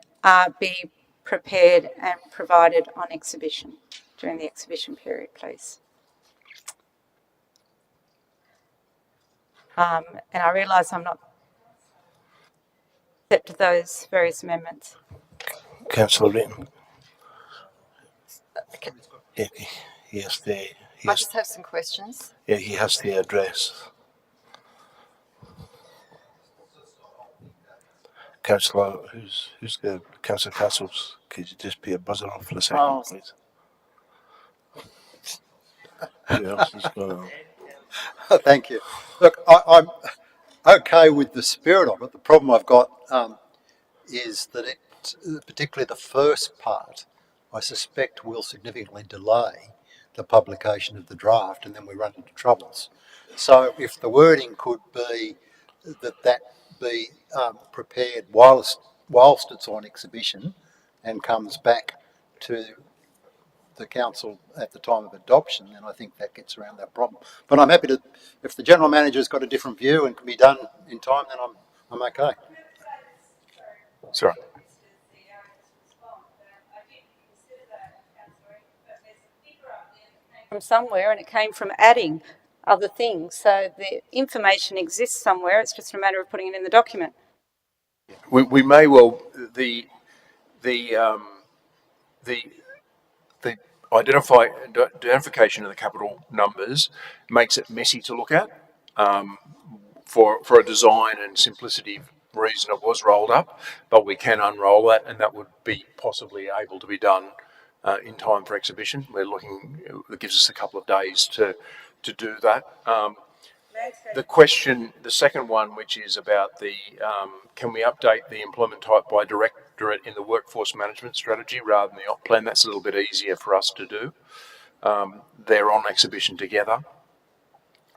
be prepared and provided on exhibition during the exhibition period, please. And I realise I'm not set to those various amendments. Councillor Written. Yeah, he has to. I just have some questions. Yeah, he has to address. Councillor, who's the Councillor Castles? Could you just be a buzzer off for a second, please? Who else is going on? Thank you. Look, I'm okay with the spirit of it. The problem I've got is that it, particularly the first part, I suspect will significantly delay the publication of the draft, and then we run into troubles. So if the wording could be that be prepared whilst it's on exhibition and comes back to the council at the time of adoption, then I think that gets around that problem. But I'm happy to, if the general manager's got a different view and can be done in time, then I'm okay. Sorry. From somewhere, and it came from adding other things. So the information exists somewhere. It's just a matter of putting it in the document. We may well the identification of the capital numbers makes it messy to look at. For a design and simplicity reason, it was rolled up, but we can unroll that, and that would be possibly able to be done in time for exhibition. We're looking; it gives us a couple of days to do that. The question, the second one, which is about the can we update the employment type by directorate in the workforce management strategy rather than the op plan? That's a little bit easier for us to do. They're on exhibition together.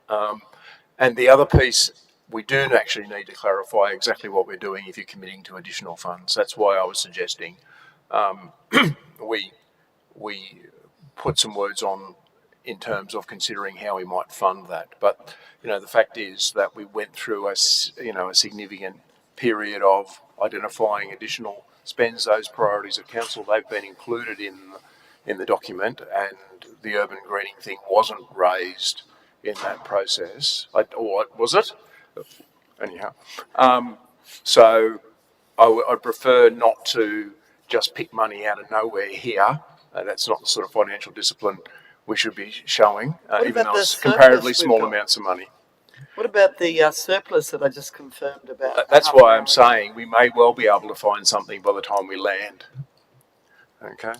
And the other piece, we do actually need to clarify exactly what we're doing if you're committing to additional funds. That's why I was suggesting we put some words on in terms of considering how we might fund that. But, you know, the fact is that we went through a significant period of identifying additional spends. Those priorities of council, they've been included in the document, and the urban greening thing wasn't raised in that process. Or was it? Anyhow. So I'd prefer not to just pick money out of nowhere here. That's not the sort of financial discipline we should be showing, even though it's comparatively small amounts of money. What about the surplus that I just confirmed about? That's why I'm saying we may well be able to find something by the time we land. Okay?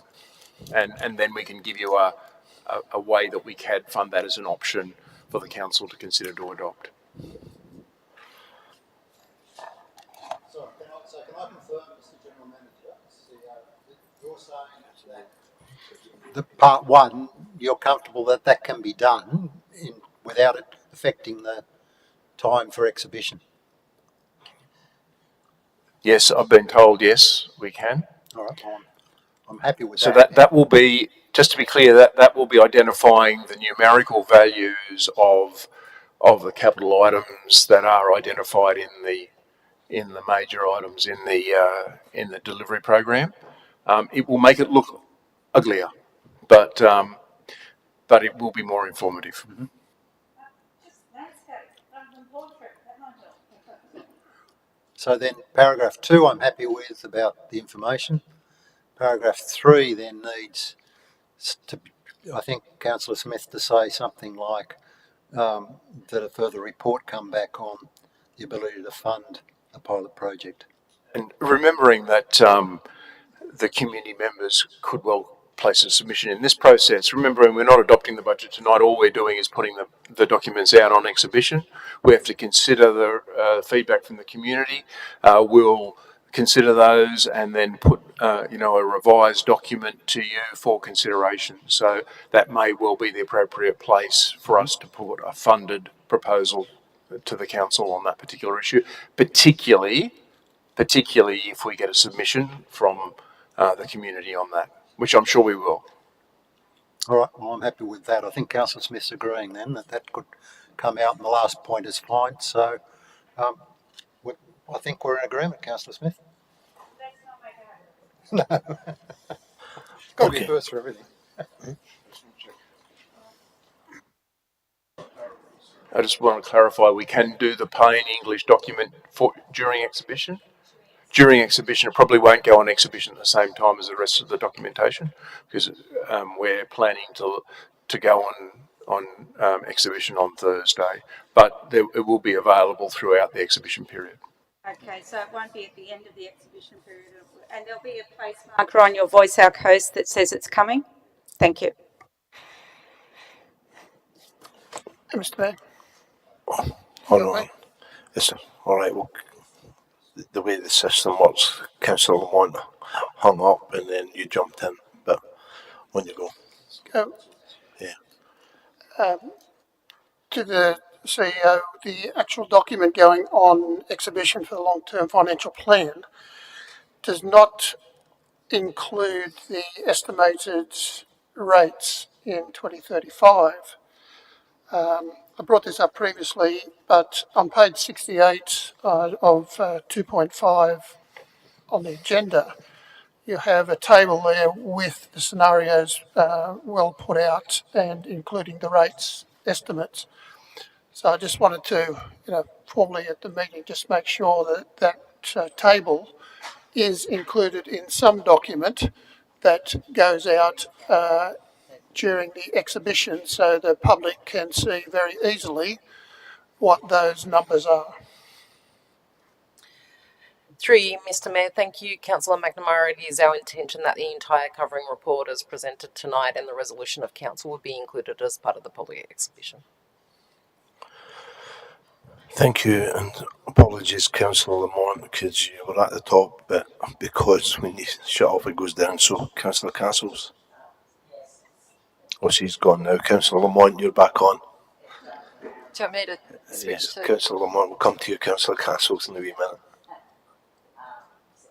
And then we can give you a way that we can fund that as an option for the council to consider to adopt. So can I confirm, Mr. General Manager, you're saying that the part one, you're comfortable that that can be done without it affecting the time for exhibition? Yes, I've been told yes, we can. All right, I'm happy with that. So that will be, just to be clear, that will be identifying the numerical values of the capital items that are identified in the major items in the delivery program. It will make it look uglier, but it will be more informative. Mm-hmm. So then paragraph 2 I'm happy with about the information. Paragraph 3 then needs to, I think, Councillor Smith to say something like that a further report come back on the ability to fund a pilot project. And remembering that the community members could well place a submission in this process. Remembering we're not adopting the budget tonight, all we're doing is putting the documents out on exhibition. We have to consider the feedback from the community. We'll consider those and then put a revised document to you for consideration. So that may well be the appropriate place for us to put a funded proposal to the council on that particular issue, particularly if we get a submission from the community on that, which I'm sure we will. All right, well, I'm happy with that. I think Councillor Smith's agreeing then that could come out, and the last point is fine. So I think we're in agreement, Councillor Smith. No. Got to be first for everything. I just want to clarify, we can do the plain English document during exhibition. During exhibition, it probably won't go on exhibition at the same time as the rest of the documentation, because we're planning to go on exhibition on Thursday, but it will be available throughout the exhibition period. Okay, so it won't be at the end of the exhibition period, and there'll be a place marker on your Voice Our Coast that says it's coming. Thank you. Mr. Mayor. Hold on. Listen, all right, well, the way the system works, Councillor Lamont hung up and then you jumped in, but when you go. Yeah. To the CEO, the actual document going on exhibition for the long-term financial plan does not include the estimated rates in 2035. I brought this up previously, but on page 68 of 2.5 on the agenda, you have a table there with the scenarios well put out and including the rates estimates. So I just wanted to, formally at the meeting, just make sure that that table is included in some document that goes out during the exhibition so the public can see very easily what those numbers are. Through you, Mr. Mayor. Thank you, Councillor McNamara. It is our intention that the entire covering report as presented tonight and the resolution of council will be included as part of the public exhibition. Thank you, and apologies, Councillor Lamont, because you were at the top, but because when you shut off it goes down. So, Councillor Castles. Oh, she's gone now. Councillor Lamont, you're back on. Do you want me to switch Yes, to? Councillor Lamont, we'll come to you, Councillor Castles, in a wee minute.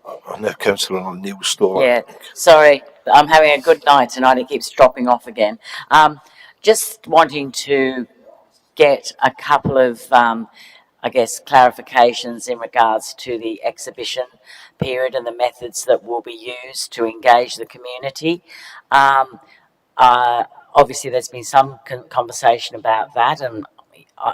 Oh, now Councillor Neil Stoller. Yeah, sorry, I'm having a good night tonight. It keeps dropping off again. Just wanting to get a couple of, I guess, clarifications in regards to the exhibition period and the methods that will be used to engage the community. Obviously, there's been some conversation about that,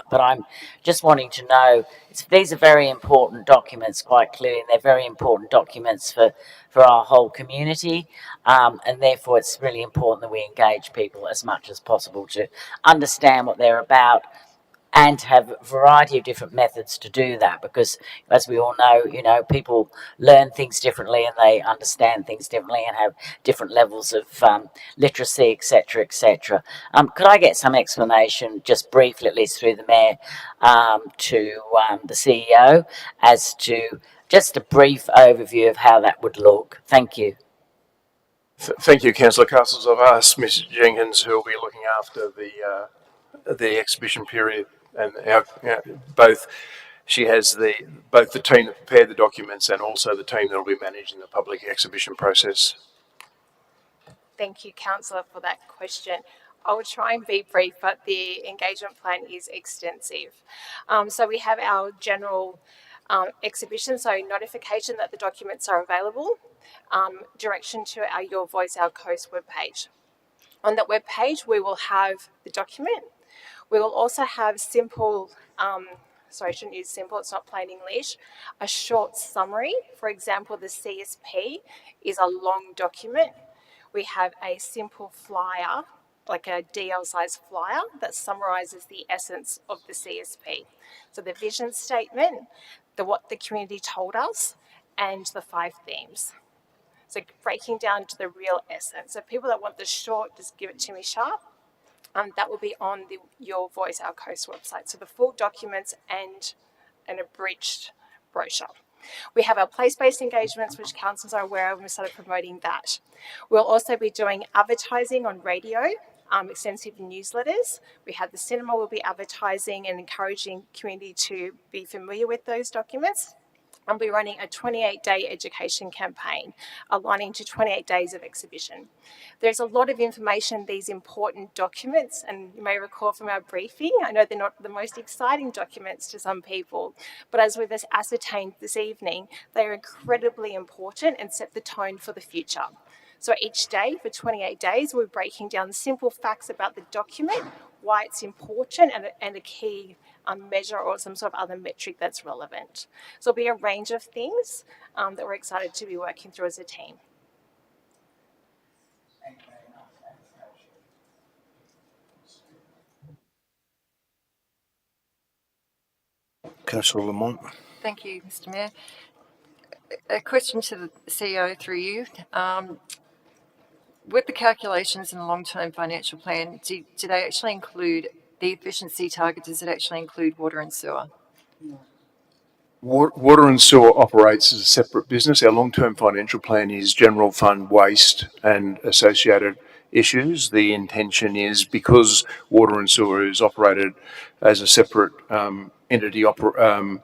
but I'm just wanting to know, these are very important documents, quite clearly, and they're very important documents for our whole community, and therefore it's really important that we engage people as much as possible to understand what they're about, and to have a variety of different methods to do that, because as we all know, people learn things differently and they understand things differently and have different levels of literacy, etc., etc. Could I get some explanation, just briefly, at least through the Mayor, to the CEO, as to just a brief overview of how that would look? Thank you. Thank you, Councillor Castles. I've asked Ms Jenkins, who will be looking after the exhibition period, and both she has both the team that prepared the documents and also the team that will be managing the public exhibition process. Thank you, Councillor, for that question. I will try and be brief, but the engagement plan is extensive. So we have our general exhibition, so notification that the documents are available, direction to our Your Voice, Our Coast webpage. On that webpage, we will have the document. We will also have simple, sorry, I shouldn't use simple, it's not plain English, a short summary. For example, the CSP is a long document. We have a simple flyer, like a DL size flyer, that summarises the essence of the CSP. So the vision statement, what the community told us, and the 5 themes. So breaking down to the real essence. So people that want the short, just give it to me sharp. That will be on the Your Voice, Our Coast website. So the full documents and an abridged brochure. We have our place-based engagements, which councils are aware of, and we started promoting that. We'll also be doing advertising on radio, extensive newsletters. We have the cinema will be advertising and encouraging community to be familiar with those documents. And we're running a 28-day education campaign, aligning to 28 days of exhibition. There's a lot of information in these important documents, and you may recall from our briefing, I know they're not the most exciting documents to some people, but as we've ascertained this evening, they are incredibly important and set the tone for the future. So each day for 28 days, we're breaking down simple facts about the document, why it's important, and a key measure or some sort of other metric that's relevant. So it'll be a range of things that we're excited to be working through as a team. Councillor Lamont. Thank you, Mr. Mayor. A question to the CEO through you. With the calculations in the long-term financial plan, do they actually include the efficiency target? Does it actually include water and sewer? Water and sewer operates as a separate business. Our long-term financial plan is general fund waste and associated issues. The intention is, because water and sewer is operated as a separate entity under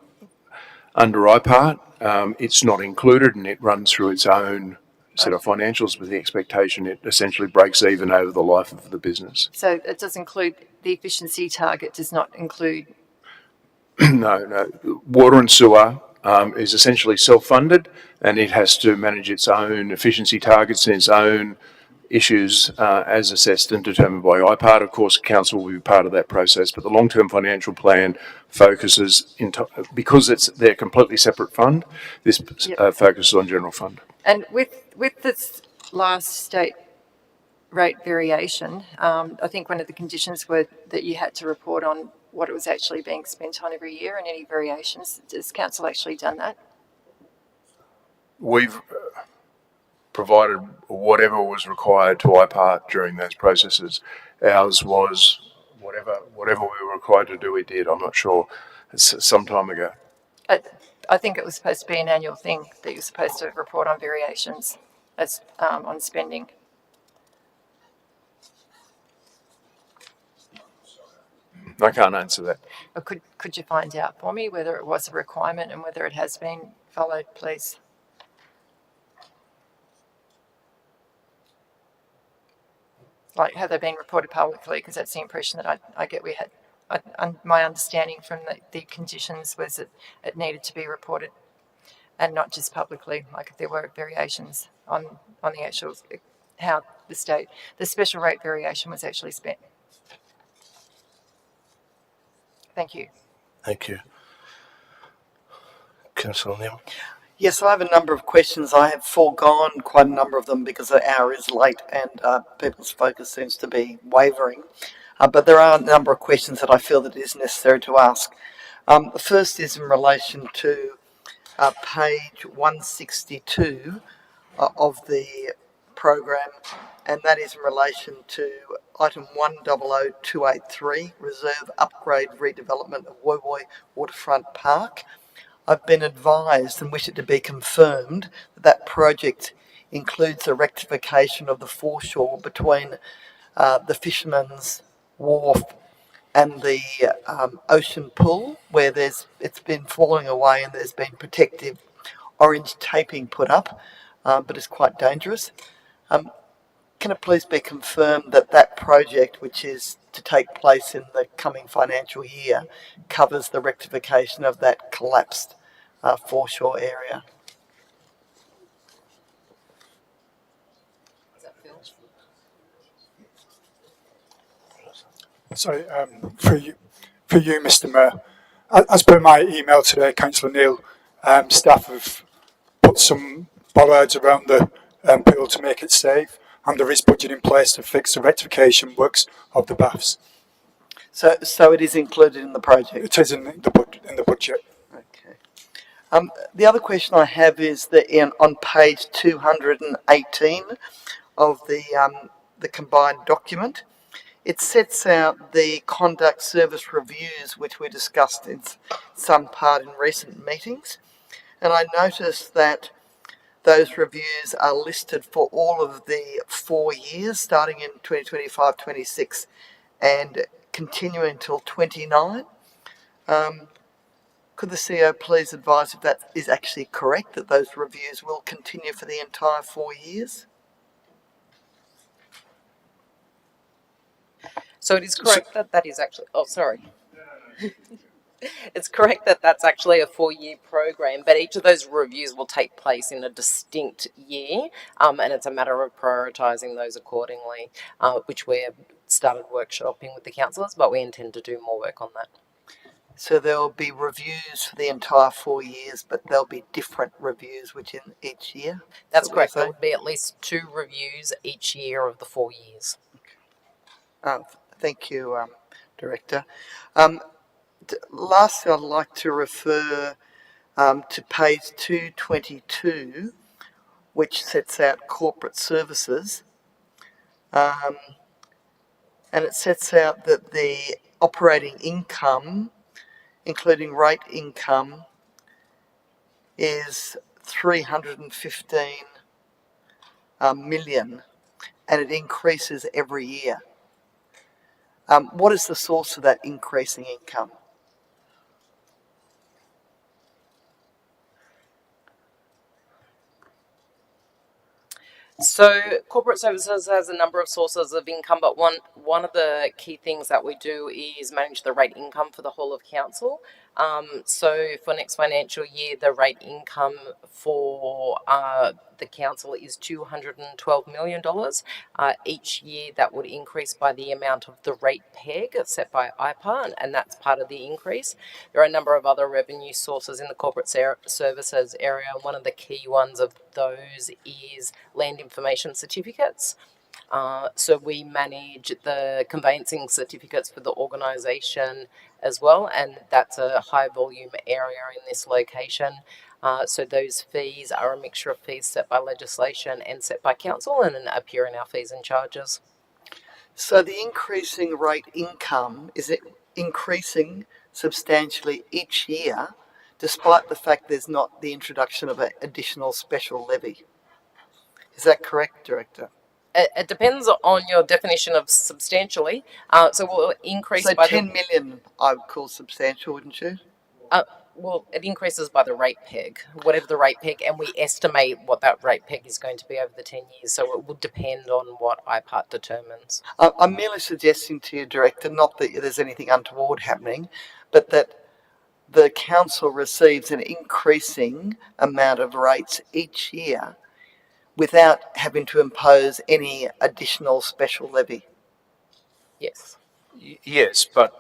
IPART, it's not included and it runs through its own set of financials with the expectation it essentially breaks even over the life of the business. So it does include the efficiency target, does not include. No. Water and sewer is essentially self-funded, and it has to manage its own efficiency targets and its own issues as assessed and determined by IPART. Of course, council will be part of that process, but the long-term financial plan focuses, because they're a completely separate fund, this focuses on general fund. And with this last state rate variation, I think one of the conditions were that you had to report on what it was actually being spent on every year and any variations. Has council actually done that? We've provided whatever was required to IPART during those processes. Ours was whatever we were required to do, we did. I'm not sure. It's some time ago. I think it was supposed to be an annual thing that you're supposed to report on variations as on spending. I can't answer that. Or could you find out for me whether it was a requirement and whether it has been followed, please? Like, have they been reported publicly? Because that's the impression that I get we had. My understanding from the conditions was that it needed to be reported and not just publicly, like if there were variations on the actual, how the special rate variation was actually spent. Thank you. Thank you. Councillor Neal. Yes, I have a number of questions. I have foregone quite a number of them because the hour is late and people's focus seems to be wavering. But there are a number of questions that I feel that it is necessary to ask. The first is in relation to page 162 of the program, and that is in relation to item 100283, Reserve Upgrade Redevelopment of Woy Waterfront Park. I've been advised and wish it to be confirmed that that project includes a rectification of the foreshore between the Fisherman's Wharf and the ocean pool, where it's been falling away and there's been protective orange taping put up, but it's quite dangerous. Can it please be confirmed that that project, which is to take place in the coming financial year, covers the rectification of that collapsed foreshore area? Sorry, for you, Mr. Mayor. As per my email today, Councillor Neal, staff have put some bollards around the pool to make it safe, and there is budget in place to fix the rectification works of the baths. So it is included in the project? It is in the budget. Okay. The other question I have is that on page 218 of the combined document, it sets out the conduct service reviews which we discussed in some part in recent meetings, and I noticed that those reviews are listed for all of the 4 years starting in 2025-26 and continuing until 29. Could the CEO please advise if that is actually correct, that those reviews will continue for the entire 4 years? So it is correct that is actually, oh, sorry. It's correct that that's actually a 4-year program, but each of those reviews will take place in a distinct year, and it's a matter of prioritising those accordingly, which we've started workshopping with the councillors, but we intend to do more work on that. So there will be reviews for the entire 4 years, but there'll be different reviews within each year? That's correct. There will be at least 2 reviews each year of the 4 years. Thank you, Director. Lastly, I'd like to refer to page 222, which sets out corporate services. And it sets out that the operating income, including rate income, is 315 million, and it increases every year. What is the source of that increasing income? So corporate services has a number of sources of income, but one of the key things that we do is manage the rate income for the whole of council. So for next financial year, the rate income for the council is $212 million. Each year that would increase by the amount of the rate peg set by IPA, and that's part of the increase. There are a number of other revenue sources in the corporate services area. One of the key ones of those is land information certificates. So we manage the conveyancing certificates for the organisation as well, and that's a high volume area in this location. So those fees are a mixture of fees set by legislation and set by council and appear in our fees and charges. So the increasing rate income, is it increasing substantially each year, despite the fact there's not the introduction of an additional special levy? Is that correct, Director? It depends on your definition of substantially. So we'll increase so by 10 million I would call substantial, wouldn't you? Well, it increases by the rate peg, whatever the rate peg, and we estimate what that rate peg is going to be over the 10 years. So it will depend on what IPART determines. I'm merely suggesting to you, Director, not that there's anything untoward happening, but that the council receives an increasing amount of rates each year without having to impose any additional special levy. Yes. Yes, but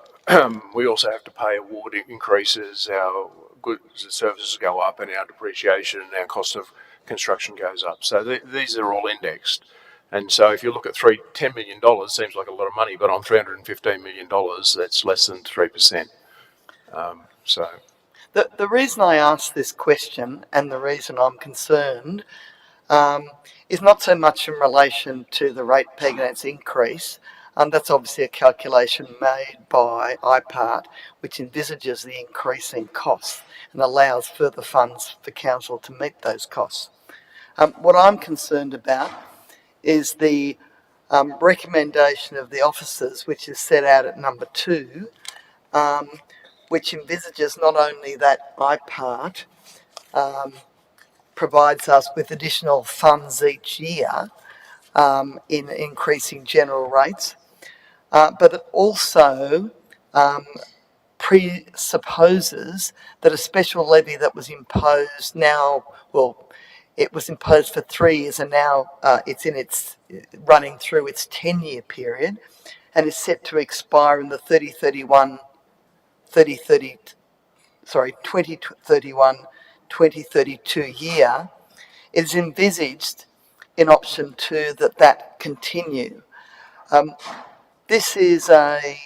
we also have to pay award increases, our goods and services go up, and our depreciation and our cost of construction goes up. So these are all indexed. And so if you look at $10 million, seems like a lot of money, but on $315 million, that's less than 3%. So the reason I ask this question and the reason I'm concerned is not so much in relation to the rate peg and its increase. That's obviously a calculation made by IPART, which envisages the increasing costs and allows further funds for council to meet those costs. What I'm concerned about is the recommendation of the officers, which is set out at number 2, which envisages not only that IPART provides us with additional funds each year in increasing general rates, but it also presupposes that a special levy that was imposed now, well, it was imposed for 3 years and now it's running through its 10-year period and is set to expire in the 2032 year. It is envisaged in option 2 that continue. This is a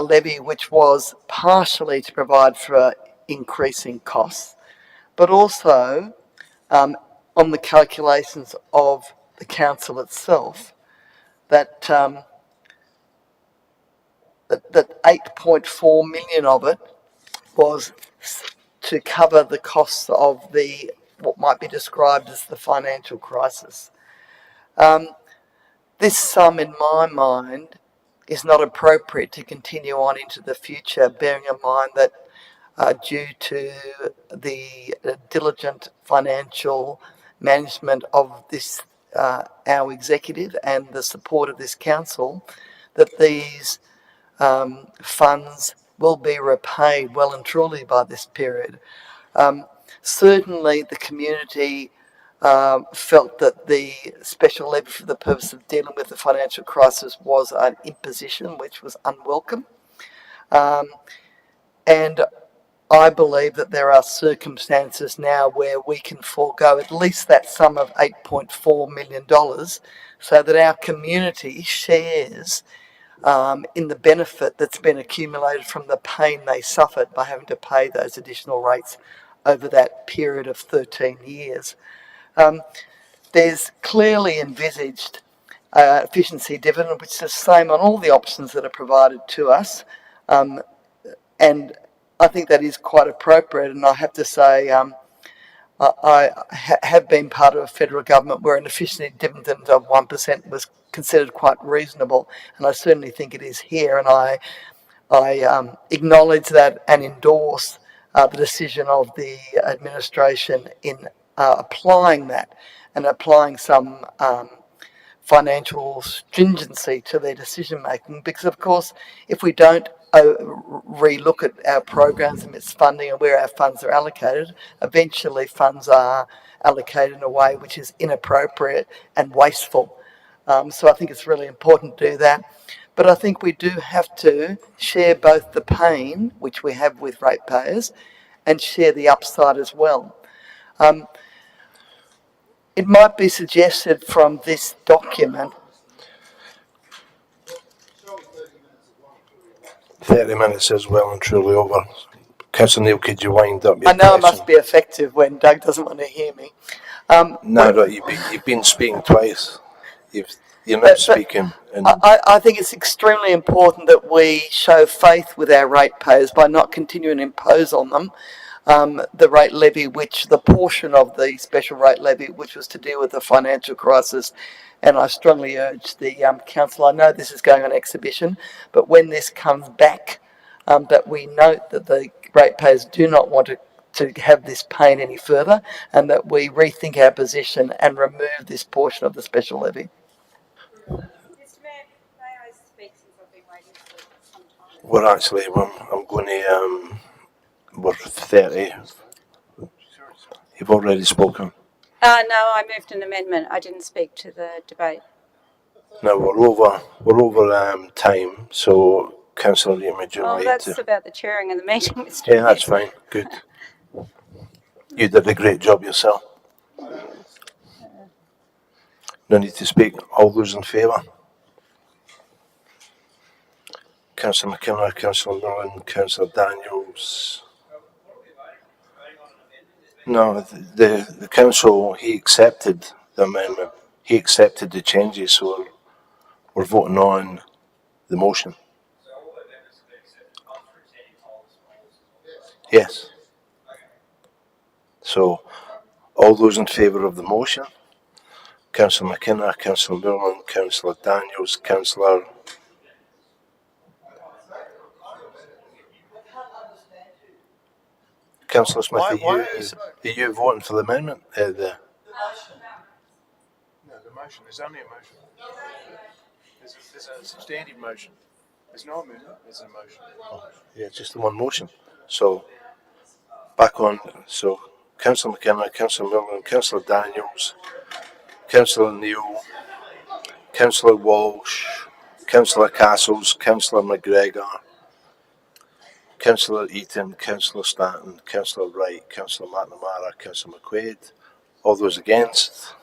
levy which was partially to provide for increasing costs, but also on the calculations of the council itself, that 8.4 million of it was to cover the costs of what might be described as the financial crisis. This sum, in my mind, is not appropriate to continue on into the future, bearing in mind that due to the diligent financial management of this, our executive and the support of this council, that these funds will be repaid well and truly by this period. Certainly the community felt that the special levy for the purpose of dealing with the financial crisis was an imposition which was unwelcome. And I believe that there are circumstances now where we can forego at least that sum of $8.4 million so that our community shares in the benefit that's been accumulated from the pain they suffered by having to pay those additional rates over that period of 13 years. There's clearly envisaged efficiency dividend, which is the same on all the options that are provided to us. And I think that is quite appropriate. And I have to say, I have been part of a federal government where an efficiency dividend of 1% was considered quite reasonable. And I certainly think it is here. And I acknowledge that and endorse the decision of the administration in applying that and applying some financial stringency to their decision making, because of course if we don't relook at our programs and its funding and where our funds are allocated, eventually funds are allocated in a way which is inappropriate and wasteful. So I think it's really important to do that. But I think we do have to share both the pain, which we have with ratepayers, and share the upside as well. It might be suggested from this document. 30 minutes is well and truly over. Councillor Neil, could you wind up your I know question? I must be effective when Doug doesn't want to hear me. No, you've been speaking twice. You're not speaking. I think it's extremely important that we show faith with our ratepayers by not continuing to impose on them the rate levy, the portion of the special rate levy which was to deal with the financial crisis. And I strongly urge the council, I know this is going on exhibition, but when this comes back, that we note that the ratepayers do not want to have this pain any further, and that we rethink our position and remove this portion of the special levy. Mr. Mayor, may I speak since I've been waiting for some time? We're actually, I'm going to, we're 30. You've already spoken. No, I moved an amendment. I didn't speak to the debate. No, we're over time, so Councillor Liam, would you like to? That's about the chairing of the meeting, Mr. Yeah, that's fine. Good. You did a great job yourself. No need to speak. All those in favour? Councillor McKenna, Councillor Millen, Councillor Daniels. No, the council, he accepted the amendment. He accepted the changes, so we're voting on the motion. Yes. So, all those in favour of the motion? Councillor McKenna, Councillor Millen, Councillor Daniels, Councillor... Councillor Smith, are you voting for the amendment? No, the motion. There's only a motion. There's a substantive motion. There's no amendment. There's a motion. Oh, yeah, just the one motion. So, back on. So, Councillor McKenna, Councillor Millen, Councillor Daniels, Councillor Neal, Councillor Walsh, Councillor Castles, Councillor McGregor, Councillor Eaton, Councillor Stanton, Councillor Wright, Councillor McNamara, Councillor McQuaid. All those against?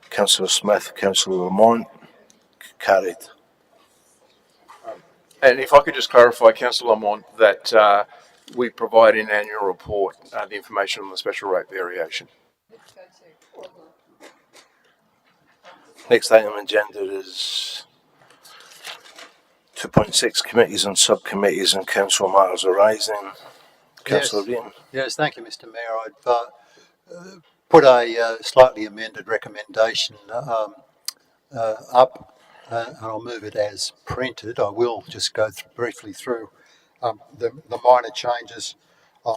Councillor Smith, Councillor Lamont. Carried. And if I could just clarify, Councillor Lamont, that we provide in annual report the information on the special rate variation. Next item on agenda is 2.6 committees and subcommittees and council matters arising. Councillor Rean. Yes, thank you, Mr. Mayor. I've put a slightly amended recommendation up, and I'll move it as printed. I will just go briefly through the minor changes.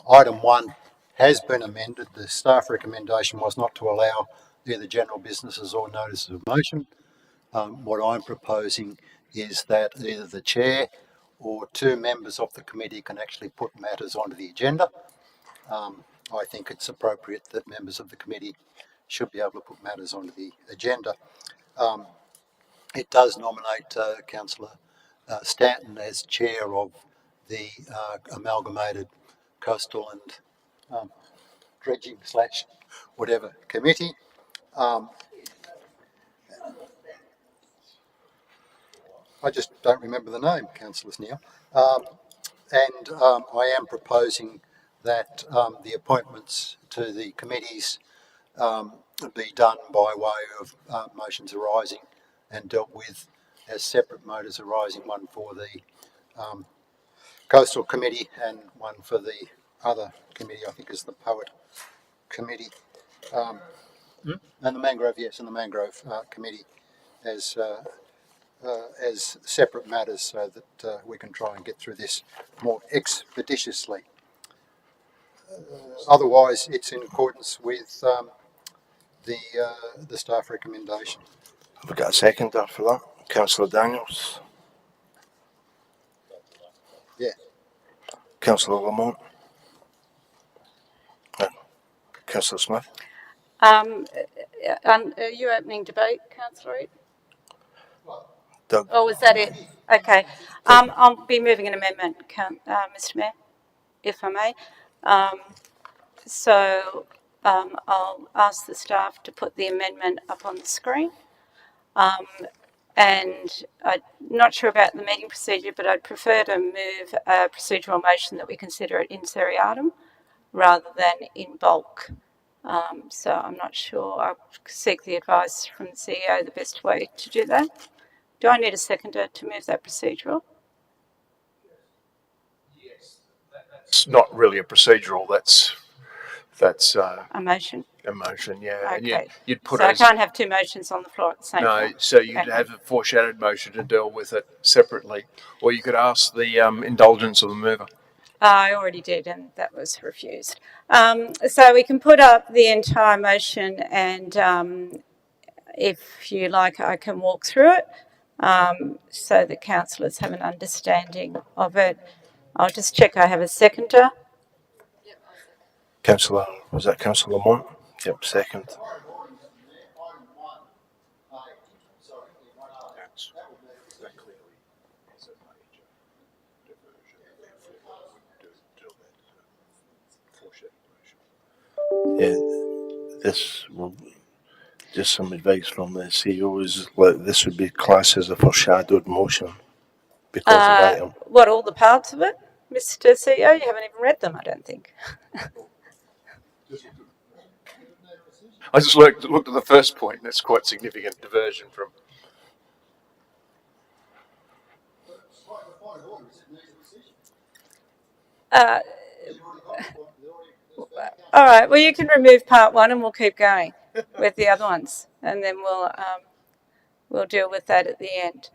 Item 1 has been amended. The staff recommendation was not to allow either general businesses or notices of motion. What I'm proposing is that either the chair or 2 members of the committee can actually put matters onto the agenda. I think it's appropriate that members of the committee should be able to put matters onto the agenda. It does nominate Councillor Stanton as chair of the amalgamated coastal and dredging / whatever committee. I just don't remember the name, Councillor Neal. And I am proposing that the appointments to the committees be done by way of motions arising and dealt with as separate matters arising, one for the Coastal Committee and one for the other committee, I think is the Poet Committee. And the Mangrove, yes, and the Mangrove Committee as separate matters so that we can try and get through this more expeditiously. Otherwise, it's in accordance with the staff recommendation. Have we got a seconder for that? Councillor Daniels? Yeah. Councillor Lamont? And Councillor Smith? Are you opening debate, Councillor Reid? Doug? Oh, was that it? Okay. I'll be moving an amendment, Mr. Mayor, if I may. I'll ask the staff to put the amendment up on the screen. And I'm not sure about the meeting procedure, but I'd prefer to move a procedural motion that we consider it in seriatim rather than in bulk. So I'm not sure. I'll seek the advice from the CEO the best way to do that. Do I need a seconder to move that procedural? It's not really a procedural. That's a motion. A motion, yeah. Okay. And you'd put so I can't have two motions on the floor at the same time. No, so you'd Okay. have a foreshadowed motion to deal with it separately, or you could ask the indulgence of the mover. I already did, and that was refused. So we can put up the entire motion, and if you like, I can walk through it so that councillors have an understanding of it. I'll just check I have a seconder. Councillor, was that Councillor Lamont? Yep, second. Yeah, this will just some advice from the CEO is like this would be classed as a foreshadowed motion because of item. What, all the parts of it, Mr. CEO? You haven't even read them, I don't think. I just looked at the first point. That's quite significant diversion from. All right. Well, you can remove part one, and we'll keep going with the other ones, and then we'll deal with that at the end.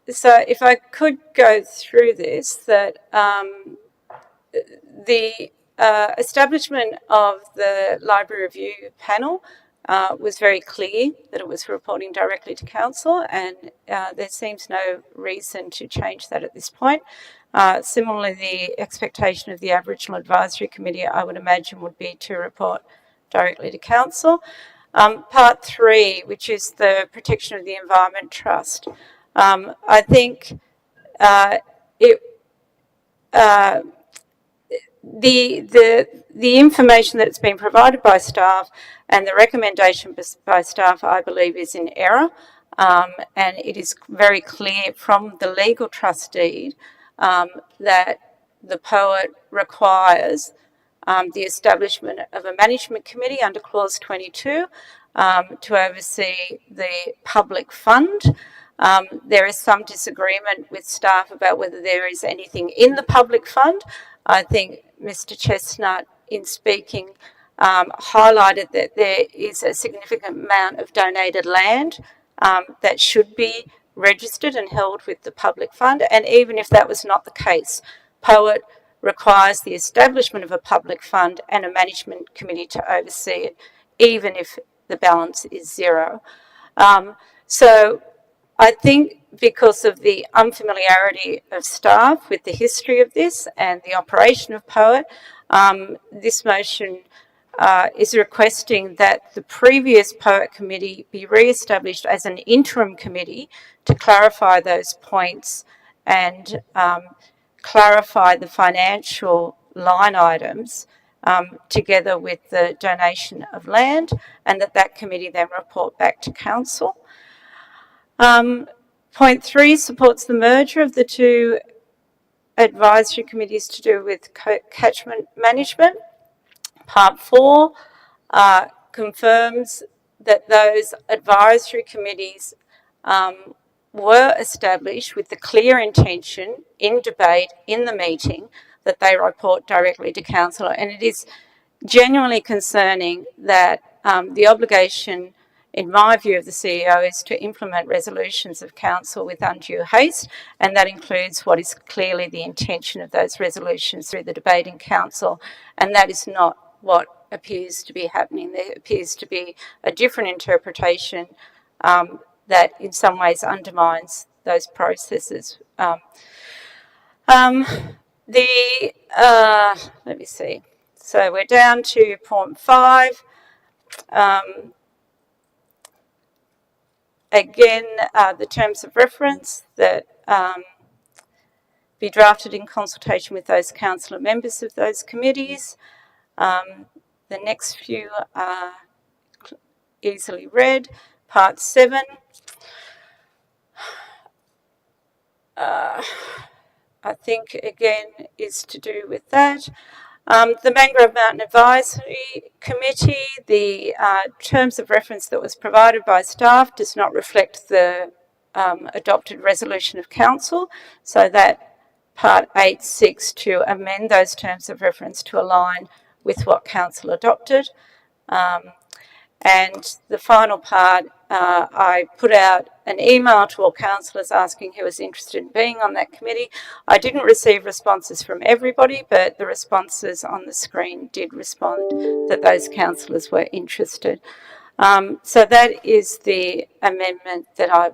So, if I could go through this, that the establishment of the Library Review Panel was very clear that it was reporting directly to council, and there seems no reason to change that at this point. Similarly, the expectation of the Aboriginal Advisory Committee, I would imagine, would be to report directly to council. Part three, which is the protection of the Environment Trust, I think the information that's been provided by staff and the recommendation by staff, I believe, is in error. And it is very clear from the legal trust deed that the poet requires the establishment of a management committee under clause 22 to oversee the public fund. There is some disagreement with staff about whether there is anything in the public fund. I think Mr. Chestnut, in speaking, highlighted that there is a significant amount of donated land that should be registered and held with the public fund. And even if that was not the case, POET requires the establishment of a public fund and a management committee to oversee it, even if the balance is zero. So I think because of the unfamiliarity of staff with the history of this and the operation of POET, this motion is requesting that the previous POET committee be re-established as an interim committee to clarify those points and clarify the financial line items together with the donation of land, and that committee then report back to council. Point three supports the merger of the two advisory committees to do with catchment management. Part four confirms that those advisory committees were established with the clear intention in debate in the meeting that they report directly to council. And it is genuinely concerning that the obligation in my view of the CEO, is to implement resolutions of council with undue haste, and that includes what is clearly the intention of those resolutions through the debate in council, and that is not what appears to be happening. There appears to be a different interpretation that in some ways undermines those processes. Let me see. So we're down to point 5. Again, the terms of reference that be drafted in consultation with those councillor members of those committees. The next few are easily read. Part 7. I think, again, is to do with that. The Mangrove Mountain Advisory Committee, the terms of reference that was provided by staff does not reflect the adopted resolution of council, so that part 8 seeks to amend those terms of reference to align with what council adopted. And the final part, I put out an email to all councillors asking who was interested in being on that committee. I didn't receive responses from everybody, but the responses on the screen did respond that those councillors were interested. So that is the amendment that I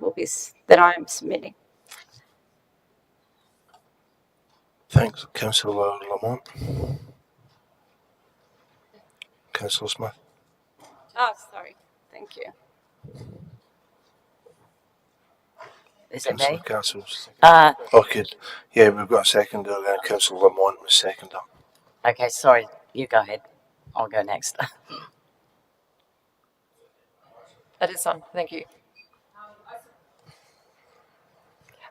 am submitting. Thanks, Councillor Lamont. Councillor Smith. Oh, sorry. Thank you. Is it me? Okay. Yeah, we've got a seconder then. Councillor Lamont was seconder. Okay, sorry. You go ahead. I'll go next. That is on. Thank you.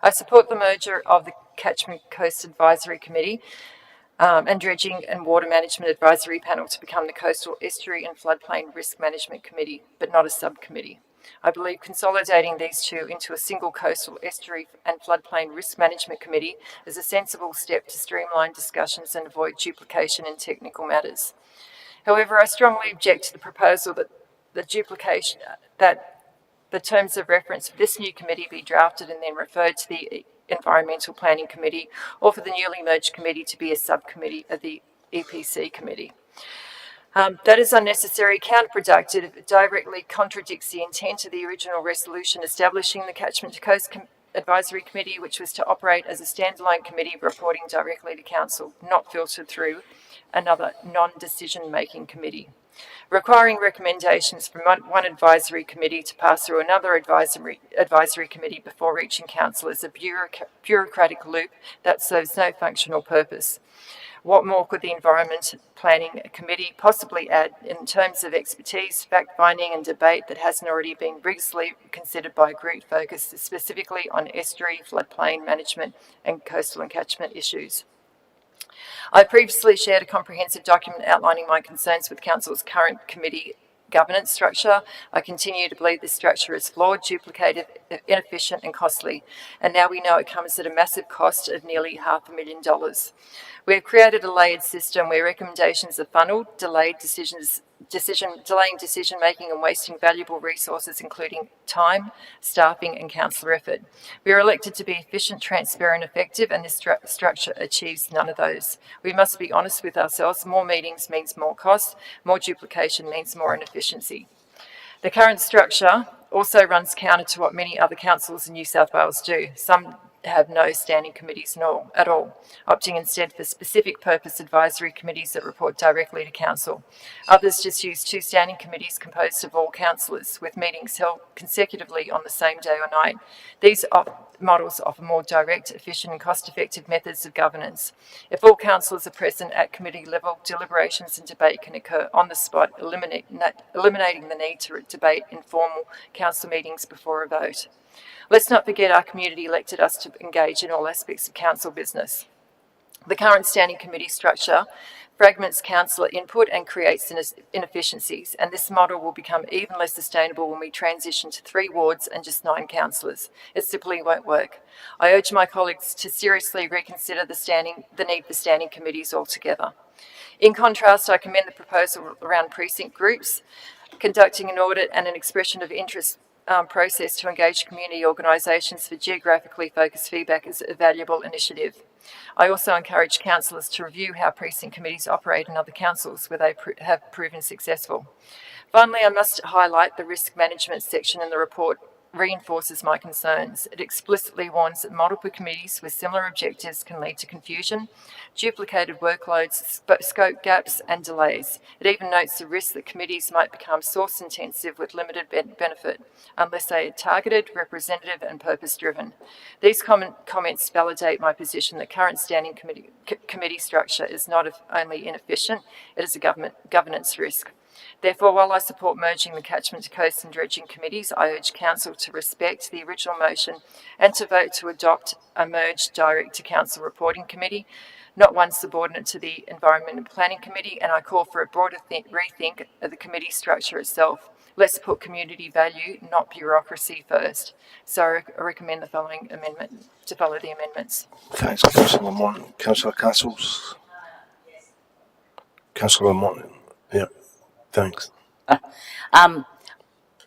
I support the merger of the Catchment Coast Advisory Committee and Dredging and Water Management Advisory Panel to become the Coastal Estuary and Floodplain Risk Management Committee, but not a subcommittee. I believe consolidating these two into a single Coastal Estuary and Floodplain Risk Management Committee is a sensible step to streamline discussions and avoid duplication in technical matters. However, I strongly object to the proposal that the terms of reference for this new committee be drafted and then referred to the Environmental Planning Committee, or for the newly merged committee to be a subcommittee of the EPC Committee. That is unnecessary, counterproductive. It directly contradicts the intent of the original resolution establishing the Catchment Coast Advisory Committee, which was to operate as a standalone committee reporting directly to council, not filtered through another non-decision-making committee. Requiring recommendations from one advisory committee to pass through another advisory committee before reaching council is a bureaucratic loop that serves no functional purpose. What more could the Environment Planning Committee possibly add in terms of expertise, fact-finding and debate that hasn't already been rigorously considered by a group focused specifically on estuary, floodplain management and coastal and catchment issues? I previously shared a comprehensive document outlining my concerns with Council's current committee governance structure. I continue to believe this structure is flawed, duplicated, inefficient and costly, and now we know it comes at a massive cost of nearly $500,000. We have created a layered system where recommendations are funneled, delaying decision-making and wasting valuable resources, including time, staffing and councillor effort. We are elected to be efficient, transparent, effective, and this structure achieves none of those. We must be honest with ourselves. More meetings means more cost, more duplication means more inefficiency. The current structure also runs counter to what many other councils in New South Wales do. Some have no standing committees at all, opting instead for specific purpose advisory committees that report directly to council. Others just use 2 standing committees composed of all councillors, with meetings held consecutively on the same day or night. These models offer more direct, efficient and cost-effective methods of governance. If all councillors are present at committee level, deliberations and debate can occur on the spot, eliminating the need to debate informal council meetings before a vote. Let's not forget our community elected us to engage in all aspects of council business. The current standing committee structure fragments councillor input and creates inefficiencies, and this model will become even less sustainable when we transition to 3 wards and just 9 councillors. It simply won't work. I urge my colleagues to seriously reconsider the need for standing committees altogether. In contrast, I commend the proposal around precinct groups. Conducting an audit and an expression of interest process to engage community organisations for geographically focused feedback is a valuable initiative. I also encourage councillors to review how precinct committees operate in other councils where they have proven successful. Finally, I must highlight the risk management section in the report reinforces my concerns. It explicitly warns that multiple committees with similar objectives can lead to confusion, duplicated workloads, scope gaps and delays. It even notes the risk that committees might become source intensive with limited benefit unless they are targeted, representative and purpose-driven. These comments validate my position that current standing committee structure is not only inefficient, it is a governance risk. Therefore, while I support merging the catchment to coast and dredging committees, I urge Council to respect the original motion and to vote to adopt a merged direct to Council reporting committee, not one subordinate to the Environment and Planning Committee, and I call for a broader rethink of the committee structure itself. Let's put community value, not bureaucracy, first. So I recommend the following amendment, to follow the amendments. Thanks, Councillor Morton. Councillor Castles? Councillor Morton? Yeah, thanks. I'm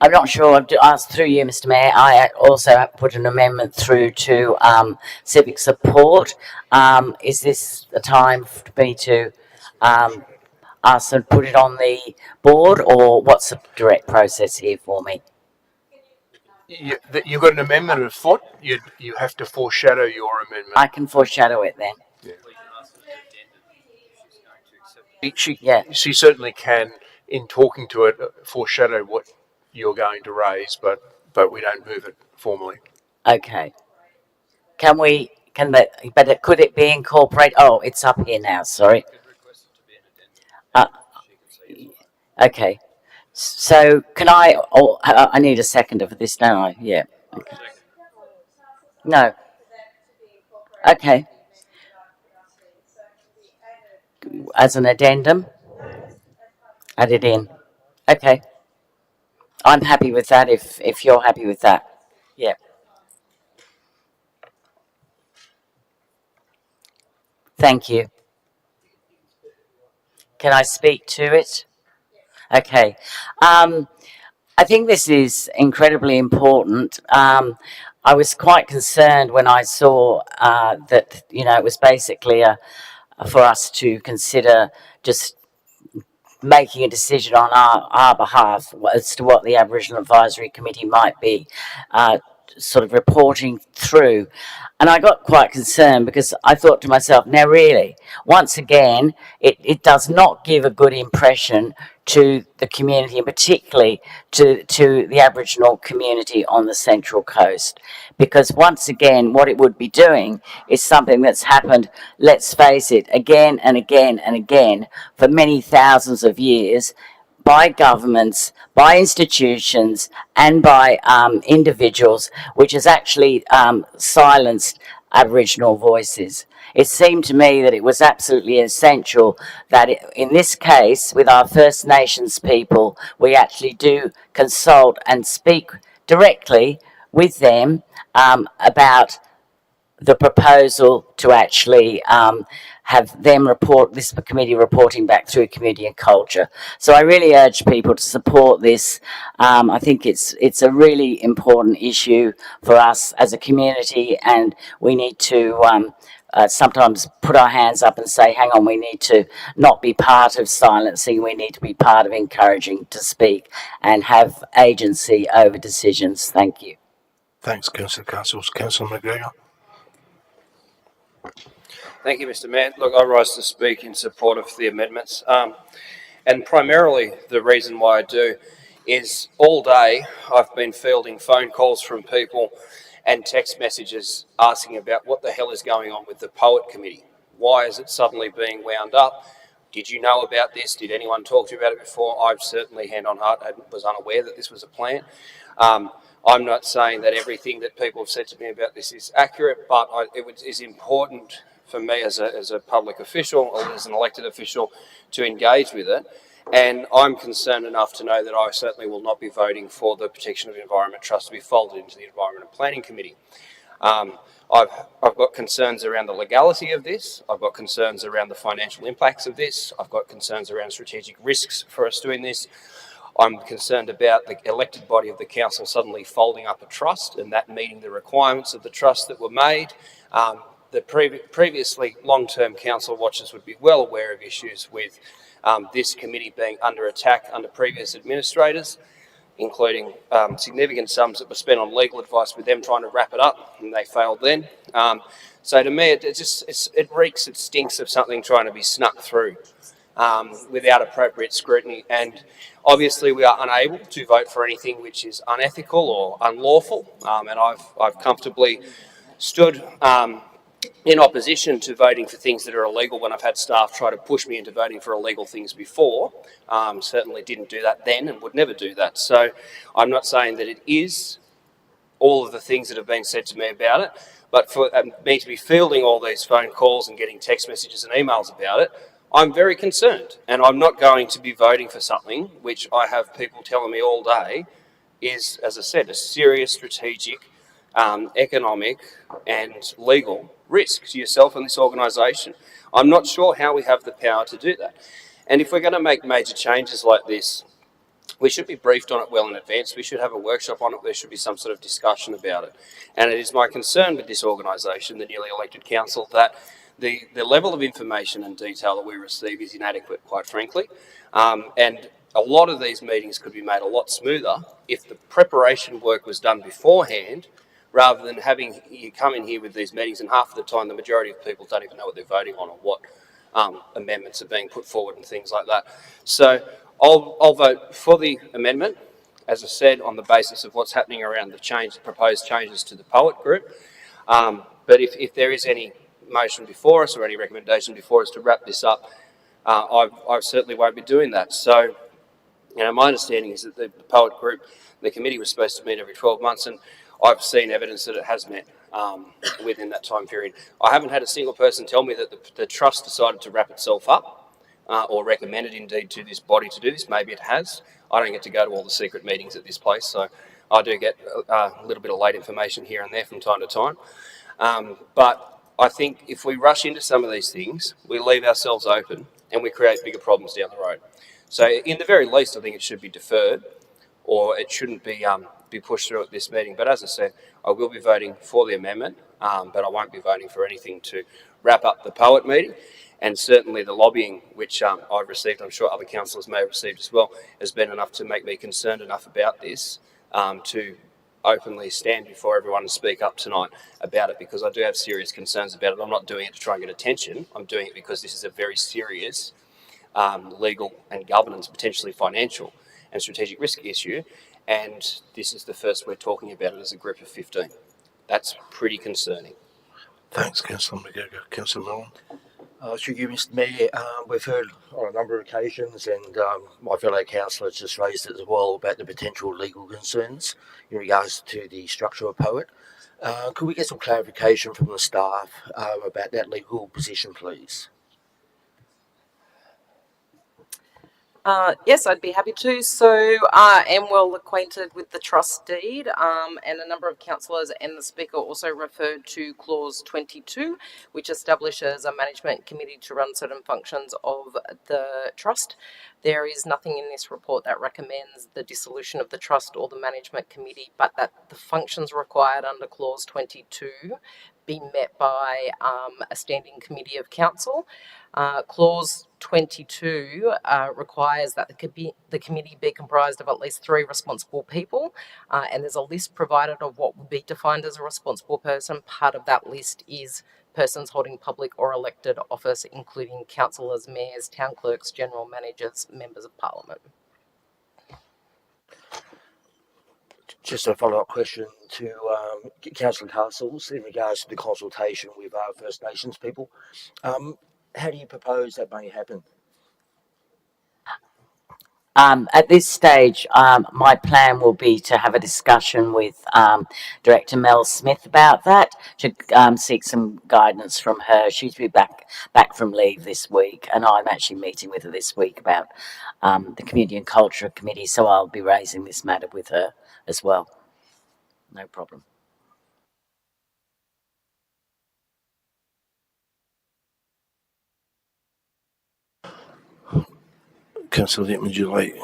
not sure, I've asked through you, Mr Mayor, I also put an amendment through to civic support. Is this the time for me to ask and put it on the board, or what's the direct process here for me? You've got an amendment afoot. You have to foreshadow your amendment. I can foreshadow it then. Yeah. She certainly can, in talking to it, foreshadow what you're going to raise, but we don't move it formally. Okay. Could it be incorporated? Oh, it's up here now, sorry. Okay. So can I need a seconder for this, don't I? Yeah. Okay. No. Okay. As an addendum? Add it in. Okay. I'm happy with that if you're happy with that. Yeah. Thank you. Can I speak to it? Okay. I think this is incredibly important. I was quite concerned when I saw that, it was basically for us to consider just making a decision on our behalf as to what the Aboriginal Advisory Committee might be sort of reporting through. And I got quite concerned because I thought to myself, now really, once again, it does not give a good impression to the community, and particularly to the Aboriginal community on the Central Coast. Because once again, what it would be doing is something that's happened, let's face it, again and again and again for many thousands of years, by governments, by institutions, and by individuals, which has actually silenced Aboriginal voices. It seemed to me that it was absolutely essential that in this case, with our First Nations people, we actually do consult and speak directly with them about the proposal to actually have them report, this committee reporting back through community and culture. So I really urge people to support this. I think it's a really important issue for us as a community, and we need to sometimes put our hands up and say, hang on, we need to not be part of silencing, we need to be part of encouraging to speak and have agency over decisions. Thank you. Thanks, Councillor Castles. Councillor McGregor. Thank you, Mr. Mayor. Look, I rise to speak in support of the amendments. And primarily the reason why I do is all day I've been fielding phone calls from people and text messages asking about what the hell is going on with the Poet Committee. Why is it suddenly being wound up? Did you know about this? Did anyone talk to you about it before? I've certainly, hand on heart, was unaware that this was a plan. I'm not saying that everything that people have said to me about this is accurate, but it is important for me as a public official or as an elected official to engage with it. And I'm concerned enough to know that I certainly will not be voting for the Protection of the Environment Trust to be folded into the Environment and Planning Committee. I've got concerns around the legality of this. I've got concerns around the financial impacts of this. I've got concerns around strategic risks for us doing this. I'm concerned about the elected body of the council suddenly folding up a trust and that meeting the requirements of the trust that were made. Previously long-term council watchers would be well aware of issues with this committee being under attack under previous administrators, including significant sums that were spent on legal advice with them trying to wrap it up, and they failed then. So to me, it reeks, it stinks of something trying to be snuck through without appropriate scrutiny. And obviously we are unable to vote for anything which is unethical or unlawful, and I've comfortably stood in opposition to voting for things that are illegal when I've had staff try to push me into voting for illegal things before. Certainly didn't do that then and would never do that. So I'm not saying that it is all of the things that have been said to me about it, but for me to be fielding all these phone calls and getting text messages and emails about it, I'm very concerned, and I'm not going to be voting for something which I have people telling me all day is, as I said, a serious strategic, economic and legal risk to yourself and this organisation. I'm not sure how we have the power to do that. And if we're going to make major changes like this, we should be briefed on it well in advance. We should have a workshop on it. There should be some sort of discussion about it. And it is my concern with this organisation, the newly elected council, that the level of information and detail that we receive is inadequate, quite frankly. And a lot of these meetings could be made a lot smoother if the preparation work was done beforehand, rather than having you come in here with these meetings and half of the time the majority of people don't even know what they're voting on or what amendments are being put forward and things like that. So I'll vote for the amendment, as I said, on the basis of what's happening around the proposed changes to the poet group. But if there is any motion before us or any recommendation before us to wrap this up, I certainly won't be doing that. So, my understanding is that the poet group, the committee was supposed to meet every 12 months, and I've seen evidence that it has met within that time period. I haven't had a single person tell me that the trust decided to wrap itself up or recommended indeed to this body to do this. Maybe it has. I don't get to go to all the secret meetings at this place, so I do get a little bit of late information here and there from time to time. But I think if we rush into some of these things, we leave ourselves open and we create bigger problems down the road. So in the very least, I think it should be deferred, or it shouldn't be pushed through at this meeting. But as I said, I will be voting for the amendment, but I won't be voting for anything to wrap up the poet meeting. And certainly the lobbying, which I've received, I'm sure other councillors may have received as well, has been enough to make me concerned enough about this to openly stand before everyone and speak up tonight about it, because I do have serious concerns about it. I'm not doing it to try and get attention. I'm doing it because this is a very serious legal and governance, potentially financial and strategic risk issue, and this is the first we're talking about it as a group of 15. That's pretty concerning. Thanks, Councillor McGregor. Councillor Millen. Through you, Mr Mayor, we've heard on a number of occasions, and my fellow councillors just raised it as well, about the potential legal concerns in regards to the structure of poet. Could we get some clarification from the staff about that legal position, please? Yes, I'd be happy to. So I am well acquainted with the trust deed, and a number of councillors and the Speaker also referred to clause 22, which establishes a management committee to run certain functions of the trust. There is nothing in this report that recommends the dissolution of the trust or the management committee, but that the functions required under clause 22 be met by a standing committee of council. Clause 22 requires that the committee be comprised of at least 3 responsible people, and there's a list provided of what would be defined as a responsible person. Part of that list is persons holding public or elected office, including councillors, mayors, town clerks, general managers, members of parliament. Just a follow-up question to Councillor Castles in regards to the consultation with First Nations people. How do you propose that may happen? At this stage, my plan will be to have a discussion with Director Mel Smith about that, to seek some guidance from her. She's be back from leave this week, and I'm actually meeting with her this week about the Community and Culture Committee, so I'll be raising this matter with her as well. No problem. Councillor Dick, would you like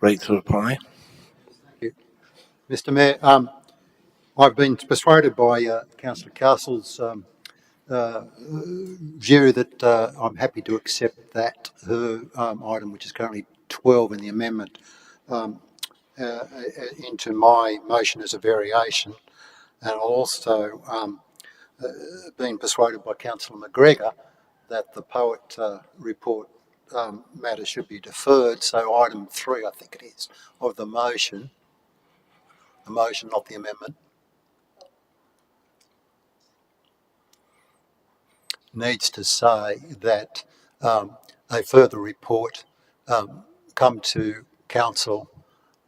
Right to reply. Mr. Mayor, I've been persuaded by Councillor Castle's view that I'm happy to accept that her item, which is currently 12 in the amendment, into my motion as a variation. And also been persuaded by Councillor McGregor that the poet report matter should be deferred. So item 3, I think it is, of the motion, not the amendment, needs to say that a further report come to council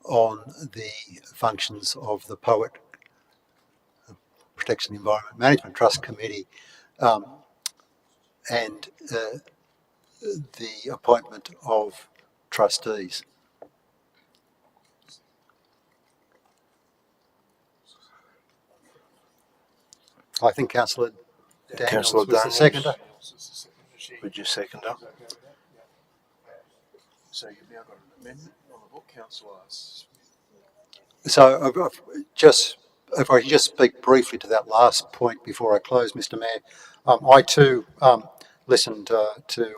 on the functions of the Poet Protection Environment Management Trust Committee and the appointment of trustees. I think Councillor Daniels was the seconder. Would you second that? So you've now got an amendment on the book, Councillor. So if I can just speak briefly to that last point before I close, Mr. Mayor, I too listened to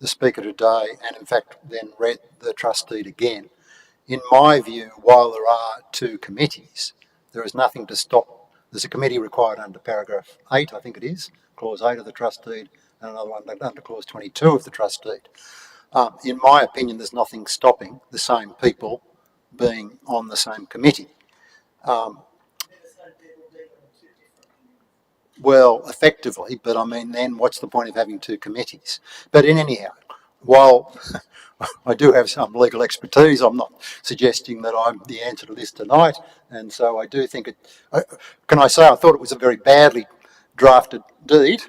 the speaker today and in fact then read the trust deed again. In my view, while there are 2 committees, there is nothing to stop. There's a committee required under paragraph 8, I think it is, clause 8 of the trust deed, and another one under clause 22 of the trust deed. In my opinion, there's nothing stopping the same people being on the same committee. Well, effectively, but I mean, then what's the point of having 2 committees? But anyhow, while I do have some legal expertise, I'm not suggesting that I'm the answer to this tonight, and so I do think it, can I say I thought it was a very badly drafted deed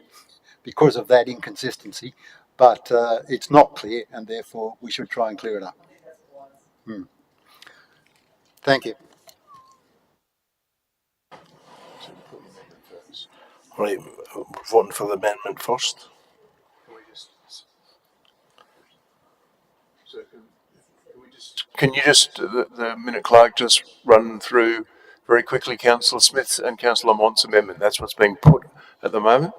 because of that inconsistency, but it's not clear and therefore we should try and clear it up. Thank you. Right, voting for the amendment first. Can you just, the minute clerk, just run through very quickly Councillor Smith's and Councillor Mont's amendment? That's what's being put at the moment.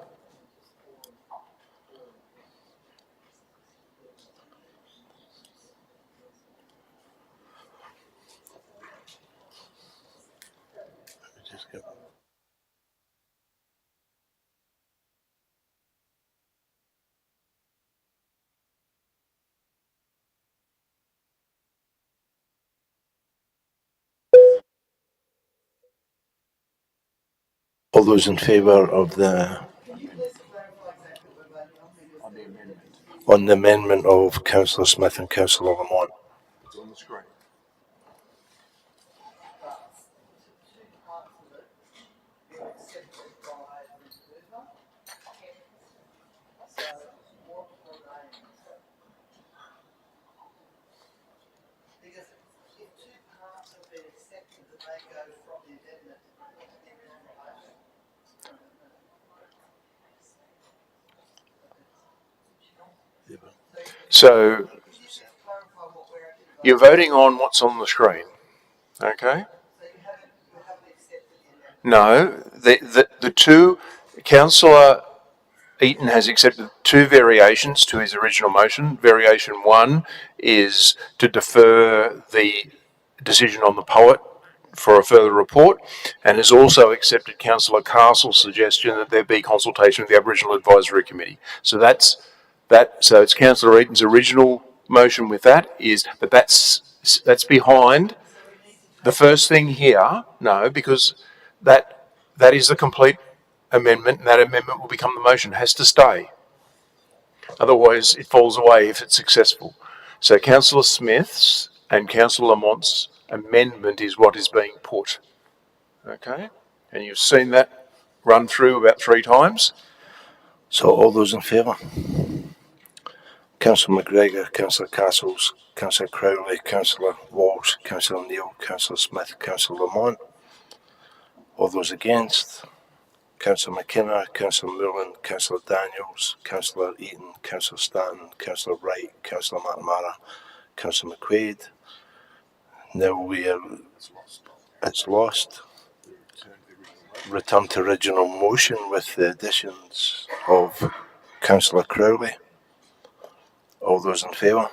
All those in favour of on the amendment of Councillor Smith and Councillor Lamont? It's on the screen. So you're voting on what's on the screen, okay? No, the 2, Councillor Eaton has accepted 2 variations to his original motion. Variation 1 is to defer the decision on the poet for a further report, and has also accepted Councillor Castle's suggestion that there be consultation with the Aboriginal Advisory Committee. So that's that. So it's Councillor Eaton's original motion with that is, but that's behind the first thing here. No, because that is the complete amendment, and that amendment will become the motion. It has to stay. Otherwise, it falls away if it's successful. So Councillor Smith's and Councillor Lamont's amendment is what is being put. Okay? And you've seen that run through about 3 times. So all those in favour? Councillor McGregor, Councillor Castles, Councillor Crowley, Councillor Walsh, Councillor Neal, Councillor Smith, Councillor Lamont. All those against? Councillor McKenna, Councillor Moorland, Councillor Daniels, Councillor Eaton, Councillor Stanton, Councillor Wright, Councillor McNamara, Councillor McQuaid. Now it's lost. Return to original motion with the additions of Councillor Crowley. All those in favour?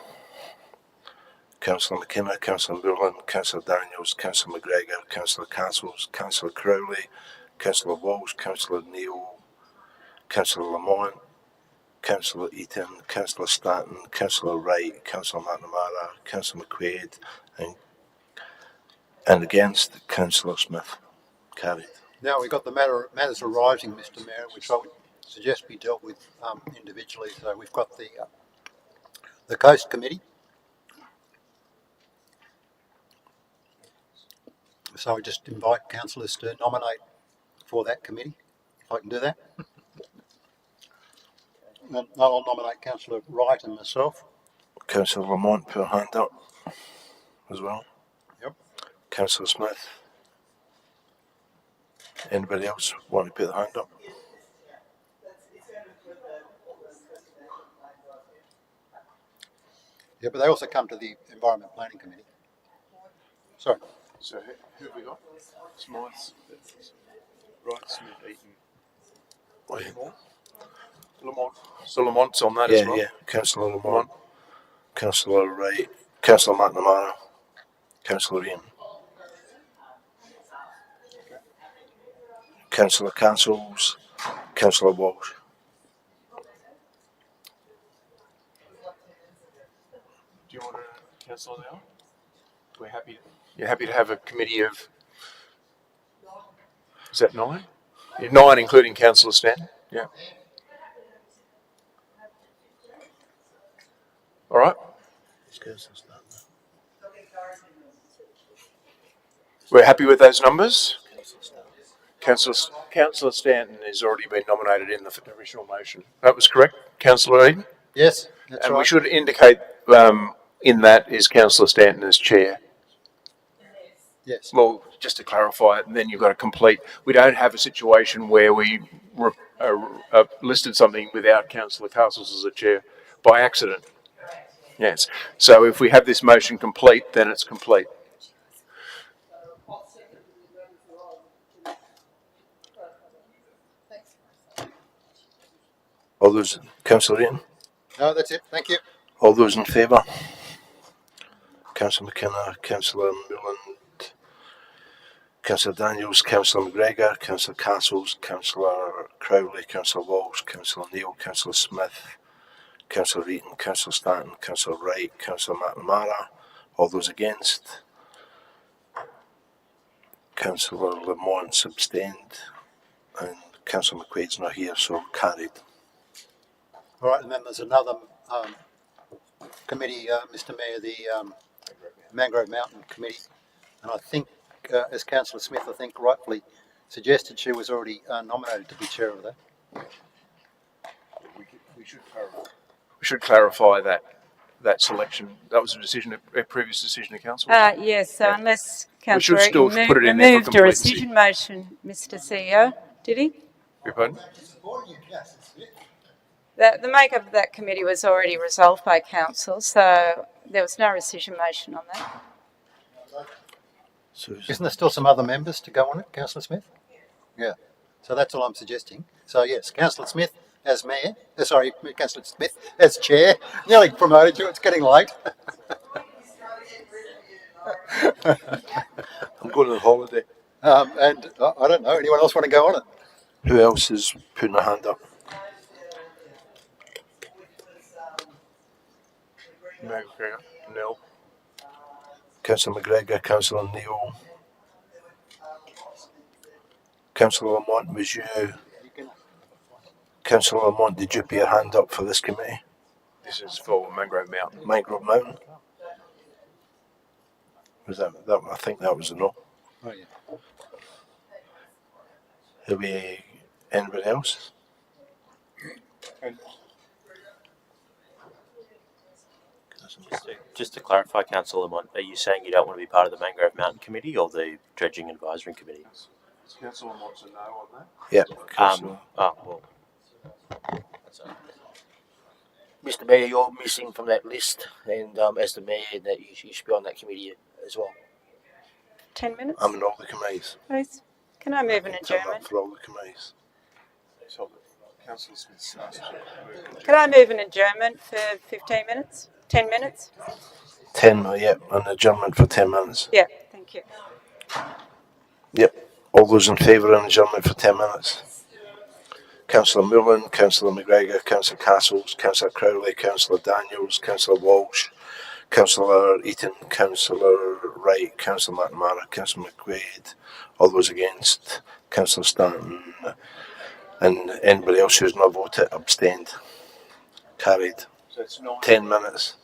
Councillor McKenna, Councillor Moorland, Councillor Daniels, Councillor McGregor, Councillor Castles, Councillor Crowley, Councillor Walsh, Councillor Neal, Councillor Lamont, Councillor Eaton, Councillor Stanton, Councillor Wright, Councillor McNamara, Councillor McQuaid, and against Councillor Smith. Carried. Now we've got the matters arising, Mr Mayor, which I would suggest be dealt with individually. So we've got the Coast Committee. So I just invite councillors to nominate for that committee, if I can do that. Then I'll nominate Councillor Wright and myself. Councillor Lamont, put a hand up as well. Yep. Councillor Smith. Anybody else want to put their hand up? Yeah, but they also come to the Environment Planning Committee. Sorry. So who have we got? Smith, Wright, Smith, Eaton. Lamont. So Lamont's on that as well? Yeah, Councillor Lamont, Councillor Wright, Councillor McNamara, Councillor Ian. Councillor Castles, Councillor Walsh. Do you want to cancel now? We're happy. You're happy to have a committee of? Is that 9? Yeah, 9, including Councillor Stanton. Yeah. All right. We're happy with those numbers. Councillor Stanton has already been nominated in the original motion. That was correct, Councillor Eden? Yes, that's and right. We should indicate in that is Councillor Stanton as chair. Yes. Well, just to clarify it, and then you've got to complete. We don't have a situation where we listed something without Councillor Castles as a chair by accident. Yes. So if we have this motion complete, then it's complete. All those, Councillor Ian? No, that's it. Thank you. All those in favour? Councillor McKenna, Councillor Moorland, Councillor Daniels, Councillor McGregor, Councillor Castles, Councillor Crowley, Councillor Walsh, Councillor Neal, Councillor Smith, Councillor Eaton, Councillor Stanton, Councillor Wright, Councillor McNamara. All those against? Councillor Lamont's abstained, and Councillor McQuaid's not here, so carried. All right, and then there's another committee, Mr Mayor, the Mangrove Mountain Committee, and I think, as Councillor Smith, I think rightfully suggested, she was already nominated to be chair of that. We should clarify that selection. That was a previous decision of council. Yes. So unless Councillor still put it in there removed for a rescission motion, Mr CEO, did he? Pardon? The makeup of that committee was already resolved by council, so there was no rescission motion on that. So isn't there still some other members to go on it, Councillor Smith? Yeah. So that's all I'm suggesting. So yes, Councillor Smith as mayor. Sorry, Councillor Smith as chair. Nearly promoted you. It's getting late. I'm going on holiday. And I don't know. Anyone else want to go on it? Who else is putting a hand up? No. Councillor McGregor, Councillor Neal, Councillor Lamont, was you? Councillor Lamont, did you put your hand up for this committee? This is for Mangrove Mountain. Mangrove Mountain? Was that I think that was a no. Oh yeah. Have we anybody else? Just to clarify, Councillor Lamont, are you saying you don't want to be part of the Mangrove Mountain Committee or the Dredging Advisory Committee? Councillor wants a no on that? Yeah. Well. Mr Mayor, you're missing from that list, and as the Mayor, that you should be on that committee as well. 10 minutes, I'm in all the committees. please? Can I move an Turn up adjournment? for all the committees. Can I move an adjournment for 15 minutes? 10 minutes? 10, yep, an adjournment for 10 minutes. Yeah, thank you. Yep. All those in favour of an adjournment for 10 minutes? Councillor Mullen, Councillor McGregor, Councillor Castles, Councillor Crowley, Councillor Daniels, Councillor Walsh, Councillor Eaton, Councillor Wright, Councillor McNamara, Councillor McQuaid, all those against, Councillor Stanton, and anybody else who's not voted, abstained. Carried. 10 minutes.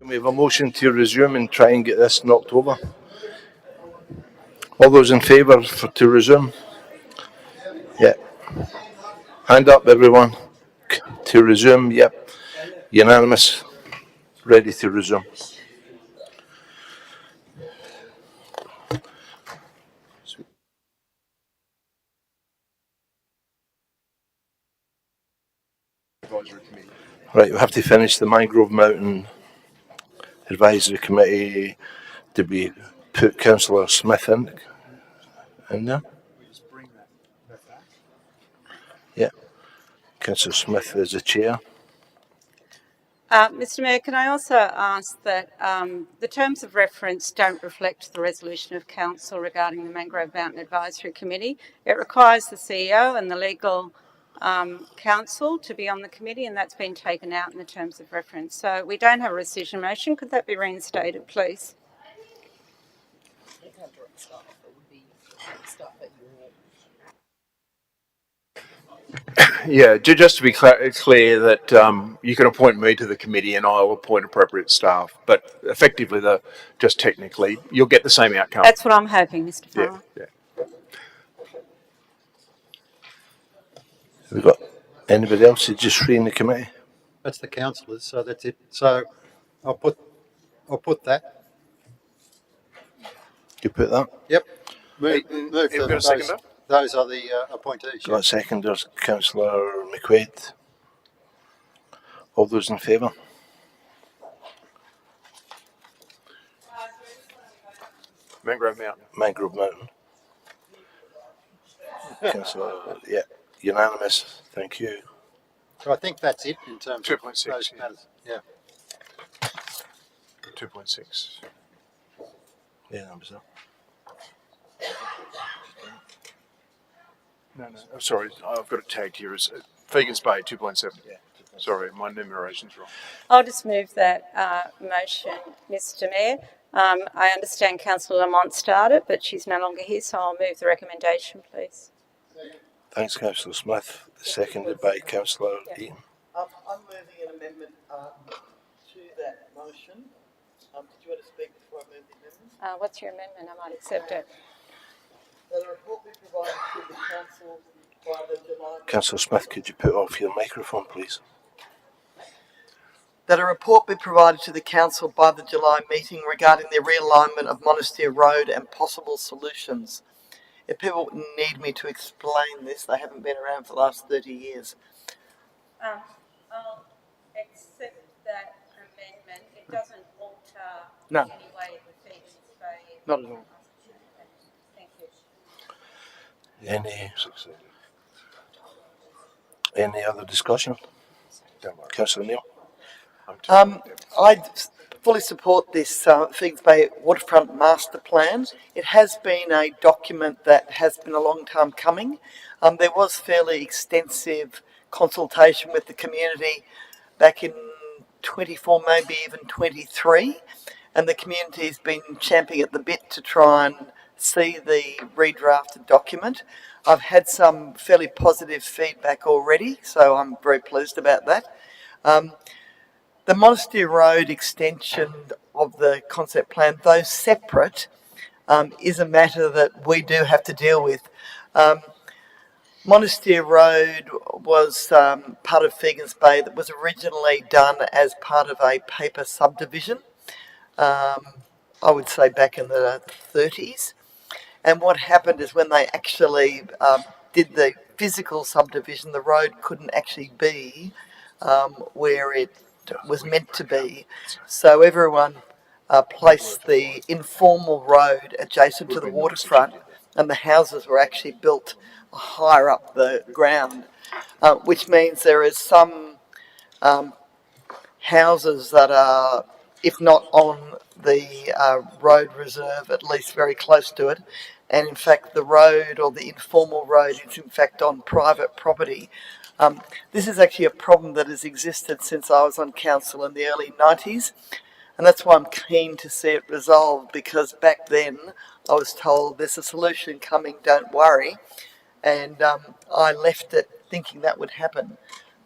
We have a motion to resume and try and get this knocked over. All those in favour to resume? Yeah. Hand up, everyone. To resume, yep. Unanimous. Ready to resume. Right, we have to finish the Mangrove Mountain Advisory Committee. Did we put Councillor Smith in there? Yeah. Councillor Smith is the chair. Mr Mayor, can I also ask that the terms of reference don't reflect the resolution of Council regarding the Mangrove Mountain Advisory Committee. It requires the CEO and the legal counsel to be on the committee, and that's been taken out in the terms of reference. So we don't have a rescission motion. Could that be reinstated, please? Yeah, just to be clear that you can appoint me to the committee and I'll appoint appropriate staff, but effectively, just technically, you'll get the same outcome. That's what I'm hoping, Mr Farmer. Yeah. Have we got anybody else who's just free in the committee? That's the councillors, so that's it. So I'll put that. You put that? Yep. Have we got a seconder? Those are the appointees. Got a seconder, Councillor McQuaid. All those in favour? Mangrove Mountain. Mangrove Mountain. Councillor, yeah, unanimous. Thank you. So I think that's it in terms of 2.6. those matters. Yeah. 2.6. Yeah, that was that. No. Oh, sorry, I've got it tagged here as Fegan's Bay 2.7. Yeah. Sorry, my numeration's wrong. I'll just move that motion, Mr Mayor. I understand Councillor Lamont started, but she's no longer here, so I'll move the recommendation, please. Thanks, Councillor Smith. Seconded by Councillor Eaton. I'm moving an amendment to that motion. Did you want to speak before I move the amendment? What's your amendment? I might accept it. That a report be provided to the council by the July. Councillor Smith, could you put off your microphone, please? That a report be provided to the council by the July meeting regarding the realignment of Monastery Road and possible solutions. If people need me to explain this, they haven't been around for the last 30 years. I'll accept that amendment. It doesn't alter No. in any way the fees. Not at all. Thank you. Any other discussion? Councillor Neal. I fully support this Fegs Bay Waterfront Master Plan. It has been a document that has been a long time coming. There was fairly extensive consultation with the community back in 24, maybe even 23, and the community has been champing at the bit to try and see the redrafted document. I've had some fairly positive feedback already, so I'm very pleased about that. The Monastery Road extension of the concept plan, though separate, is a matter that we do have to deal with. Monastery Road was part of Fegan's Bay that was originally done as part of a paper subdivision, I would say back in the 30s. And what happened is when they actually did the physical subdivision, the road couldn't actually be where it was meant to be. So everyone placed the informal road adjacent to the waterfront, and the houses were actually built higher up the ground, which means there is some houses that are, if not on the road reserve, at least very close to it. And in fact, the road, or the informal road, is in fact on private property. This is actually a problem that has existed since I was on council in the early 90s. And that's why I'm keen to see it resolved, because back then I was told there's a solution coming, don't worry. And I left it thinking that would happen.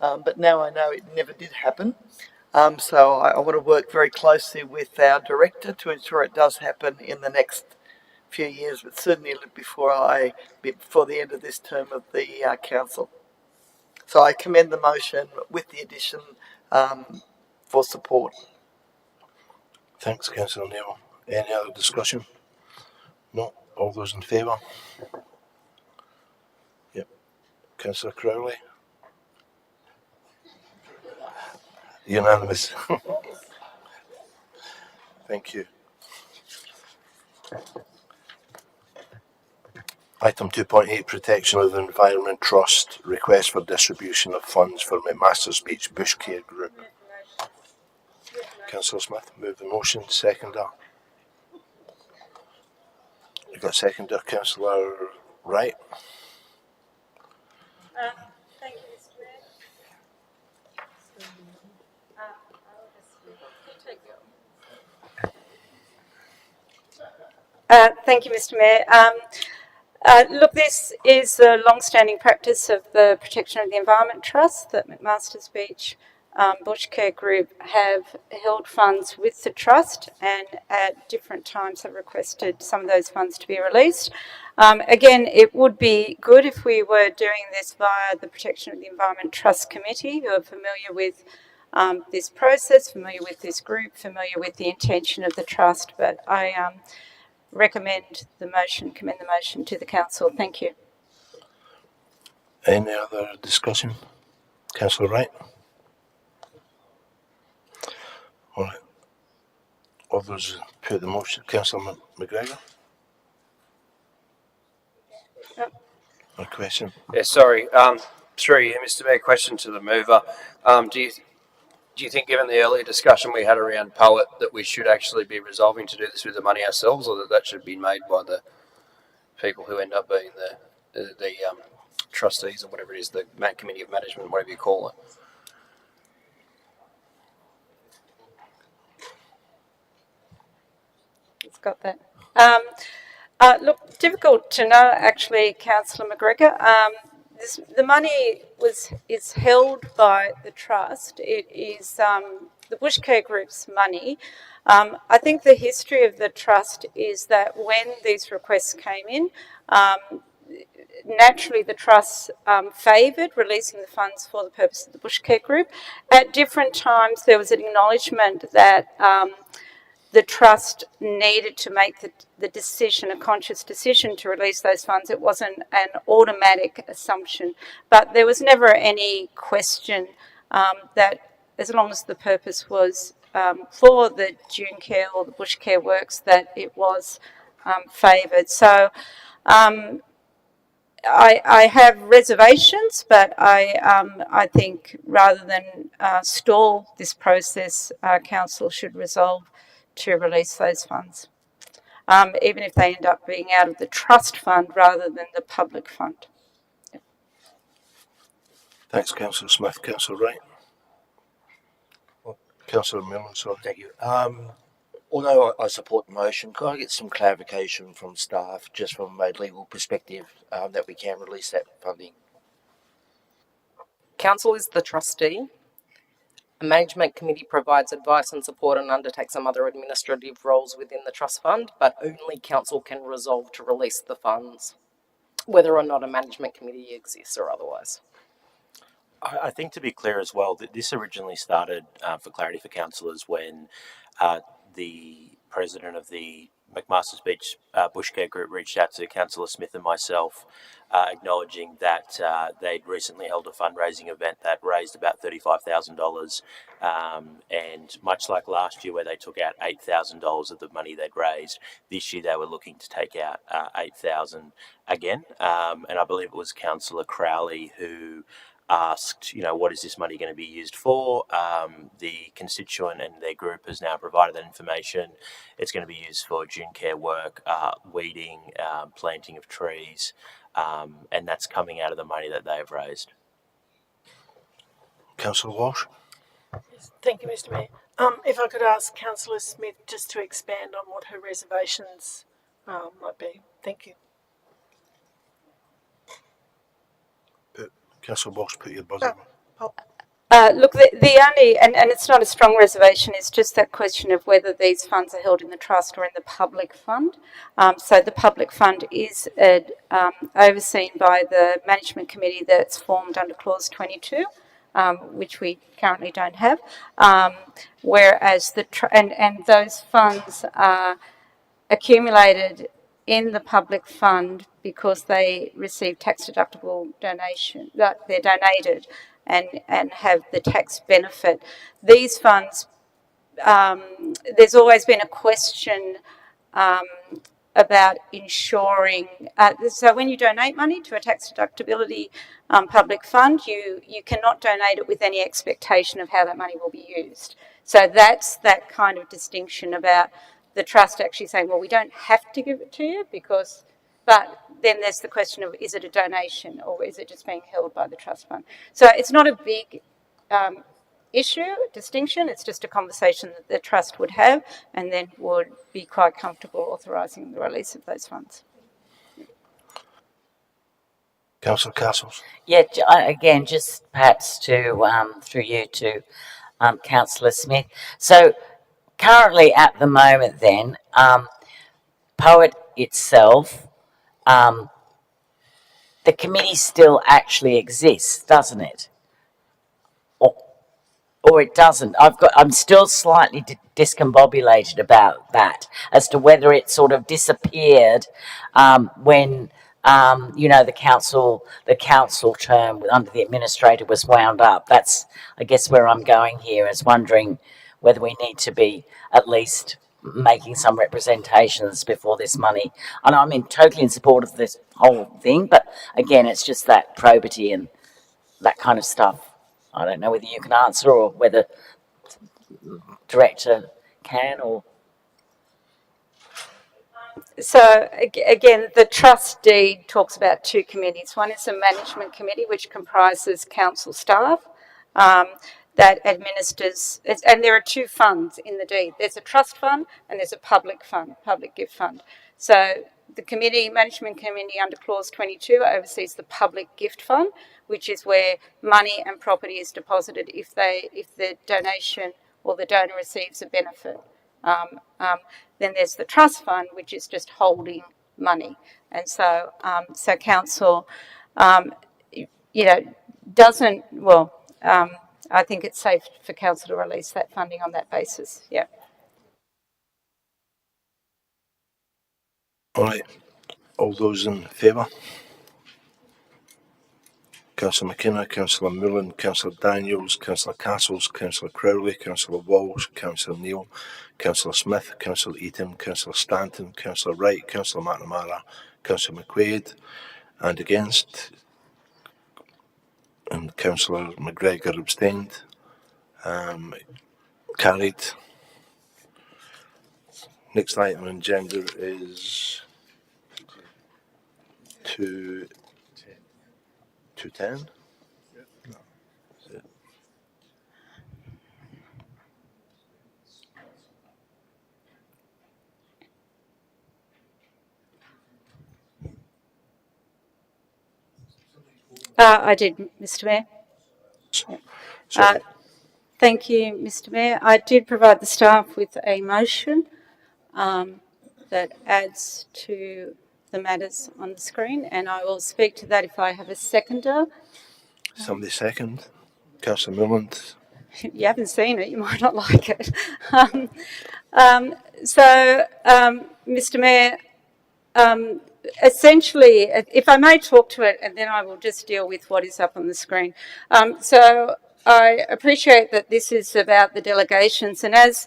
But now I know it never did happen. So I want to work very closely with our director to ensure it does happen in the next few years, but certainly before the end of this term of the council. So I commend the motion with the addition for support. Thanks, Councillor Neal. Any other discussion? No? All those in favour? Yep. Councillor Crowley? Unanimous. Thank you. Item 2.8, Protection of the Environment Trust, request for distribution of funds for McMaster's Beach Bush Care Group. Councillor Smith, move the motion. Seconder. You've got seconder, Councillor Wright. Thank you, Mr. Mayor. Thank you, Mr. Mayor. Look, this is a long-standing practice of the Protection of the Environment Trust that McMaster's Beach Bush Care Group have held funds with the trust, and at different times have requested some of those funds to be released. Again, it would be good if we were doing this via the Protection of the Environment Trust Committee, who are familiar with this process, familiar with this group, familiar with the intention of the trust, but I commend the motion to the council. Thank you. Any other discussion? Councillor Wright. All right. All those put the motion. Councillor McGregor. A question. Yeah, sorry. Through you, Mr. Mayor, question to the mover. Do you think, given the earlier discussion we had around Poet, that we should actually be resolving to do this with the money ourselves, or that should be made by the people who end up being the trustees or whatever it is, the committee of management, whatever you call it? It's got that. Look, difficult to know, actually, Councillor McGregor. The money is held by the trust. It is the Bush Care Group's money. I think the history of the trust is that when these requests came in, naturally the trust favoured releasing the funds for the purpose of the Bush Care Group. At different times there was an acknowledgement that the trust needed to make the decision, a conscious decision to release those funds. It wasn't an automatic assumption, but there was never any question that as long as the purpose was for the dune care or the bush care works, that it was favoured. So I have reservations, but I think rather than stall this process, council should resolve to release those funds, even if they end up being out of the trust fund rather than the public fund. Yep. Thanks, Councillor Smith. Councillor Wright. Councillor Millen, sorry. Thank you. Although I support the motion, can I get some clarification from staff, just from a legal perspective, that we can release that funding? Council is the trustee. A management committee provides advice and support and undertakes some other administrative roles within the trust fund, but only council can resolve to release the funds, whether or not a management committee exists or otherwise. I think, to be clear as well, that this originally started, for clarity for councillors, when the president of the McMaster's Beach Bush Care Group reached out to Councillor Smith and myself, acknowledging that they'd recently held a fundraising event that raised about $35,000, and much like last year where they took out $8,000 of the money they'd raised, this year they were looking to take out $8,000 again, and I believe it was Councillor Crowley who asked, what is this money going to be used for? The constituent and their group has now provided that information. It's going to be used for dune care work, weeding, planting of trees, and that's coming out of the money that they've raised. Councillor Walsh. Yes, thank you, Mr. Mayor. If I could ask Councillor Smith just to expand on what her reservations might be. Thank you. Councillor Walsh, put your buzzer on. Look, the only, and it's not a strong reservation, is just that question of whether these funds are held in the trust or in the public fund. So the public fund is overseen by the management committee that's formed under clause 22, which we currently don't have. Whereas and those funds are accumulated in the public fund because they receive tax deductible donation, that they're donated and have the tax benefit. These funds, there's always been a question about ensuring, so when you donate money to a tax deductibility public fund, you cannot donate it with any expectation of how that money will be used. So that's that kind of distinction about the trust actually saying, well, we don't have to give it to you but then there's the question of, is it a donation or is it just being held by the trust fund? So it's not a big distinction, it's just a conversation that the trust would have and then would be quite comfortable authorising the release of those funds. Councillor Castles. Yeah, again, just perhaps to, through you to Councillor Smith. So currently at the moment then, POET itself, the committee still actually exists, doesn't it? Or it doesn't. I'm still slightly discombobulated about that as to whether it sort of disappeared when the council term under the administrator was wound up. That's, I guess, where I'm going here, is wondering whether we need to be at least making some representations before this money. And I'm totally in support of this whole thing, but again, it's just that probity and that kind of stuff. I don't know whether you can answer or whether director can or. So again, the trust deed talks about two committees. One is a management committee, which comprises council staff that administers, and there are two funds in the deed. There's a trust fund and there's a public fund, public gift fund. So the management committee under clause 22 oversees the public gift fund, which is where money and property is deposited if the donation or the donor receives a benefit. Then there's the trust fund, which is just holding money. And so, council, doesn't, I think it's safe for council to release that funding on that basis. Yeah. All right. All those in favour? Councillor McKenna, Councillor Mullen, Councillor Daniels, Councillor Castles, Councillor Crowley, Councillor Walsh, Councillor Neal, Councillor Smith, Councillor Eaton, Councillor Stanton, Councillor Wright, Councillor McNamara, Councillor McQuaid, and against, and Councillor McGregor abstained. Carried. Next item on agenda is 210. I did, Mr. Mayor. Thank you, Mr. Mayor. I did provide the staff with a motion that adds to the matters on the screen, and I will speak to that if I have a seconder. Somebody second. Councillor Milland. You haven't seen it, you might not like it. Mr. Mayor, essentially, if I may talk to it, and then I will just deal with what is up on the screen. I appreciate that this is about the delegations, and as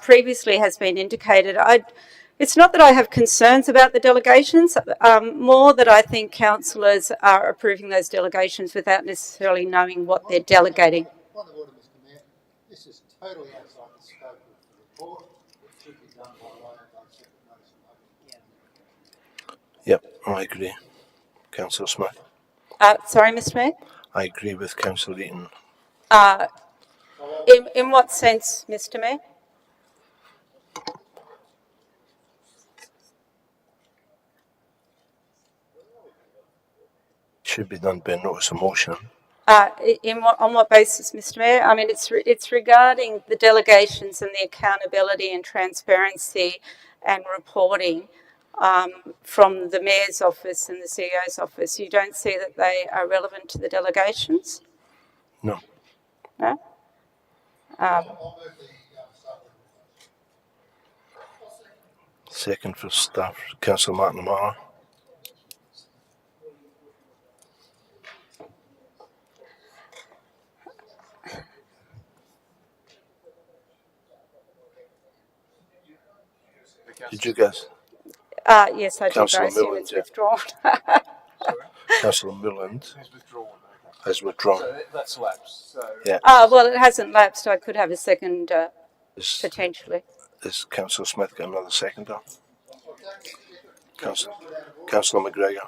previously has been indicated, it's not that I have concerns about the delegations, more that I think councillors are approving those delegations without necessarily knowing what they're delegating. Point of order, Mr. Mayor. This is totally outside the scope of the report. It should be done by way of separate notice of motion. Yep, I agree. Councillor Smith. Sorry, Mr. Mayor? I agree with Councillor Eaton. In what sense, Mr. Mayor? Should be done by notice of motion. On what basis, Mr. Mayor? I mean, it's regarding the delegations and the accountability and transparency and reporting from the Mayor's office and the CEO's office. You don't see that they are relevant to the delegations? No. No? Second for staff, Councillor McNamara. Did you guys? Yes, I did. Councillor I assume Milland, it's yeah. withdrawn. Councillor Milland has withdrawn. So that's lapsed. So Yeah. Well, it hasn't lapsed. I could have a second potentially. Is Councillor Smith got another seconder? Councillor McGregor.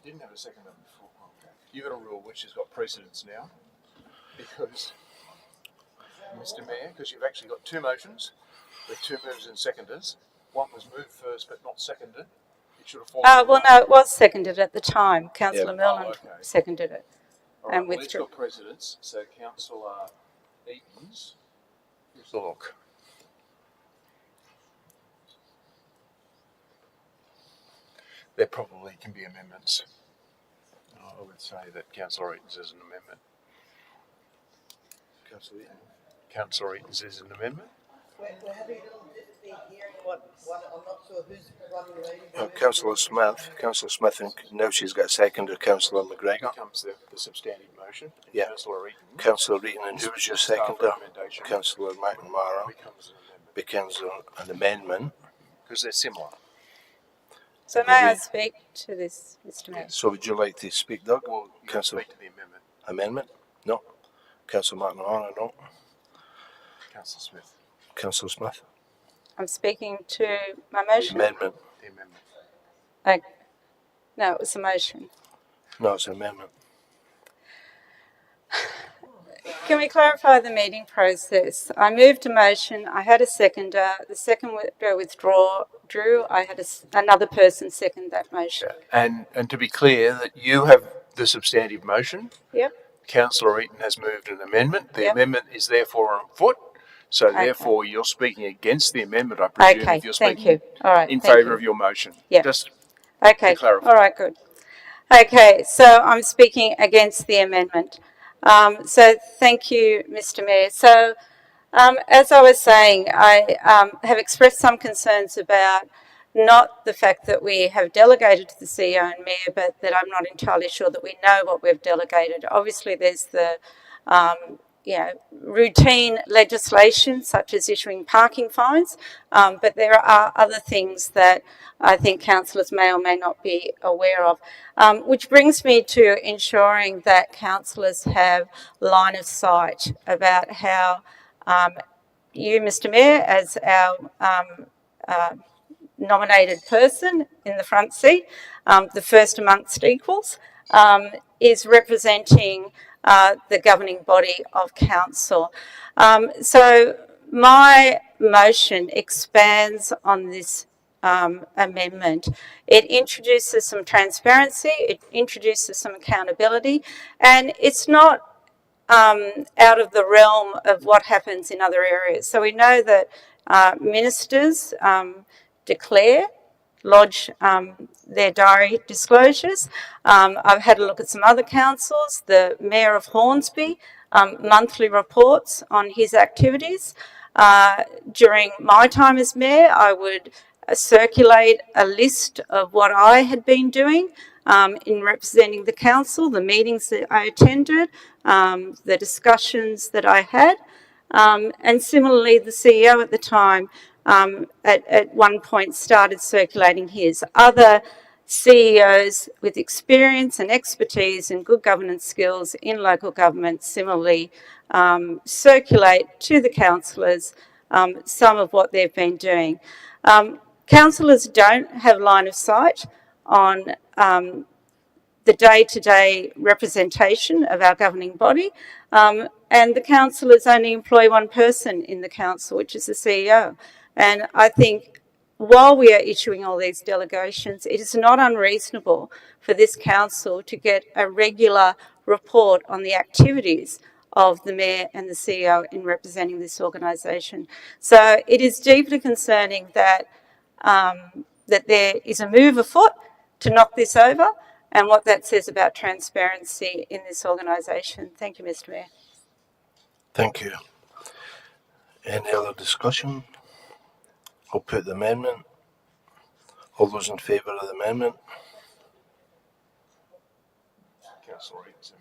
didn't have a seconder before. Okay. You've got a rule which has got precedence now, because Mr. Mayor, because you've actually got two motions with two movers and seconders. One was moved first but not seconded. It should have fallen. Well, no, it was seconded at the time. Councillor Milland seconded it All and right, well, it's withdrew. got precedence. So Councillor Eaton's. Here's the look. There probably can be amendments. I would say that Councillor Eaton's is an amendment. Councillor Eaton's is an amendment. We're having a little difficulty hearing what I'm not sure who's running the meeting. Councillor Smith, and now she's got a seconder, Councillor McGregor. Becomes the substantive motion. Yeah. Councillor Eaton. Councillor Eaton, and who was your seconder? Councillor McNamara. Becomes an amendment. Because they're similar. So may I speak to this, Mr. Mayor? So would you like to speak, Doug? Well, you can speak to the amendment. Amendment? No. Councillor McNamara, no. Councillor Smith. Councillor Smith? I'm speaking to my motion. Amendment. The amendment. Okay. No, it was a motion. No, it's an amendment. Can we clarify the meeting process? I moved a motion. I had a seconder. The second withdrew. I had another person second that motion. And to be clear, that you have the substantive motion. Yep. Councillor Eaton has moved an amendment. The Yep. amendment is therefore on foot. So Okay. therefore, you're speaking against the amendment, I presume, Okay, if you're thank speaking you. All right, in thank favour you. of your motion. Yep. Just Okay, to clarify. all right, good. Okay, so I'm speaking against the amendment. So thank you, Mr. Mayor. So as I was saying, I have expressed some concerns about not the fact that we have delegated to the CEO and Mayor, but that I'm not entirely sure that we know what we've delegated. Obviously, there's the routine legislation, such as issuing parking fines, but there are other things that I think councillors may or may not be aware of, which brings me to ensuring that councillors have line of sight about how you, Mr. Mayor, as our nominated person in the front seat, the first amongst equals, is representing the governing body of council. So my motion expands on this amendment. It introduces some transparency, it introduces some accountability, and it's not out of the realm of what happens in other areas. So we know that ministers lodge their diary disclosures. I've had a look at some other councils. The Mayor of Hornsby, monthly reports on his activities. During my time as Mayor, I would circulate a list of what I had been doing in representing the council, the meetings that I attended, the discussions that I had. And similarly, the CEO at the time at one point started circulating his. Other CEOs with experience and expertise and good governance skills in local government similarly circulate to the councillors some of what they've been doing. Councillors don't have line of sight on the day-to-day representation of our governing body, and the councillors only employ one person in the council, which is the CEO. And I think while we are issuing all these delegations, it is not unreasonable for this council to get a regular report on the activities of the Mayor and the CEO in representing this organisation. So it is deeply concerning that, that there is a move afoot to knock this over, and what that says about transparency in this organisation. Thank you, Mr. Mayor. Thank you. Any other discussion? I'll put the amendment. All those in favour of the amendment?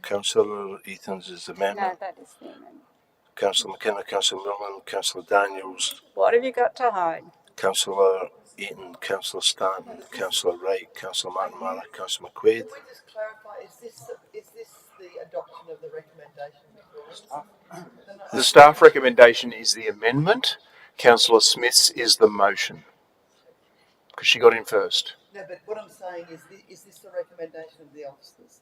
Councillor Eaton's is the amendment. No, that is the amendment. Councillor McKenna, Councillor Millen, Councillor Daniels, What have you got to hide? Councillor Eaton, Councillor Stanton, Councillor Wright, Councillor McNamara, Councillor McQuaid. Can we just clarify, is this the adoption of the recommendation before us? The staff recommendation is the amendment. Councillor Smith's is the motion, because she got in first. No, but what I'm saying is this the recommendation of the officers?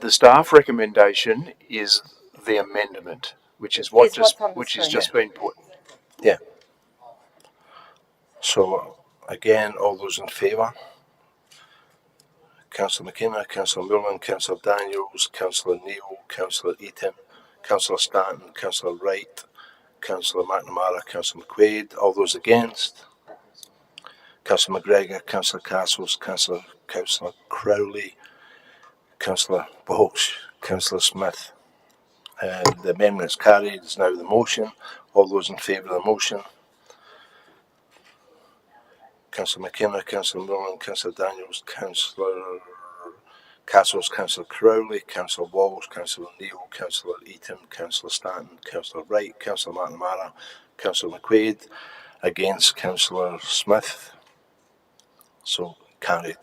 The staff recommendation is the amendment, which is what has just been put. Yeah. So again, all those in favour? Councillor McKenna, Councillor Millen, Councillor Daniels, Councillor Neal, Councillor Eaton, Councillor Stanton, Councillor Wright, Councillor McNamara, Councillor McQuaid. All those against? Councillor McGregor, Councillor Castles, Councillor Crowley, Councillor Walsh, Councillor Smith. The amendment is carried. Is now the motion. All those in favour of the motion? Councillor McKenna, Councillor Millen, Councillor Daniels, Councillor Castles, Councillor Crowley, Councillor Walsh, Councillor Neal, Councillor Eaton, Councillor Stanton, Councillor Wright, Councillor McNamara, Councillor McQuaid. Against, Councillor Smith. So carried.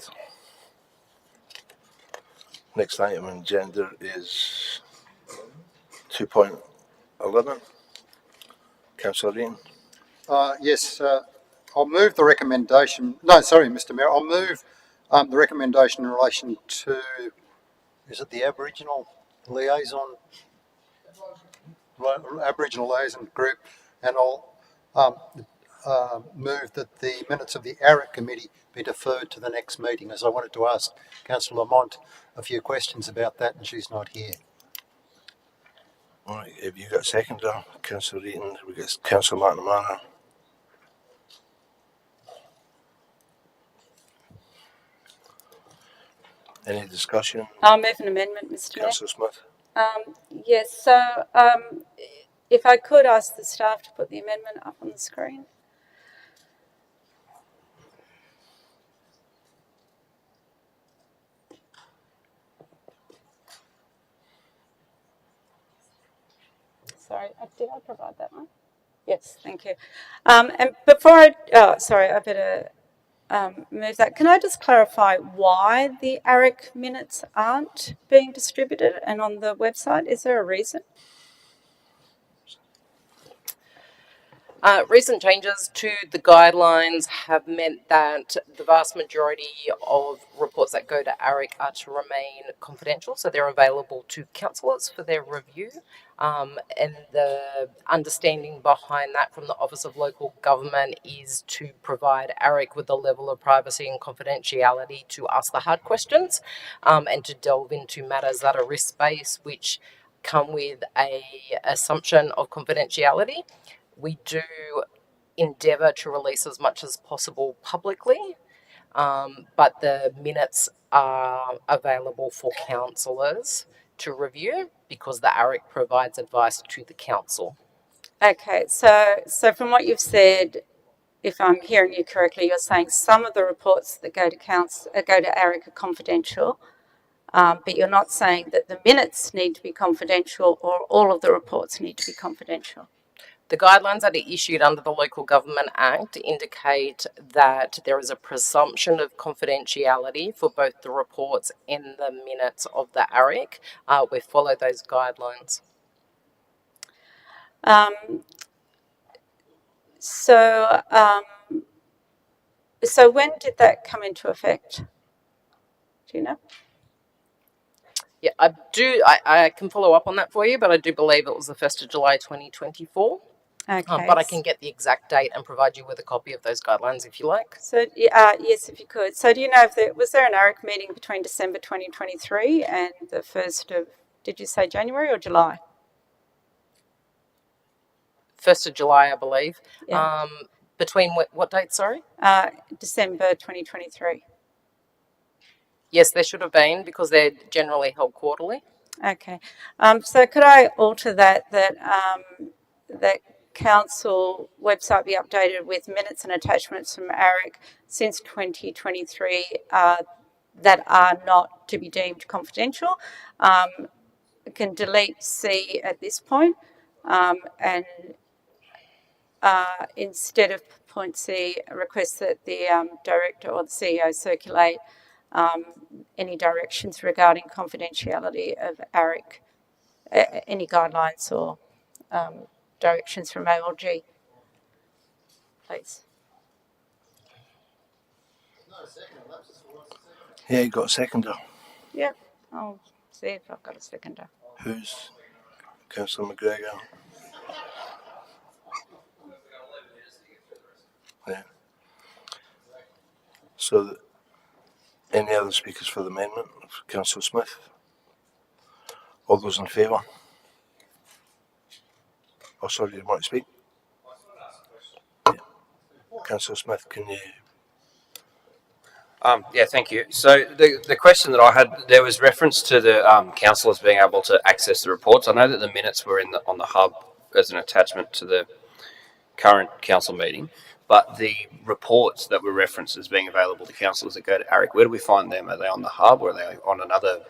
Next item on agenda is 2.11. Councillor Eaton. Yes, I'll move the recommendation. No, sorry, Mr. Mayor. I'll move the recommendation in relation to, is it the Aboriginal liaison? Aboriginal liaison group, and I'll move that the minutes of the ARIC committee be deferred to the next meeting, as I wanted to ask Councillor Lamont a few questions about that, and she's not here. All right, have you got a second there? Councillor Eaton, we got Councillor McNamara. Any discussion? I'll move an amendment, Mr. Mayor. Councillor Smith. Yes, so if I could ask the staff to put the amendment up on the screen. Sorry, did I provide that one? Yes, thank you. And before I better move that. Can I just clarify why the ARIC minutes aren't being distributed and on the website? Is there a reason? Recent changes to the guidelines have meant that the vast majority of reports that go to ARIC are to remain confidential, so they're available to councillors for their review. And the understanding behind that from the Office of Local Government is to provide ARIC with a level of privacy and confidentiality to ask the hard questions and to delve into matters that are risk-based, which come with an assumption of confidentiality. We do endeavour to release as much as possible publicly, but the minutes are available for councillors to review because the ARIC provides advice to the council. Okay, so from what you've said, if I'm hearing you correctly, you're saying some of the reports that go to ARIC are confidential, but you're not saying that the minutes need to be confidential or all of the reports need to be confidential. The guidelines that are issued under the Local Government Act indicate that there is a presumption of confidentiality for both the reports and the minutes of the ARIC. We follow those guidelines. So when did that come into effect? Do you know? Yeah, I can follow up on that for you, but I do believe it was the 1st of July 2024. Okay. But I can get the exact date and provide you with a copy of those guidelines if you like. So, yes, if you could. So, do you know if was there an ARIC meeting between December 2023 and the 1st of, did you say January or July? 1st of July, I believe. Yeah. Between what date, sorry? December 2023. Yes, there should have been because they're generally held quarterly. Okay. So could I alter that that council website be updated with minutes and attachments from ARIC since 2023 that are not to be deemed confidential? Can delete C at this point, and instead of point C, request that the director or the CEO circulate any directions regarding confidentiality of ARIC, any guidelines or directions from ALG, please. Yeah, you got a seconder. Yep, I'll see if I've got a seconder. Who's Councillor McGregor? Yeah. So, any other speakers for the amendment? Councillor Smith? All those in favour? Oh, sorry, you want to speak? Yeah. Councillor Smith, can you? Yeah, thank you. So the question that I had, there was reference to the councillors being able to access the reports. I know that the minutes were on the hub as an attachment to the current council meeting, but the reports that were referenced as being available to councillors that go to ARIC, where do we find them? Are they on the hub or are they on another?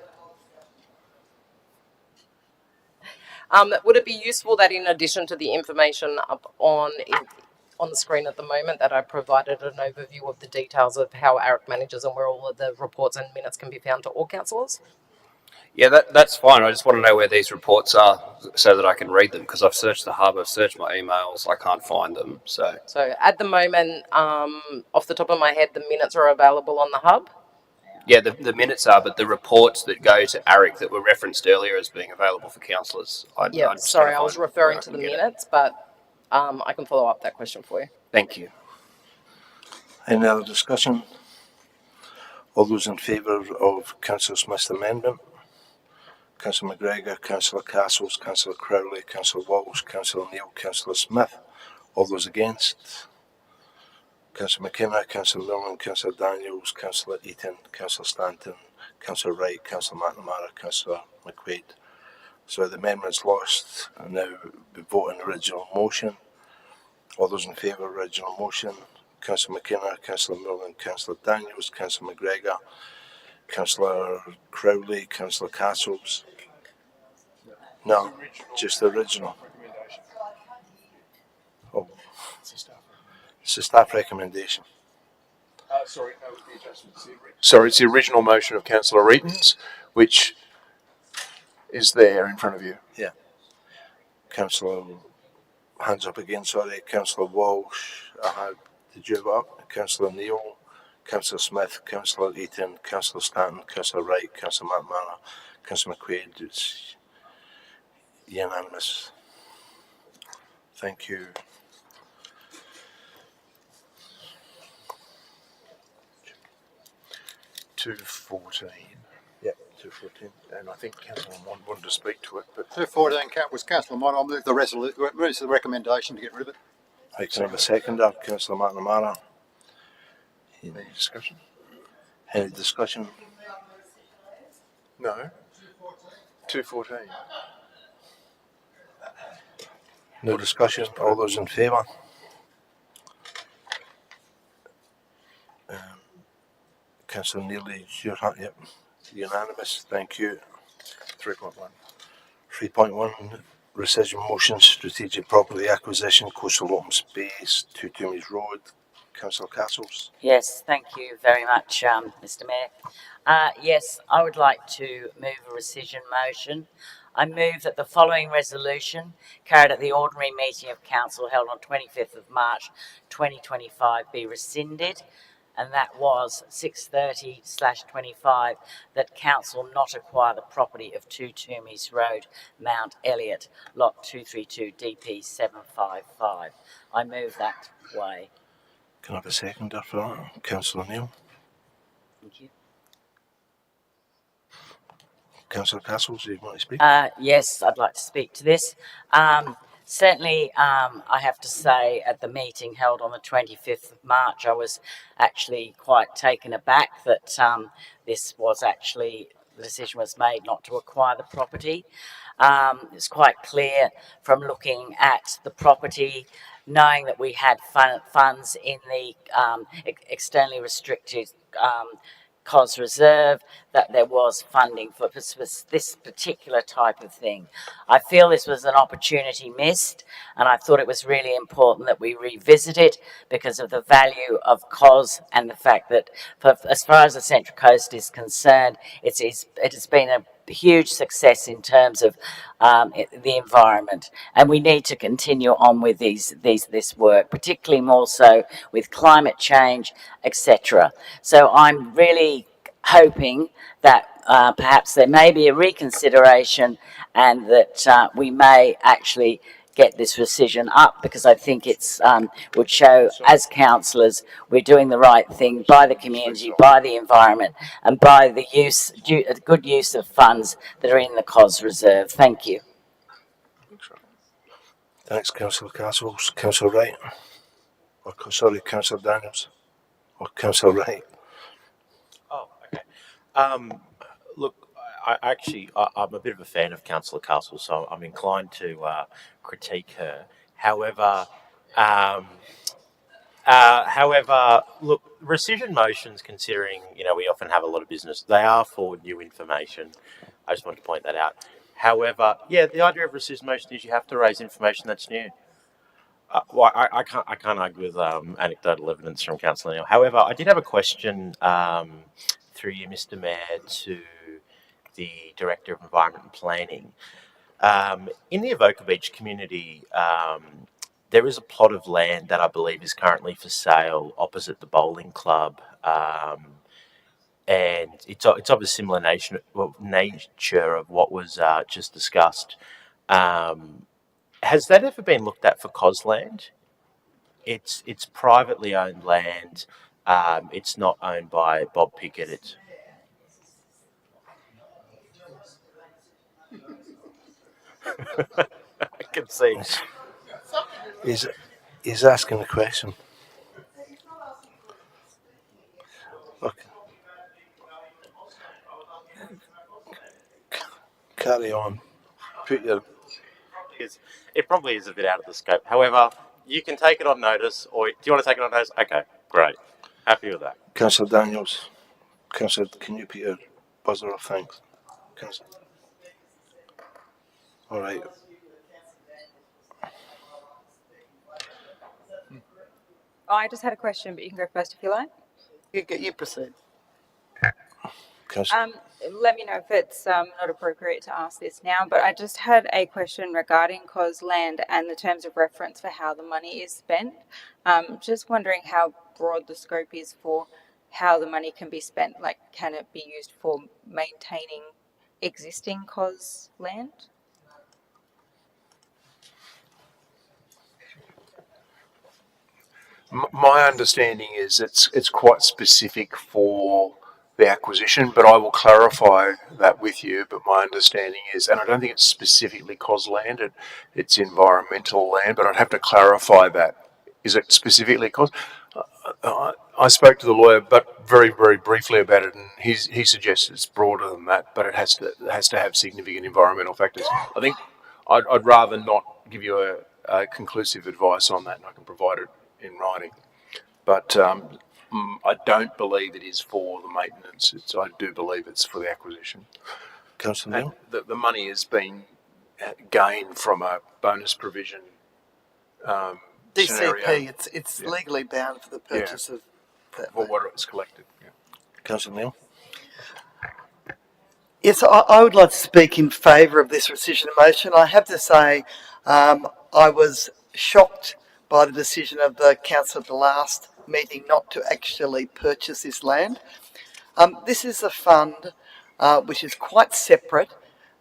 Would it be useful that in addition to the information up on the screen at the moment that I provided an overview of the details of how ARIC manages and where all of the reports and minutes can be found to all councillors? Yeah, that's fine. I just want to know where these reports are so that I can read them, because I've searched the hub, I've searched my emails, I can't find them. So at the moment, off the top of my head, the minutes are available on the hub. yeah, the minutes are, but the reports that go to ARIC that were referenced earlier as being available for councillors. I was referring to the minutes, but I can follow up that question for you. Thank you. Any other discussion? All those in favour of Councillor Smith's amendment? Councillor McGregor, Councillor Castles, Councillor Crowley, Councillor Walsh, Councillor Neal, Councillor Smith. All those against? Councillor McKenna, Councillor Millen, Councillor Daniels, Councillor Eaton, Councillor Stanton, Councillor Wright, Councillor McNamara, Councillor McQuaid. So the amendment's lost, and now we vote on the original motion. All those in favour of the original motion? Councillor McKenna, Councillor Millen, Councillor Daniels, Councillor McGregor, Councillor Crowley, Councillor Castles. No, just the original. Oh, it's a staff recommendation. Sorry, no, the adjustments. Sorry, it's the original motion of Councillor Eaton's, which is there in front of you. Yeah. Councillor, hands up again, sorry. Councillor Walsh, did you have it up? Councillor Neal, Councillor Smith, Councillor Eaton, Councillor Stanton, Councillor Wright, Councillor McMahon, Councillor McQuaid. It's unanimous. Thank you. (214). Yeah, 214. And I think Councillor Mont wanted to speak to it. But 214 was Councillor Mont. I'll move the recommendation to get rid of it. I can have a seconder, Councillor McNamara. Any discussion? Any discussion? No. 214. No discussion. All those in favour? Councillor Neely, your hand. Yep. Unanimous. Thank you. 3.1. 3.1. Rescission motion, strategic property acquisition, coastal open space, 2 Toomey's Road. Councillor Castles. Yes, thank you very much, Mr. Mayor. Yes, I would like to move a rescission motion. I move that the following resolution, carried at the ordinary meeting of council held on 25th of March 2025, be rescinded. and that was 630/25, that council not acquire the property of 2 Toomeys Road, Mount Elliot, lot 232 DP 755. I move that way. Can I have a seconder for that? Councillor Neal. Thank you. Councillor Castles, do you want to speak? Yes, I'd like to speak to this. Certainly, I have to say, at the meeting held on the 25th of March, I was actually quite taken aback that this was actually, the decision was made not to acquire the property. It's quite clear from looking at the property, knowing that we had funds in the externally restricted COS reserve, that there was funding for this particular type of thing. I feel this was an opportunity missed, and I thought it was really important that we revisit it because of the value of COS and the fact that, as far as the Central Coast is concerned, it has been a huge success in terms of the environment, and we need to continue on with this work, particularly more so with climate change, etc. So I'm really hoping that perhaps there may be a reconsideration, and that we may actually get this rescission up, because I think it's would show, as councillors, we're doing the right thing by the community, by the environment, and by the good use of funds that are in the COS reserve. Thank you. Thanks, Councillor Castles. Councillor Wright. Or, sorry, Councillor Daniels. Or Councillor Wright. Oh, okay. Look, I'm a bit of a fan of Councillor Castle, so I'm inclined to critique her. However, look, rescission motions, considering, we often have a lot of business, they are for new information. I just want to point that out. However, the idea of rescission motion is you have to raise information that's new. Well, I can't argue with anecdotal evidence from Councillor Neal. However, I did have a question through you, Mr. Mayor, to the Director of Environment and Planning. In the Avoca Beach community, there is a plot of land that I believe is currently for sale opposite the bowling club, and it's of a similar nature of what was just discussed. Has that ever been looked at for COS land? It's privately owned land. It's not owned by Bob Pickett. I can see. He's asking a question. Okay. Carry on. It probably is a bit out of the scope. However, you can take it on notice, or do you want to take it on notice? Okay, great. Happy with that. Councillor Daniels. Councillor, can you put your buzzer off? Thanks. Councillor. All right. I just had a question, but you can go first if you like. You proceed. Let me know if it's not appropriate to ask this now, but I just had a question regarding COS land and the terms of reference for how the money is spent. Just wondering how broad the scope is for how the money can be spent. Like, can it be used for maintaining existing COS land? My understanding is it's quite specific for the acquisition, but I will clarify that with you. But my understanding is, and I don't think it's specifically COS land, it's environmental land, but I'd have to clarify that. Is it specifically COS? I spoke to the lawyer, but very, very briefly about it, and he suggests it's broader than that, but it has to have significant environmental factors. I think I'd rather not give you a conclusive advice on that, and I can provide it in writing. But I don't believe it is for the maintenance. I do believe it's for the acquisition. Councillor Neal? The money has been gained from a bonus provision DCP, scenario. It's legally bound for the purchase of that. For what it's collected. Yeah. Councillor Neal? Yes, I would like to speak in favour of this rescission motion. I have to say, I was shocked by the decision of the council at the last meeting not to actually purchase this land. This is a fund which is quite separate.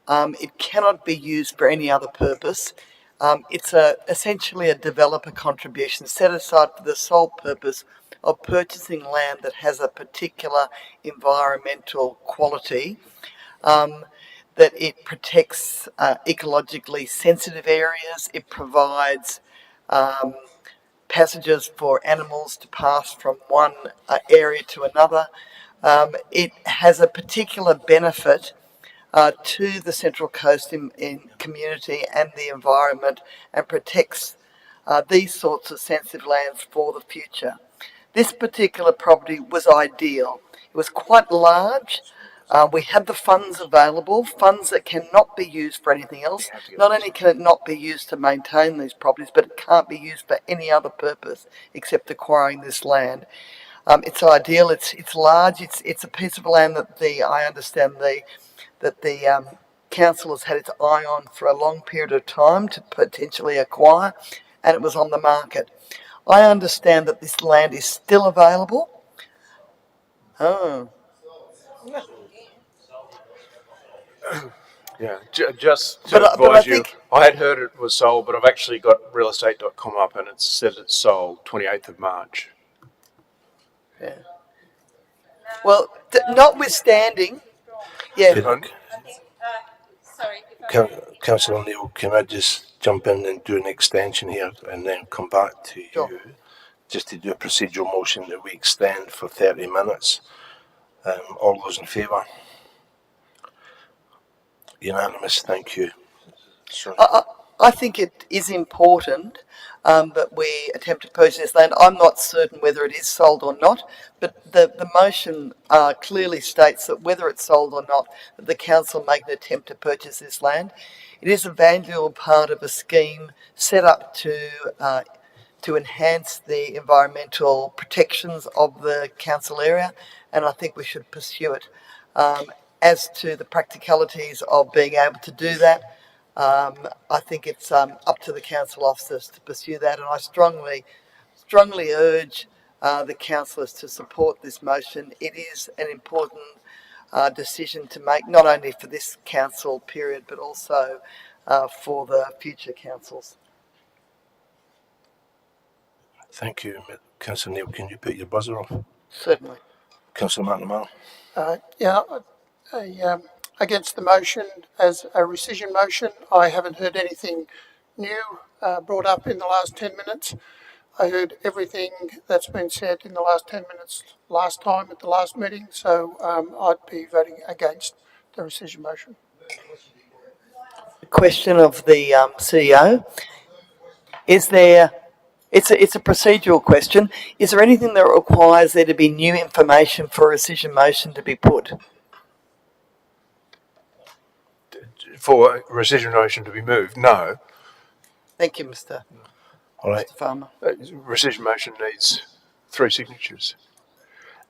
It cannot be used for any other purpose. It's essentially a developer contribution set aside for the sole purpose of purchasing land that has a particular environmental quality, that it protects ecologically sensitive areas, it provides passages for animals to pass from one area to another. It has a particular benefit to the Central Coast in community and the environment, and protects these sorts of sensitive lands for the future. This particular property was ideal. It was quite large. We had the funds available, funds that cannot be used for anything else. Not only can it not be used to maintain these properties, but it can't be used for any other purpose except acquiring this land. It's ideal. It's large. It's a piece of land that I understand that the council has had its eye on for a long period of time to potentially acquire, and it was on the market. I understand that this land is still available. Oh. Yeah, just to advise you, I had heard it was sold, but I've actually got realestate.com up and it says it's sold 28th of March. Yeah. Well, notwithstanding, yeah. Councillor Neil, can I just jump in and do an extension here and then come back to you? Just to do a procedural motion that we extend for 30 minutes. All those in favour? Unanimous, thank you. I think it is important that we attempt to purchase this land. I'm not certain whether it is sold or not, but the motion clearly states that whether it's sold or not, that the council make an attempt to purchase this land. It is a valuable part of a scheme set up to enhance the environmental protections of the council area, and I think we should pursue it. As to the practicalities of being able to do that, I think it's up to the council officers to pursue that, and I strongly urge the councillors to support this motion. It is an important decision to make, not only for this council period, but also for the future councils. Thank you. Councillor Neil, can you put your buzzer off? Certainly. Councillor McNamara. Against the motion as a rescission motion. I haven't heard anything new brought up in the last 10 minutes. I heard everything that's been said in the last 10 minutes last time at the last meeting, so I'd be voting against the rescission motion. Question of the CEO. Is there, it's a procedural question, is there anything that requires there to be new information for a rescission motion to be put? For a rescission motion to be moved, no. Thank you, Mr. All right. Mr. Farmer. Rescission motion needs 3 signatures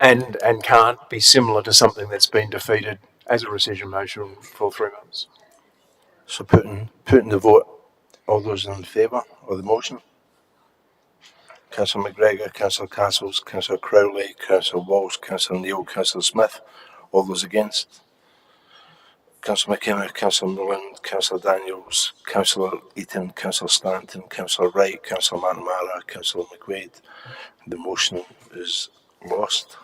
and can't be similar to something that's been defeated as a rescission motion for 3 months. So putting the vote, all those in favour of the motion? Councillor McGregor, Councillor Castles, Councillor Crowley, Councillor Walsh, Councillor Neil, Councillor Smith. All those against? Councillor McKenna, Councillor Mullen, Councillor Daniels, Councillor Eaton, Councillor Stanton, Councillor Wright, Councillor McNamara, Councillor McQuaid. The motion is lost.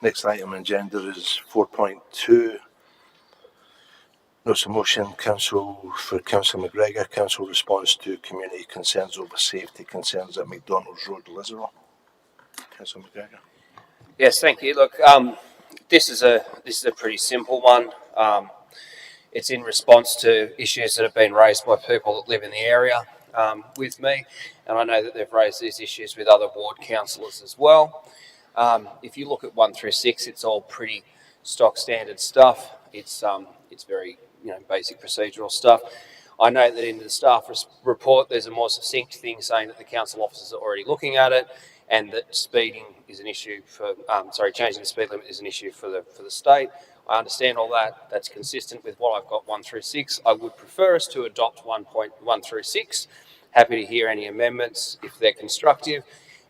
Next item on agenda is 4.2. Notice of motion, for Councillor McGregor, Council response to community concerns over safety concerns at McDonald's Road, Lisero. Councillor McGregor. Yes, thank you. Look, this is a pretty simple one. It's in response to issues that have been raised by people that live in the area with me, and I know that they've raised these issues with other ward councillors as well. If you look at 1 through 6, it's all pretty stock standard stuff. It's very basic procedural stuff. I know that in the staff report there's a more succinct thing saying that the council officers are already looking at it, and that speeding is an issue for changing the speed limit is an issue for the state. I understand all that. That's consistent with what I've got 1 through 6. I would prefer us to adopt 1.1 through 6. Happy to hear any amendments if they're constructive.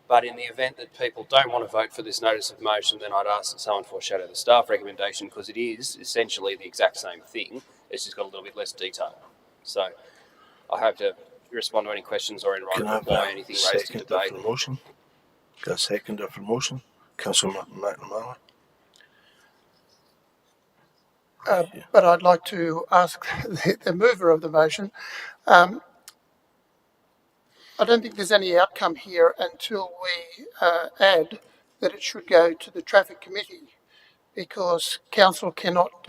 But in the event that people don't want to vote for this notice of motion, then I'd ask that someone foreshadow the staff recommendation, because it is essentially the exact same thing. It's just got a little bit less detail. So I hope to respond to any questions or in Can writing I have reply a anything raised to seconder debate. for the motion? Got a seconder for the motion? Councillor McNamara? But I'd like to ask the mover of the motion. I don't think there's any outcome here until we add that it should go to the traffic committee, because council cannot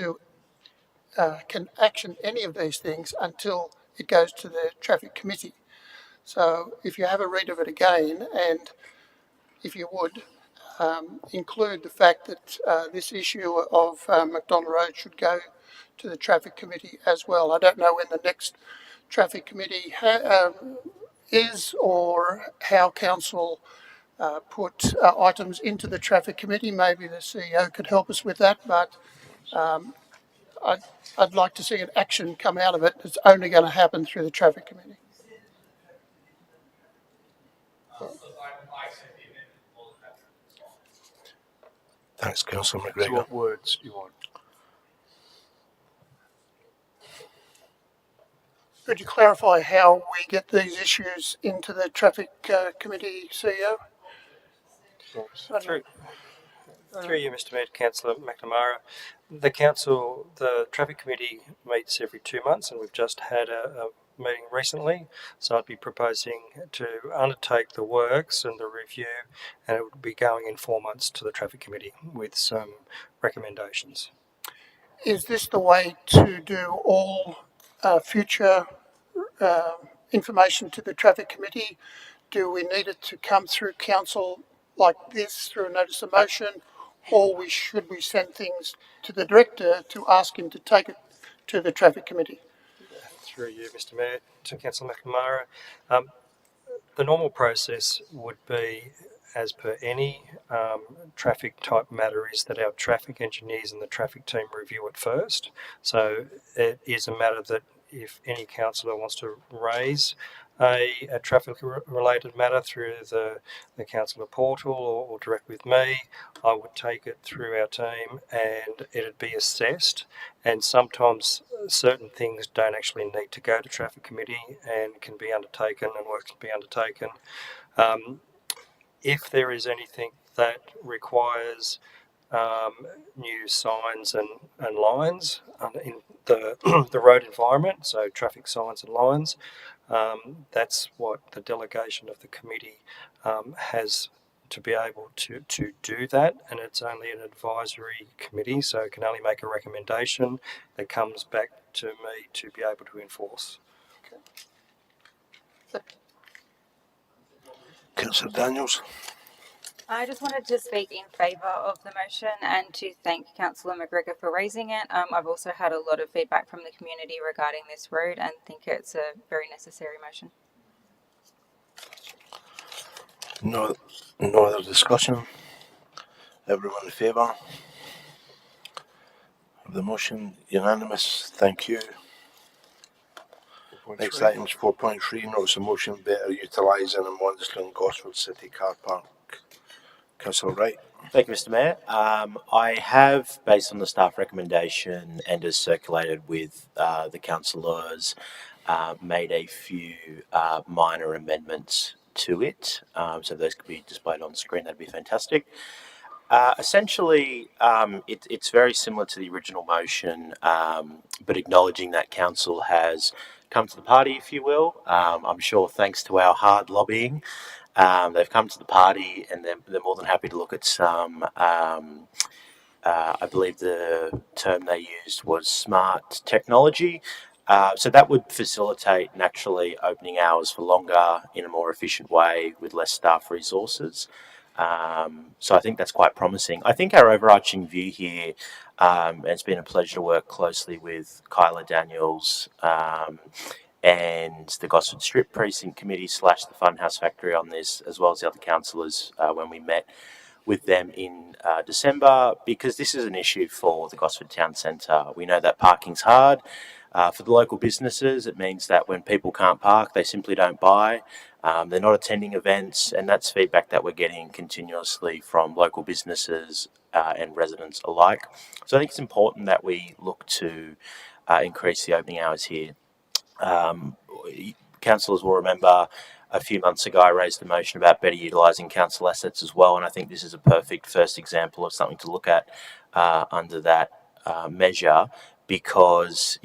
can action any of these things until it goes to the traffic committee. So if you have a read of it again, and if you would, include the fact that this issue of McDonald Road should go to the traffic committee as well. I don't know when the next traffic committee is, or how council put items into the traffic committee. Maybe the CEO could help us with that, but I'd like to see an action come out of it. It's only going to happen through the traffic committee. Thanks, Councillor So McGregor. what words you want? Could you clarify how we get these issues into the traffic committee, CEO? Through you, Mr. Mayor, Councillor McNamara. The traffic committee meets every 2 months, and we've just had a meeting recently. So I'd be proposing to undertake the works and the review, and it would be going in 4 months to the traffic committee with some recommendations. Is this the way to do all future information to the traffic committee? Do we need it to come through council like this through a notice of motion, or should we send things to the director to ask him to take it to the traffic committee? Through you, Mr. Mayor, to Councillor McNamara. The normal process would be, as per any traffic type matter, is that our traffic engineers and the traffic team review it first. So it is a matter that if any councillor wants to raise a traffic related matter through the councillor portal or direct with me, I would take it through our team and it'd be assessed. And sometimes certain things don't actually need to go to traffic committee and can be undertaken, and work can be undertaken. If there is anything that requires new signs and lines in the road environment, so traffic signs and lines, that's what the delegation of the committee has to be able to do that, and it's only an advisory committee, so it can only make a recommendation that comes back to me to be able to enforce. Councillor Daniels. I just wanted to speak in favour of the motion and to thank Councillor McGregor for raising it. I've also had a lot of feedback from the community regarding this road and think it's a very necessary motion. No other discussion. Everyone in favour of the motion? Unanimous. Thank you. Next item is 4.3, notice of motion better utilising in Wandscliffe and Gosford City Car Park. Councillor Wright. Thank you, Mr. Mayor. I have, based on the staff recommendation and as circulated with the councillors, made a few minor amendments to it. So those could be displayed on screen. That'd be fantastic. Essentially, it's very similar to the original motion, but acknowledging that council has come to the party, if you will. I'm sure thanks to our hard lobbying, they've come to the party and they're more than happy to look at some, I believe the term they used was smart technology. So that would facilitate naturally opening hours for longer in a more efficient way with less staff resources. So I think that's quite promising. I think our overarching view here, and it's been a pleasure to work closely with Kyla Daniels and the Gosford Strip Precinct Committee / the Funhouse Factory on this, as well as the other councillors when we met with them in December, because this is an issue for the Gosford Town Centre. We know that parking's hard. For the local businesses, it means that when people can't park, they simply don't buy. They're not attending events, and that's feedback that we're getting continuously from local businesses and residents alike. So I think it's important that we look to increase the opening hours here. Councillors will remember a few months ago I raised the motion about better utilising council assets as well, and I think this is a perfect first example of something to look at under that measure, because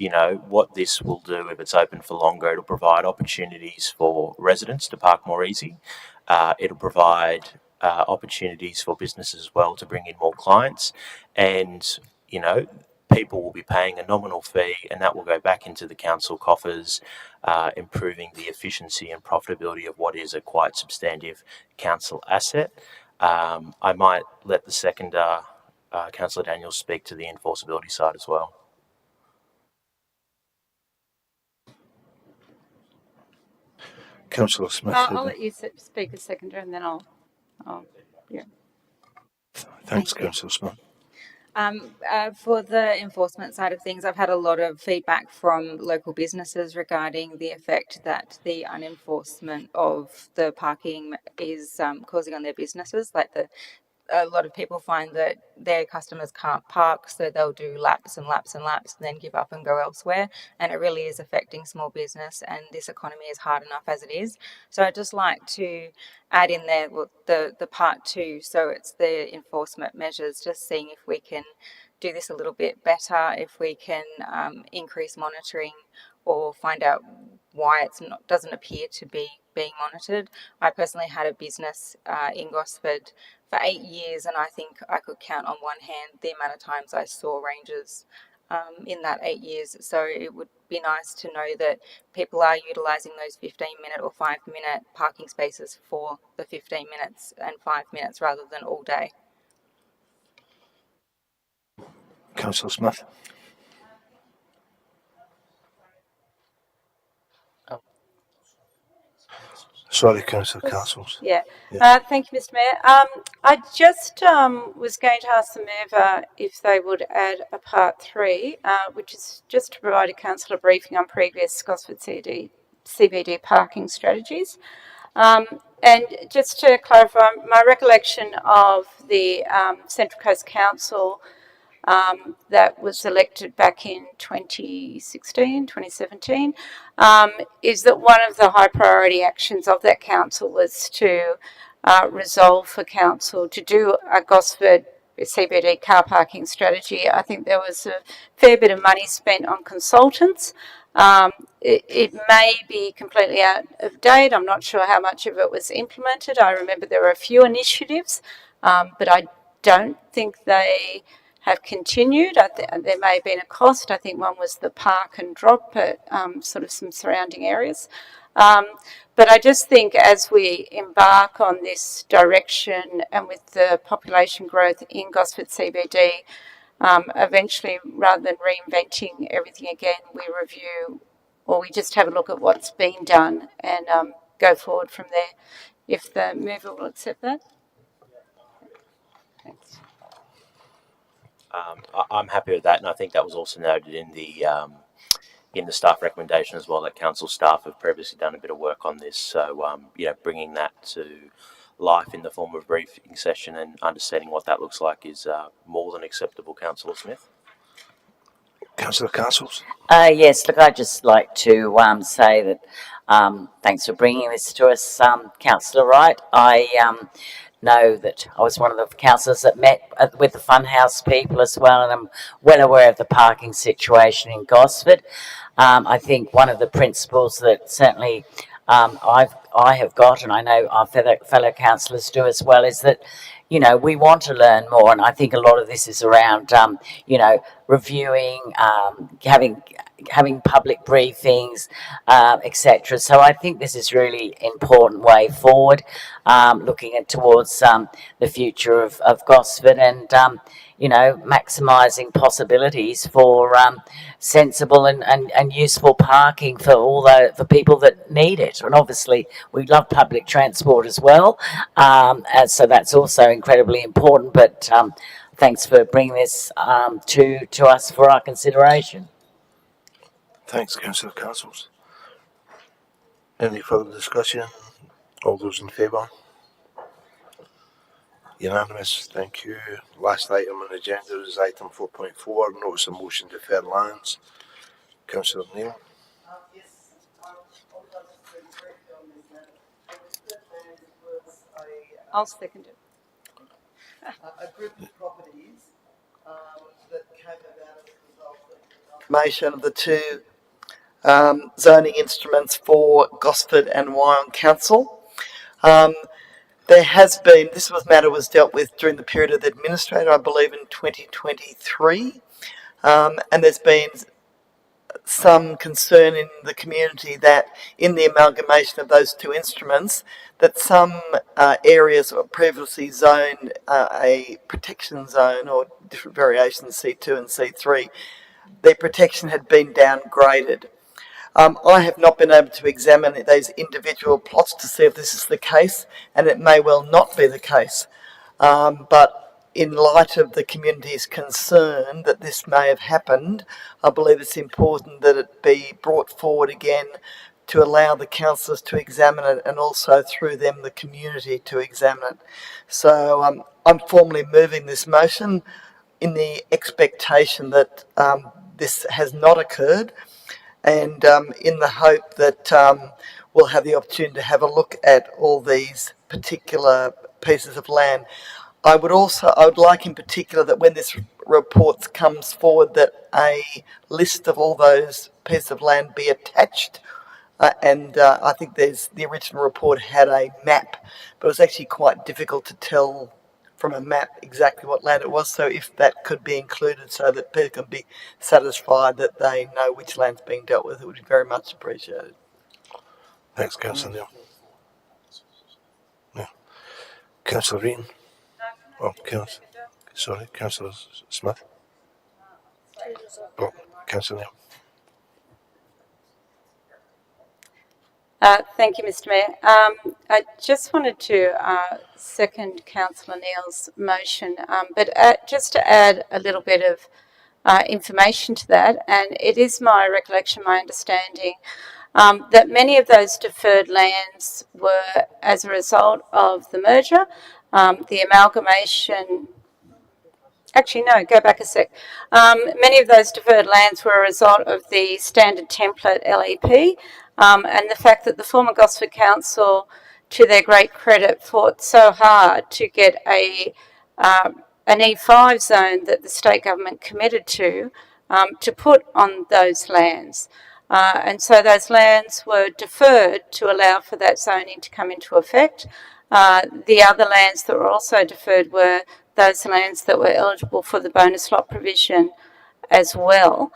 what this will do if it's open for longer, it'll provide opportunities for residents to park more easy. It'll provide opportunities for businesses as well to bring in more clients, and people will be paying a nominal fee, and that will go back into the council coffers, improving the efficiency and profitability of what is a quite substantive council asset. I might let the seconder, Councillor Daniels, speak to the enforceability side as well. Councillor Smith. I'll let you speak a seconder, and then I'll yeah. Thanks, Councillor Smith. For the enforcement side of things, I've had a lot of feedback from local businesses regarding the effect that the unenforcement of the parking is causing on their businesses. A lot of people find that their customers can't park, so they'll do laps and laps and laps and then give up and go elsewhere. And it really is affecting small business, and this economy is hard enough as it is. So I'd just like to add in there the part 2. So it's the enforcement measures, just seeing if we can do this a little bit better, if we can increase monitoring or find out why it's doesn't appear to be being monitored. I personally had a business in Gosford for 8 years, and I think I could count on one hand the amount of times I saw rangers in that 8 years. So it would be nice to know that people are utilising those 15-minute or 5-minute parking spaces for the 15 minutes and 5 minutes rather than all day. Councillor Smith. Sorry, Councillor Castles. Yeah. Thank you, Mr. Mayor. I just was going to ask the mover if they would add a part 3, which is just to provide a councillor briefing on previous Gosford CBD parking strategies. And just to clarify, my recollection of the Central Coast Council that was elected back in 2017, is that one of the high priority actions of that council was to resolve for council to do a Gosford CBD car parking strategy. I think there was a fair bit of money spent on consultants. It may be completely out of date. I'm not sure how much of it was implemented. I remember there were a few initiatives, but I don't think they have continued. There may have been a cost. I think one was the park and drop at sort of some surrounding areas. But I just think as we embark on this direction, and with the population growth in Gosford CBD, eventually, rather than reinventing everything again, we review, or we just have a look at what's been done and go forward from there. If the mover will accept that. Thanks. I'm happy with that, and I think that was also noted in the staff recommendation as well, that council staff have previously done a bit of work on this. So bringing that to life in the form of a briefing session and understanding what that looks like is more than acceptable. Councillor Smith. Councillor Castles. Yes, look, I'd just like to say that thanks for bringing this to us, Councillor Wright. I know that I was one of the councillors that met with the Funhouse people as well, and I'm well aware of the parking situation in Gosford. I think one of the principles that certainly I have got, and I know our fellow councillors do as well, is that we want to learn more, and I think a lot of this is around reviewing, having public briefings, etc. So I think this is really important way forward, looking towards the future of Gosford, and maximising possibilities for sensible and useful parking for for people that need it. And obviously we love public transport as well, so that's also incredibly important. But thanks for bringing this to us for our consideration. Thanks, Councillor Castles. Any further discussion? All those in favour? Unanimous, thank you. Last item on the agenda is item 4.4, notice of motion to defer lands. Councillor Neil. I'll second it. A group of properties that came about as a result of the amalgamation of the two zoning instruments for Gosford and Wyong Council. There has been, matter was dealt with during the period of the administrator, I believe in 2023, and there's been some concern in the community that in the amalgamation of those two instruments, that some areas were previously zoned a protection zone or different variations, C2 and C3, their protection had been downgraded. I have not been able to examine those individual plots to see if this is the case, and it may well not be the case. But in light of the community's concern that this may have happened, I believe it's important that it be brought forward again to allow the councillors to examine it, and also through them the community to examine it. So I'm formally moving this motion in the expectation that this has not occurred, and in the hope that we'll have the opportunity to have a look at all these particular pieces of land. I would like in particular that when this report comes forward, that a list of all those pieces of land be attached. I think the original report had a map, but it was actually quite difficult to tell from a map exactly what land it was. So if that could be included so that people can be satisfied that they know which land's being dealt with, it would be very much appreciated. Thanks, Councillor Neil. Yeah. Councillor Rean. Oh, Councillor Smith. Oh, Councillor Neil. Thank you, Mr. Mayor. I just wanted to second Councillor Neil's motion, but just to add a little bit of information to that, and it is my recollection, my understanding, that many of those deferred lands were as a result of the merger, the amalgamation. Actually, no, go back a sec. Many of those deferred lands were a result of the standard template LEP, and the fact that the former Gosford Council, to their great credit, fought so hard to get an E5 zone that the state government committed to put on those lands. And so those lands were deferred to allow for that zoning to come into effect. The other lands that were also deferred were those lands that were eligible for the bonus lot provision as well.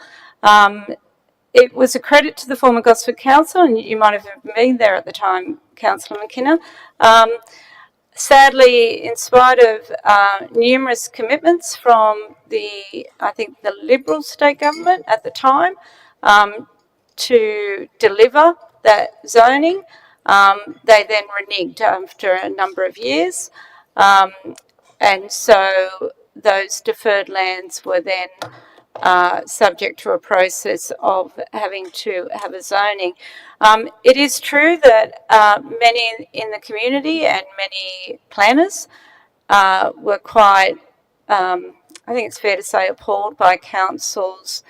It was a credit to the former Gosford Council, and you might have been there at the time, Councillor McKenna. Sadly, in spite of numerous commitments from I think the Liberal state government at the time to deliver that zoning, they then reneged after a number of years. And so those deferred lands were then subject to a process of having to have a zoning. It is true that many in the community and many planners were quite, I think it's fair to say, appalled by council's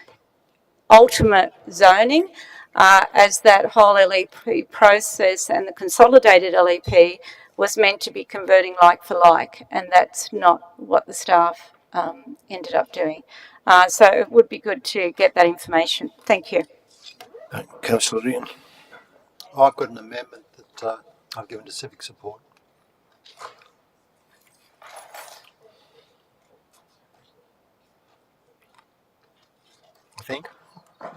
ultimate zoning, as that whole LEP process and the consolidated LEP was meant to be converting like for like, and that's not what the staff ended up doing. So it would be good to get that information. Thank you. Councillor Rean. I've got an amendment that I've given to civic support. I think. I'll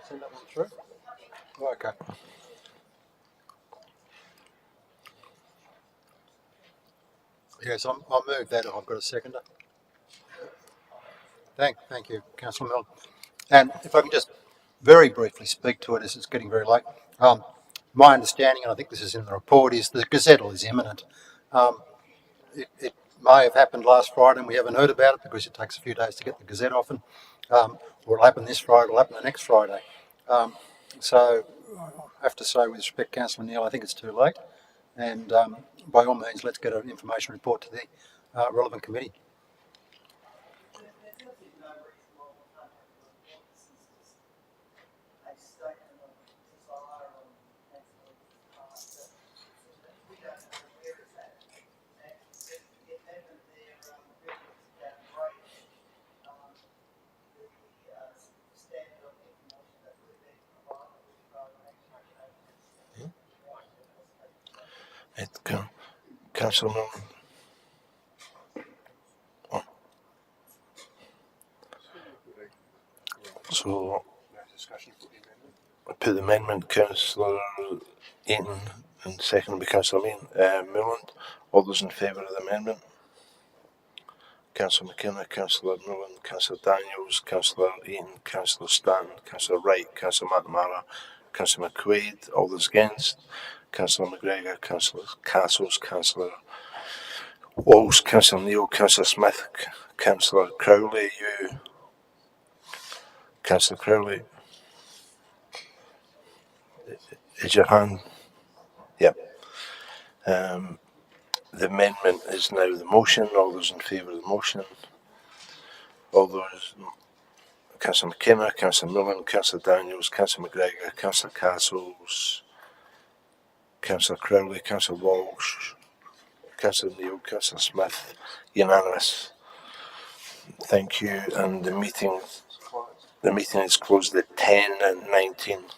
send that one through. Okay. Yes, I'll move that if I've got a seconder. Thank you, Councillor Milne. And if I can just very briefly speak to it, as it's getting very late. My understanding, and I think this is in the report, is the gazettal is imminent. may have happened last Friday and we haven't heard about it because it takes a few days to get the Gazette often, or it'll happen this Friday, it'll happen the next Friday. So I have to say, with respect, Councillor Neal, I think it's too late, and by all means, let's get an information report to the relevant committee. Councillor Milne. Oh. So, I put the amendment, Councillor Eaton, and second by Councillor Milland. All those in favour of the amendment? Councillor McKenna, Councillor Milland, Councillor Daniels, Councillor Eaton, Councillor Stanton, Councillor Wright, Councillor McNamara, Councillor McQuaid. All those against? Councillor McGregor, Councillor Castles, Councillor Walsh, Councillor Neal, Councillor Smith, Councillor Crowley. You, Councillor Crowley, is your hand? Yep. The amendment is now the motion. All those in favour of the motion? All those, Councillor McKenna, Councillor Millen, Councillor Daniels, Councillor McGregor, Councillor Castles, Councillor Crowley, Councillor Walsh, Councillor Neal, Councillor Smith. Unanimous. Thank you. And the meeting is closed at 10:19.